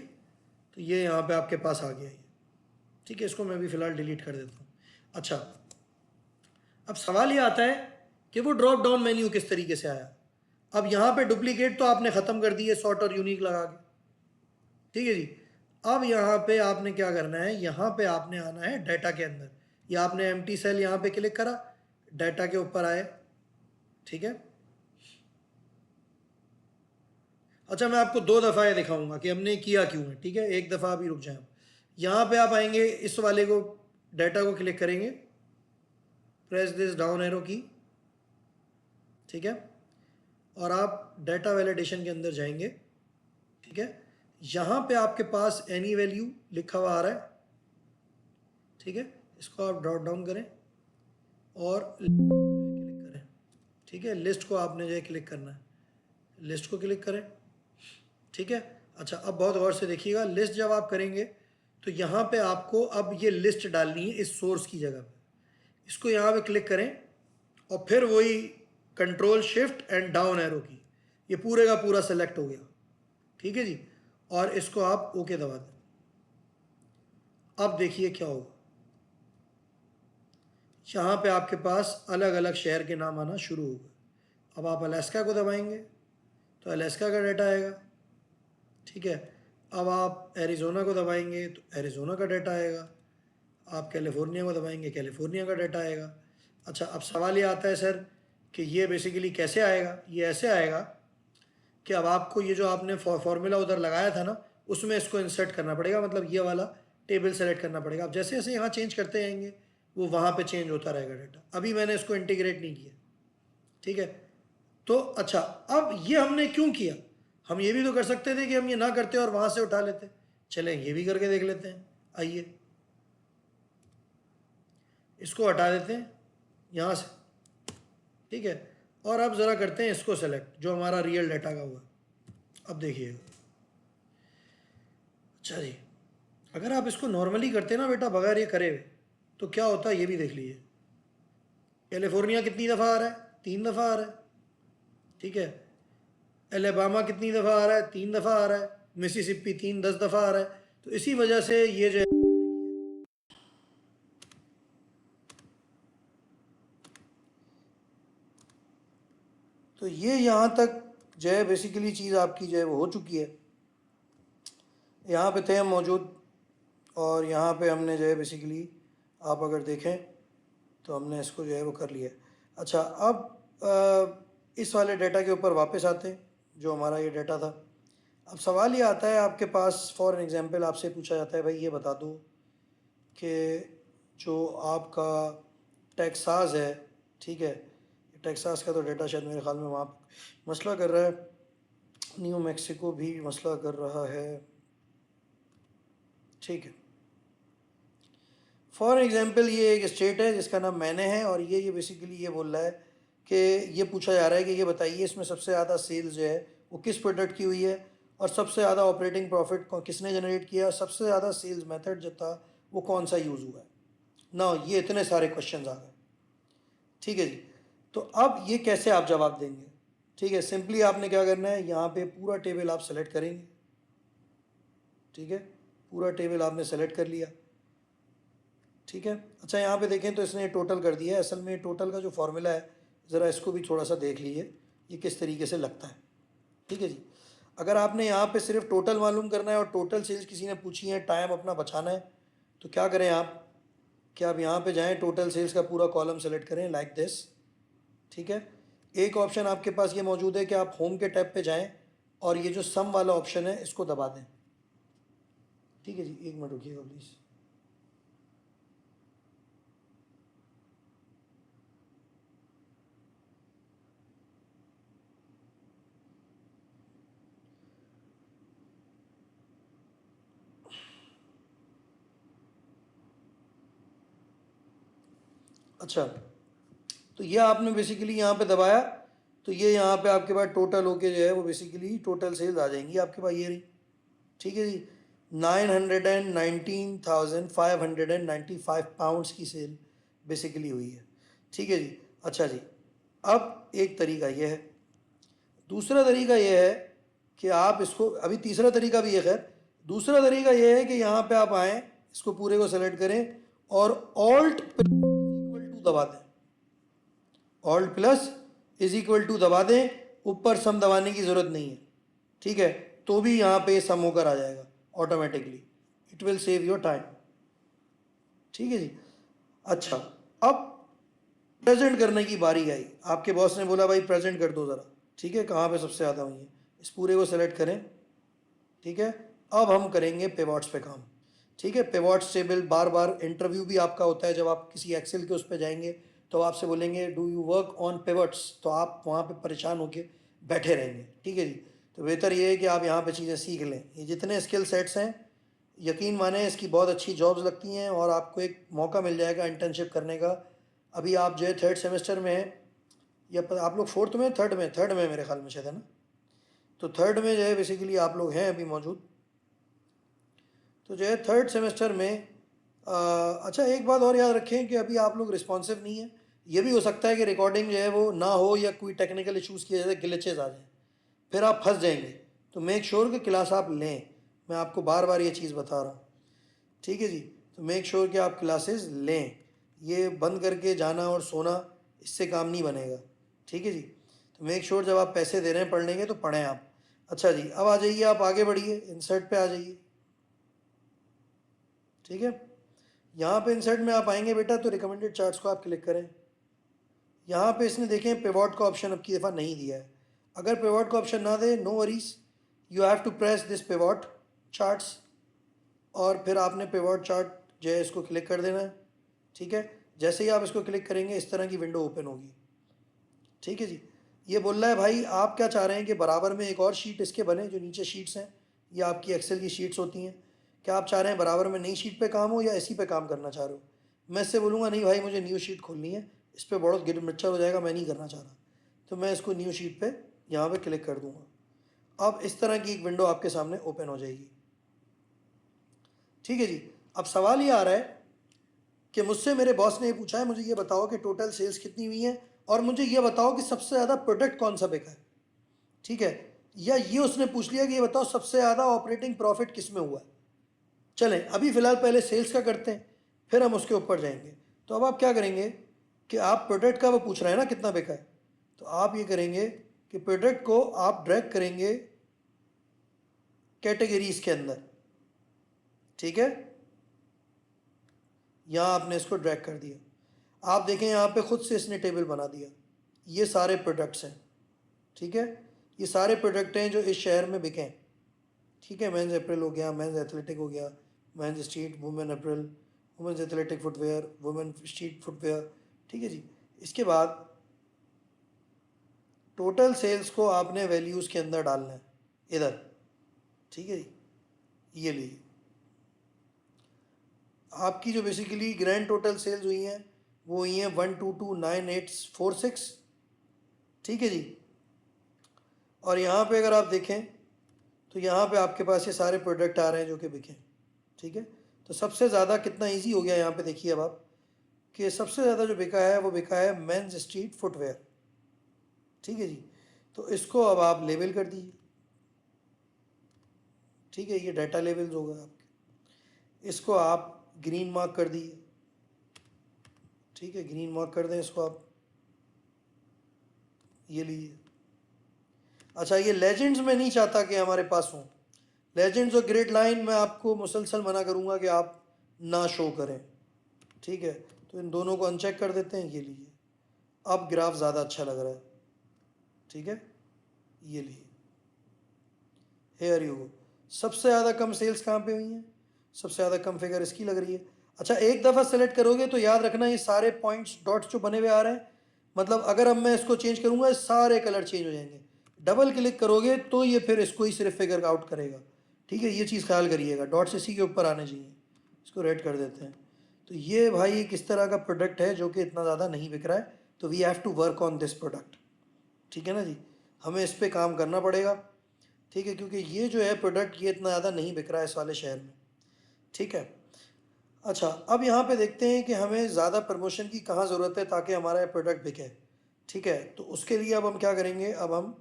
तो ये यहाँ पे आपके पास आ गया ये, ठीक है। इसको मैं भी फ़िलहाल डिलीट कर देता हूँ। अच्छा, अब सवाल ये आता है कि वो ड्रॉप डाउन मेन्यू किस तरीके से आया। अब यहाँ पे डुप्लीकेट तो आपने ख़त्म कर दिए सॉर्ट और यूनिक लगा के, ठीक है जी। अब यहाँ पे आपने क्या करना है, यहाँ पे आपने आना है डाटा के अंदर। या आपने एम्प्टी सेल यहाँ पे क्लिक करा, डाटा के ऊपर आए, ठीक है। अच्छा, मैं आपको दो दफ़ा ये दिखाऊंगा कि हमने किया क्यों है, ठीक है। एक दफ़ा अभी रुक जाए। यहाँ पे आप आएंगे, इस वाले को डाटा को क्लिक करेंगे, प्रेस दिस डाउन एरो की, ठीक है। और आप डाटा वैलिडेशन के अंदर जाएंगे, ठीक है। यहाँ पे आपके पास एनी वैल्यू लिखा हुआ आ रहा है, ठीक है। इसको आप ड्रॉप डाउन करें और क्लिक करें, ठीक है। लिस्ट को आपने जो है क्लिक करना है, लिस्ट को क्लिक करें, ठीक है। अच्छा, अब बहुत गौर से देखिएगा, लिस्ट जब आप करेंगे तो यहाँ पे आपको अब ये लिस्ट डालनी है इस सोर्स की जगह पे। इसको यहाँ पे क्लिक करें और फिर वही control shift and down arrow की, ये पूरे का पूरा सेलेक्ट हो गया, ठीक है जी। और इसको आप ओके दबा दें। अब देखिए क्या होगा, यहाँ पे आपके पास अलग अलग शहर के नाम आना शुरू हो गए। अब आप अलास्का को दबाएंगे तो अलास्का का डाटा आएगा, ठीक है। अब आप एरिज़ोना को दबाएंगे तो एरिज़ोना का डाटा आएगा। आप कैलिफोर्निया को दबाएंगे, कैलिफोर्निया का डाटा आएगा। अच्छा, अब सवाल ये आता है सर कि ये बेसिकली कैसे आएगा। ये ऐसे आएगा कि अब आपको ये जो आपने फॉर्मूला उधर लगाया था ना, उसमें इसको इंसर्ट करना पड़ेगा, मतलब ये वाला टेबल सेलेक्ट करना पड़ेगा। अब जैसे जैसे यहाँ चेंज करते जाएंगे वो वहाँ पे चेंज होता रहेगा डाटा। अभी मैंने इसको इंटीग्रेट नहीं किया, ठीक है। तो अच्छा, अब ये हमने क्यों किया, हम ये भी तो कर सकते थे कि हम ये ना करते और वहाँ से उठा लेते। चलें ये भी करके देख लेते हैं। आइए इसको हटा देते हैं यहाँ से, ठीक है। और अब ज़रा करते हैं इसको सेलेक्ट जो हमारा रियल डाटा का हुआ। अब देखिएगा, अच्छा जी, अगर आप इसको नॉर्मली करते ना बेटा बगैर ये करे हुए, तो क्या होता है ये भी देख लीजिए। कैलिफोर्निया कितनी दफ़ा आ रहा है, 3 दफ़ा आ रहा है, ठीक है। एलेबामा कितनी दफ़ा आ रहा है, 3 दफ़ा आ रहा है। मिसिसिपी 10 दफ़ा आ रहा है। तो इसी वजह से ये जो है, तो ये यहाँ तक जो है बेसिकली चीज़ आपकी जो है वो हो चुकी है। यहाँ पे थे हम मौजूद और यहाँ पे हमने जो है बेसिकली आप अगर देखें तो हमने इसको जो है वो कर लिया। अच्छा, अब इस वाले डाटा के ऊपर वापस आते हैं जो हमारा ये डाटा था। अब सवाल ये आता है आपके पास, फॉर एग्जांपल आपसे पूछा जाता है भाई ये बता दो कि जो आपका टेक्सास है, ठीक है, टेक्सास का तो डाटा शायद मेरे ख्याल में वहाँ मसला कर रहा है, न्यू मैक्सिको भी मसला कर रहा है, ठीक है। फॉर एग्जांपल ये एक स्टेट है जिसका नाम मैंने है और ये बेसिकली ये बोल रहा है कि ये पूछा जा रहा है कि ये बताइए इसमें सबसे ज़्यादा सेल्स जो है वो किस प्रोडक्ट की हुई है और सबसे ज़्यादा ऑपरेटिंग प्रॉफिट किसने जनरेट किया, सबसे ज़्यादा सेल्स मेथड जो था वो कौन सा यूज़ हुआ है ना। ये इतने सारे क्वेश्चन आ गए, ठीक है जी। तो अब ये कैसे आप जवाब देंगे, ठीक है। सिंपली आपने क्या करना है, यहाँ पे पूरा टेबल आप सेलेक्ट करेंगे, ठीक है। पूरा टेबल आपने सेलेक्ट कर लिया, ठीक है। अच्छा, यहाँ पे देखें तो इसने टोटल कर दिया है। असल में टोटल का जो फार्मूला है ज़रा इसको भी थोड़ा सा देख लीजिए ये किस तरीके से लगता है, ठीक है जी। अगर आपने यहाँ पे सिर्फ टोटल मालूम करना है और टोटल सेल्स किसी ने पूछी है, टाइम अपना बचाना है, तो क्या करें आप, कि आप यहाँ पे जाएं, टोटल सेल्स का पूरा कॉलम सेलेक्ट करें लाइक दिस, ठीक है। एक ऑप्शन आपके पास ये मौजूद है कि आप होम के टैब पे जाएं और ये जो सम वाला ऑप्शन है इसको दबा दें, ठीक है जी। एक मिनट रुकिएगा प्लीज़। अच्छा, तो ये आपने बेसिकली यहाँ पे दबाया तो ये यहाँ पे आपके पास टोटल होके जो है वो बेसिकली टोटल सेल्स आ जाएंगी आपके पास, ये रही, ठीक है जी। 919,595 पाउंड्स की सेल बेसिकली हुई है, ठीक है जी। अच्छा जी, अब एक तरीका ये है, दूसरा तरीका ये है कि आप इसको, अभी तीसरा तरीका भी है खैर, दूसरा तरीका ये है कि यहाँ पे आप आएँ, इसको पूरे को सेलेक्ट करें और ऑल्ट इक्वल टू दबा दें, alt plus is equal to दबा दें, ऊपर सम दबाने की ज़रूरत नहीं है, ठीक है। तो भी यहाँ पे सम होकर आ जाएगा automatically, it will save your time, ठीक है जी। अच्छा, अब प्रेजेंट करने की बारी आई, आपके बॉस ने बोला भाई प्रेजेंट कर दो ज़रा, ठीक है, कहाँ पे सबसे ज़्यादा हुई है, इस पूरे को सेलेक्ट करें, ठीक है। अब हम करेंगे पिवट्स पे काम, ठीक है। पिवट्स टेबल बार बार इंटरव्यू भी आपका होता है, जब आप किसी एक्सेल के उस पर जाएंगे तो आपसे बोलेंगे do you work on pivots, तो आप वहाँ पे परेशान होके बैठे रहेंगे, ठीक है जी। तो बेहतर ये है कि आप यहाँ पे चीज़ें सीख लें। ये जितने स्किल सेट्स हैं, यकीन माने इसकी बहुत अच्छी जॉब्स लगती हैं और आपको एक मौका मिल जाएगा इंटर्नशिप करने का। अभी आप जो है 3rd सेमेस्टर में हैं, या आप लोग 4th में, 3rd में मेरे ख्याल में शायद, है ना? तो 3rd में जो है बेसिकली आप लोग हैं अभी मौजूद। तो जो है 3rd सेमेस्टर में अच्छा एक बात और याद रखें कि अभी आप लोग रिस्पॉन्सिव नहीं है। ये भी हो सकता है कि रिकॉर्डिंग जो है वो ना हो या कोई टेक्निकल इश्यूज़ की वजह से ग्लिचेज आ जाएँ, फिर आप फंस जाएंगे। तो मेक श्योर कि क्लास आप लें, मैं आपको बार बार ये चीज़ बता रहा हूँ, ठीक है जी। तो मेक श्योर कि आप क्लासेस लें, ये बंद करके जाना और सोना इससे काम नहीं बनेगा, ठीक है जी। तो मेक श्योर जब आप पैसे दे रहे हैं पढ़ने के तो पढ़ें आप। अच्छा जी, अब आ जाइए, आप आगे बढ़िए, इंसर्ट पे आ जाइए, ठीक है। यहाँ पे इंसर्ट में आप आएंगे बेटा तो रिकमेंडेड चार्ट्स को आप क्लिक करें। यहाँ पे इसने देखें पिवोट का ऑप्शन अब की दफ़ा नहीं दिया है। अगर पिवोट का ऑप्शन ना दे, no worries, you have to press this pivot charts, और फिर आपने पिवोट चार्ट जो है इसको क्लिक कर देना है, ठीक है। जैसे ही आप इसको क्लिक करेंगे इस तरह की विंडो ओपन होगी, ठीक है जी। ये बोल रहा है भाई आप क्या चाह रहे हैं कि बराबर में एक और शीट इसके बने, जो नीचे शीट्स हैं ये आपकी एक्सेल की शीट्स होती हैं, क्या आप चाह रहे हैं बराबर में नई शीट पे काम हो या इसी पे काम करना चाह रहे हो? मैं इससे बोलूँगा नहीं भाई मुझे न्यू शीट खोलनी है, इस पर बहुत गिर मिक्सचर हो जाएगा, मैं नहीं करना चाह रहा। तो मैं इसको न्यू शीट पे यहाँ पे क्लिक कर दूँगा। अब इस तरह की एक विंडो आपके सामने ओपन हो जाएगी, ठीक है जी। अब सवाल ये आ रहा है कि मुझसे मेरे बॉस ने ये पूछा है, मुझे ये बताओ कि टोटल सेल्स कितनी हुई है और मुझे ये बताओ कि सबसे ज़्यादा प्रोडक्ट कौन सा बिका है, ठीक है। या ये उसने पूछ लिया कि ये बताओ सबसे ज़्यादा ऑपरेटिंग प्रॉफिट किस में हुआ है। चलें अभी फ़िलहाल पहले सेल्स का करते हैं, फिर हम उसके ऊपर जाएंगे। तो अब आप क्या करेंगे कि आप प्रोडक्ट का वो पूछ रहे हैं ना कितना बिका है, तो आप ये करेंगे कि प्रोडक्ट को आप ड्रैग करेंगे कैटेगरीज के अंदर, ठीक है। यहाँ आपने इसको ड्रैग कर दिया, आप देखें यहाँ पे खुद से इसने टेबल बना दिया, ये सारे प्रोडक्ट्स हैं, ठीक है। ये सारे प्रोडक्ट हैं जो इस शहर में बिके हैं, ठीक है। मेंस अप्रैल हो गया, मेंस एथलेटिक हो गया, men's street, women apparel, women's athletic footwear, women street footwear, ठीक है जी। इसके बाद टोटल सेल्स को आपने वैल्यूज़ के अंदर डालना है इधर, ठीक है जी। ये लीजिए आपकी जो बेसिकली ग्रैंड टोटल सेल्स हुई हैं वो हुई हैं 1229846, ठीक है जी। और यहाँ पे अगर आप देखें तो यहाँ पे आपके पास ये सारे प्रोडक्ट आ रहे हैं जो कि बिके, ठीक है। तो सबसे ज़्यादा कितना इजी हो गया यहाँ पे देखिए अब आप कि सबसे ज़्यादा जो बिका है वो बिका है मेंस स्ट्रीट फुटवेयर, ठीक है जी। तो इसको अब आप लेबल कर दीजिए, ठीक है। ये डाटा लेबल्स होगा आपके, इसको आप ग्रीन मार्क कर दीजिए, ठीक है। ग्रीन मार्क कर दें इसको आप, ये लीजिए। अच्छा ये लेजेंड्स में नहीं चाहता कि हमारे पास हों, लेजेंड्स और ग्रेड लाइन मैं आपको मुसलसल मना करूँगा कि आप ना शो करें, ठीक है। तो इन दोनों को अनचेक कर देते हैं, ये लीजिए। अब ग्राफ ज़्यादा अच्छा लग रहा है, ठीक है। ये लीजिए, हेयर यू गो। सबसे ज़्यादा कम सेल्स कहाँ पे हुई हैं? सबसे ज़्यादा कम फिगर इसकी लग रही है। अच्छा एक दफ़ा सेलेक्ट करोगे तो याद रखना ये सारे पॉइंट्स डॉट्स जो बने हुए आ रहे हैं, मतलब अगर अब मैं इसको चेंज करूँगा सारे कलर चेंज हो जाएंगे। डबल क्लिक करोगे तो ये फिर इसको ही सिर्फ फिगर आउट करेगा, ठीक है। ये चीज़ ख्याल करिएगा, डॉट्स इसी के ऊपर आने चाहिए। इसको रेड कर देते हैं। तो ये भाई किस तरह का प्रोडक्ट है जो कि इतना ज़्यादा नहीं बिक रहा है, तो we have to work on this product, ठीक है ना जी। हमें इस पर काम करना पड़ेगा, ठीक है, क्योंकि ये जो है प्रोडक्ट ये इतना ज़्यादा नहीं बिक रहा है इस वाले शहर में, ठीक है। अच्छा अब यहाँ पे देखते हैं कि हमें ज़्यादा प्रमोशन की कहाँ ज़रूरत है ताकि हमारा ये प्रोडक्ट बिके, ठीक है। तो उसके लिए अब हम क्या करेंगे, अब हम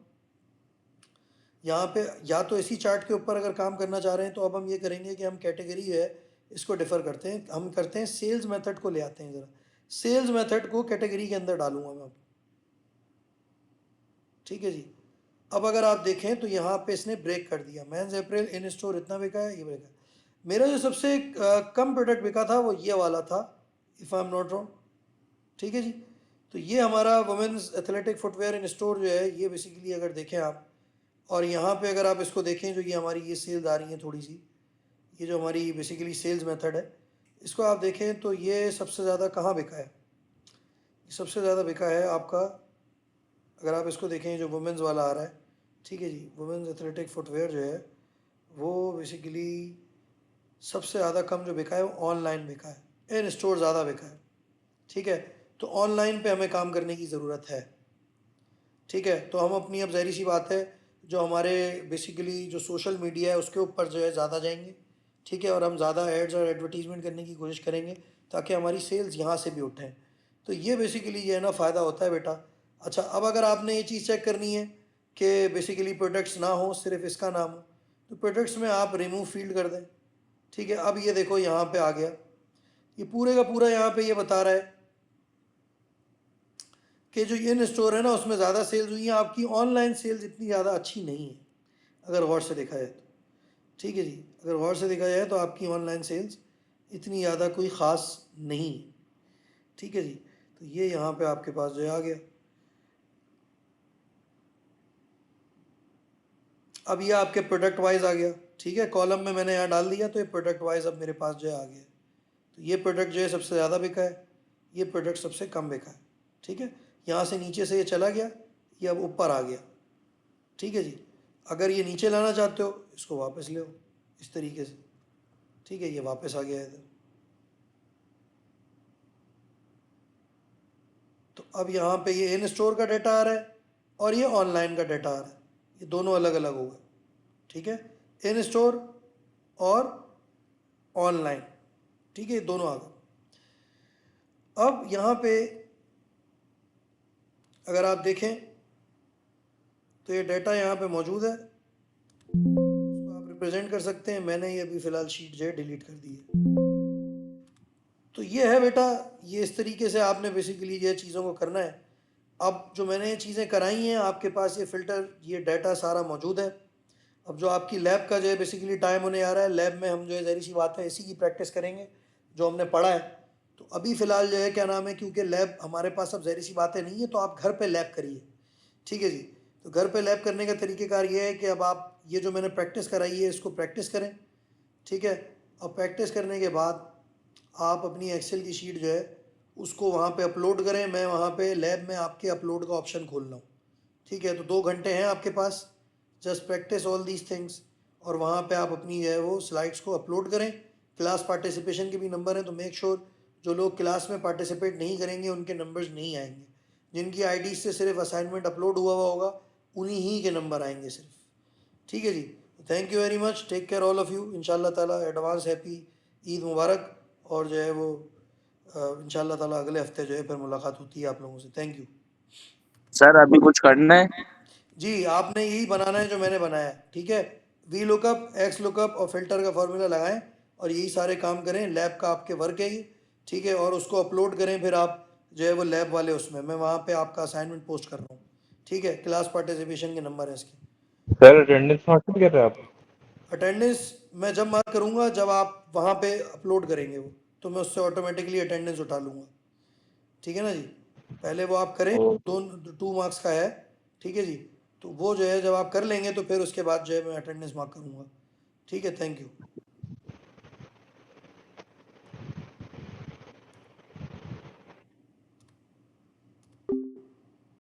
यहाँ पे या तो इसी चार्ट के ऊपर अगर काम करना चाह रहे हैं तो अब हम ये करेंगे कि हम कैटेगरी है इसको डिफ़र करते हैं, हम करते हैं सेल्स मेथड को ले आते हैं ज़रा। सेल्स मेथड को कैटेगरी के अंदर डालूंगा मैं अब, ठीक है जी। अब अगर आप देखें तो यहाँ पे इसने ब्रेक कर दिया, मेंस अप्रैल इन स्टोर इतना बिका है, ये बिका है। मेरा जो सबसे कम प्रोडक्ट बिका था वो ये वाला था, if I am not wrong, ठीक है जी। तो ये हमारा वुमेंस एथलेटिक फुटवेयर इन स्टोर जो है ये बेसिकली अगर देखें आप, और यहाँ पे अगर आप इसको देखें जो ये हमारी ये सेल्स आ रही हैं थोड़ी सी, ये जो हमारी बेसिकली सेल्स मेथड है इसको आप देखें तो ये सबसे ज़्यादा कहाँ बिका है, सबसे ज़्यादा बिका है आपका, अगर आप इसको देखें जो वुमेंस वाला आ रहा है ठीक है जी। वुमेन्स एथलेटिक फुटवेयर जो है वो बेसिकली सबसे ज़्यादा कम जो बिका है वो ऑनलाइन बिका है, इन स्टोर ज़्यादा बिका है। ठीक है, तो ऑनलाइन पे हमें काम करने की ज़रूरत है। ठीक है, तो हम अपनी, अब ज़ाहिर सी बात है, जो हमारे बेसिकली जो सोशल मीडिया है उसके ऊपर जो है ज़्यादा जाएंगे। ठीक है, और हम ज़्यादा एड्स और एडवर्टीज़मेंट करने की कोशिश करेंगे ताकि हमारी सेल्स यहाँ से भी उठें। तो ये बेसिकली ये है ना फ़ायदा होता है बेटा। अच्छा, अब अगर आपने ये चीज़ चेक करनी है कि बेसिकली प्रोडक्ट्स ना हो, सिर्फ इसका नाम हो, तो प्रोडक्ट्स में आप रिमूव फील्ड कर दें। ठीक है, अब ये देखो यहाँ पे आ गया, ये पूरे का पूरा यहाँ पे ये बता रहा है कि जो इन स्टोर है ना उसमें ज़्यादा सेल्स हुई हैं, आपकी ऑनलाइन सेल्स इतनी ज़्यादा अच्छी नहीं है अगर गौर से देखा जाए तो। ठीक है जी, अगर गौर से देखा जाए तो आपकी ऑनलाइन सेल्स इतनी ज़्यादा कोई ख़ास नहीं है। ठीक है जी, तो ये यहाँ पे आपके पास जो है आ गया। अब ये आपके प्रोडक्ट वाइज आ गया। ठीक है, कॉलम में मैंने यहाँ डाल दिया तो ये प्रोडक्ट वाइज अब मेरे पास जो है आ गया। तो ये प्रोडक्ट जो है सबसे ज़्यादा बिका है, ये प्रोडक्ट सबसे कम बिका है। ठीक है, यहाँ से नीचे से ये चला गया, ये अब ऊपर आ गया। ठीक है जी, अगर ये नीचे लाना चाहते हो इसको वापस ले इस तरीके से। ठीक है, ये वापस आ गया है इधर। तो अब यहाँ पे ये इन स्टोर का डाटा आ रहा है और ये ऑनलाइन का डाटा आ रहा है, ये दोनों अलग अलग हो गए। ठीक है, इन स्टोर और ऑनलाइन। ठीक है, ये दोनों आ गए। अब यहाँ पे अगर आप देखें तो ये डाटा यहाँ पे मौजूद है, इसको आप रिप्रेजेंट कर सकते हैं। मैंने ये अभी फ़िलहाल शीट जो है डिलीट कर दी है। तो ये है बेटा, ये इस तरीके से आपने बेसिकली ये चीज़ों को करना है। अब जो मैंने ये चीज़ें कराई हैं आपके पास ये फ़िल्टर, ये डाटा सारा मौजूद है। अब जो आपकी लैब का जो है बेसिकली टाइम होने आ रहा है, लैब में हम जो है ज़ाहिर सी बात है इसी की प्रैक्टिस करेंगे जो हमने पढ़ा है। तो अभी फ़िलहाल जो है क्या नाम है, क्योंकि लैब हमारे पास अब ज़ाहिर सी बातें नहीं है, तो आप घर पे लैब करिए। ठीक है जी, तो घर पे लैब करने का तरीक़ेकार ये है कि अब आप ये जो मैंने प्रैक्टिस कराई है इसको प्रैक्टिस करें। ठीक है, अब प्रैक्टिस करने के बाद आप अपनी एक्सेल की शीट जो है उसको वहाँ पे अपलोड करें। मैं वहाँ पे लैब में आपके अपलोड का ऑप्शन खोल रहा हूँ। ठीक है, तो 2 घंटे हैं आपके पास, just practice all these things, और वहाँ पे आप अपनी जो है वो स्लाइड्स को अपलोड करें। क्लास पार्टिसिपेशन के भी नंबर हैं, तो मेक श्योर जो लोग क्लास में पार्टिसिपेट नहीं करेंगे उनके नंबर्स नहीं आएंगे। जिनकी आईडी से सिर्फ असाइनमेंट अपलोड हुआ होगा उन्हीं ही के नंबर आएंगे सिर्फ। ठीक है जी, thank you very much, take care all of you. इंशाल्लाह ताला एडवांस हैप्पी ईद मुबारक, और जो है वो इंशाल्लाह ताला अगले हफ्ते जो है फिर मुलाकात होती है आप लोगों से। Thank you sir. अभी कुछ करना है? जी, आपने यही बनाना है जो मैंने बनाया है। ठीक है, वी लुकअप, एक्स लुकअप और फिल्टर का फॉर्मूला लगाएं और यही सारे काम करें। लैब का आपके वर्क है ये। ठीक है, और उसको अपलोड करें फिर आप जो है वो लैब वाले उसमें, मैं वहाँ पे आपका असाइनमेंट पोस्ट कर रहा हूँ। ठीक है, क्लास पार्टिसिपेशन के नंबर है इसके। सर अटेंडेंस मार्क नहीं कर रहे आप? अटेंडेंस मैं जब मार्क करूँगा जब आप वहाँ पे अपलोड करेंगे वो, तो मैं उससे ऑटोमेटिकली अटेंडेंस उठा लूँगा। ठीक है ना जी, पहले वो आप करें, ओ, 2 मार्क्स का है। ठीक है जी, तो वो जो है जब आप कर लेंगे तो फिर उसके बाद जो है मैं अटेंडेंस मार्क करूँगा। ठीक है, थैंक यू।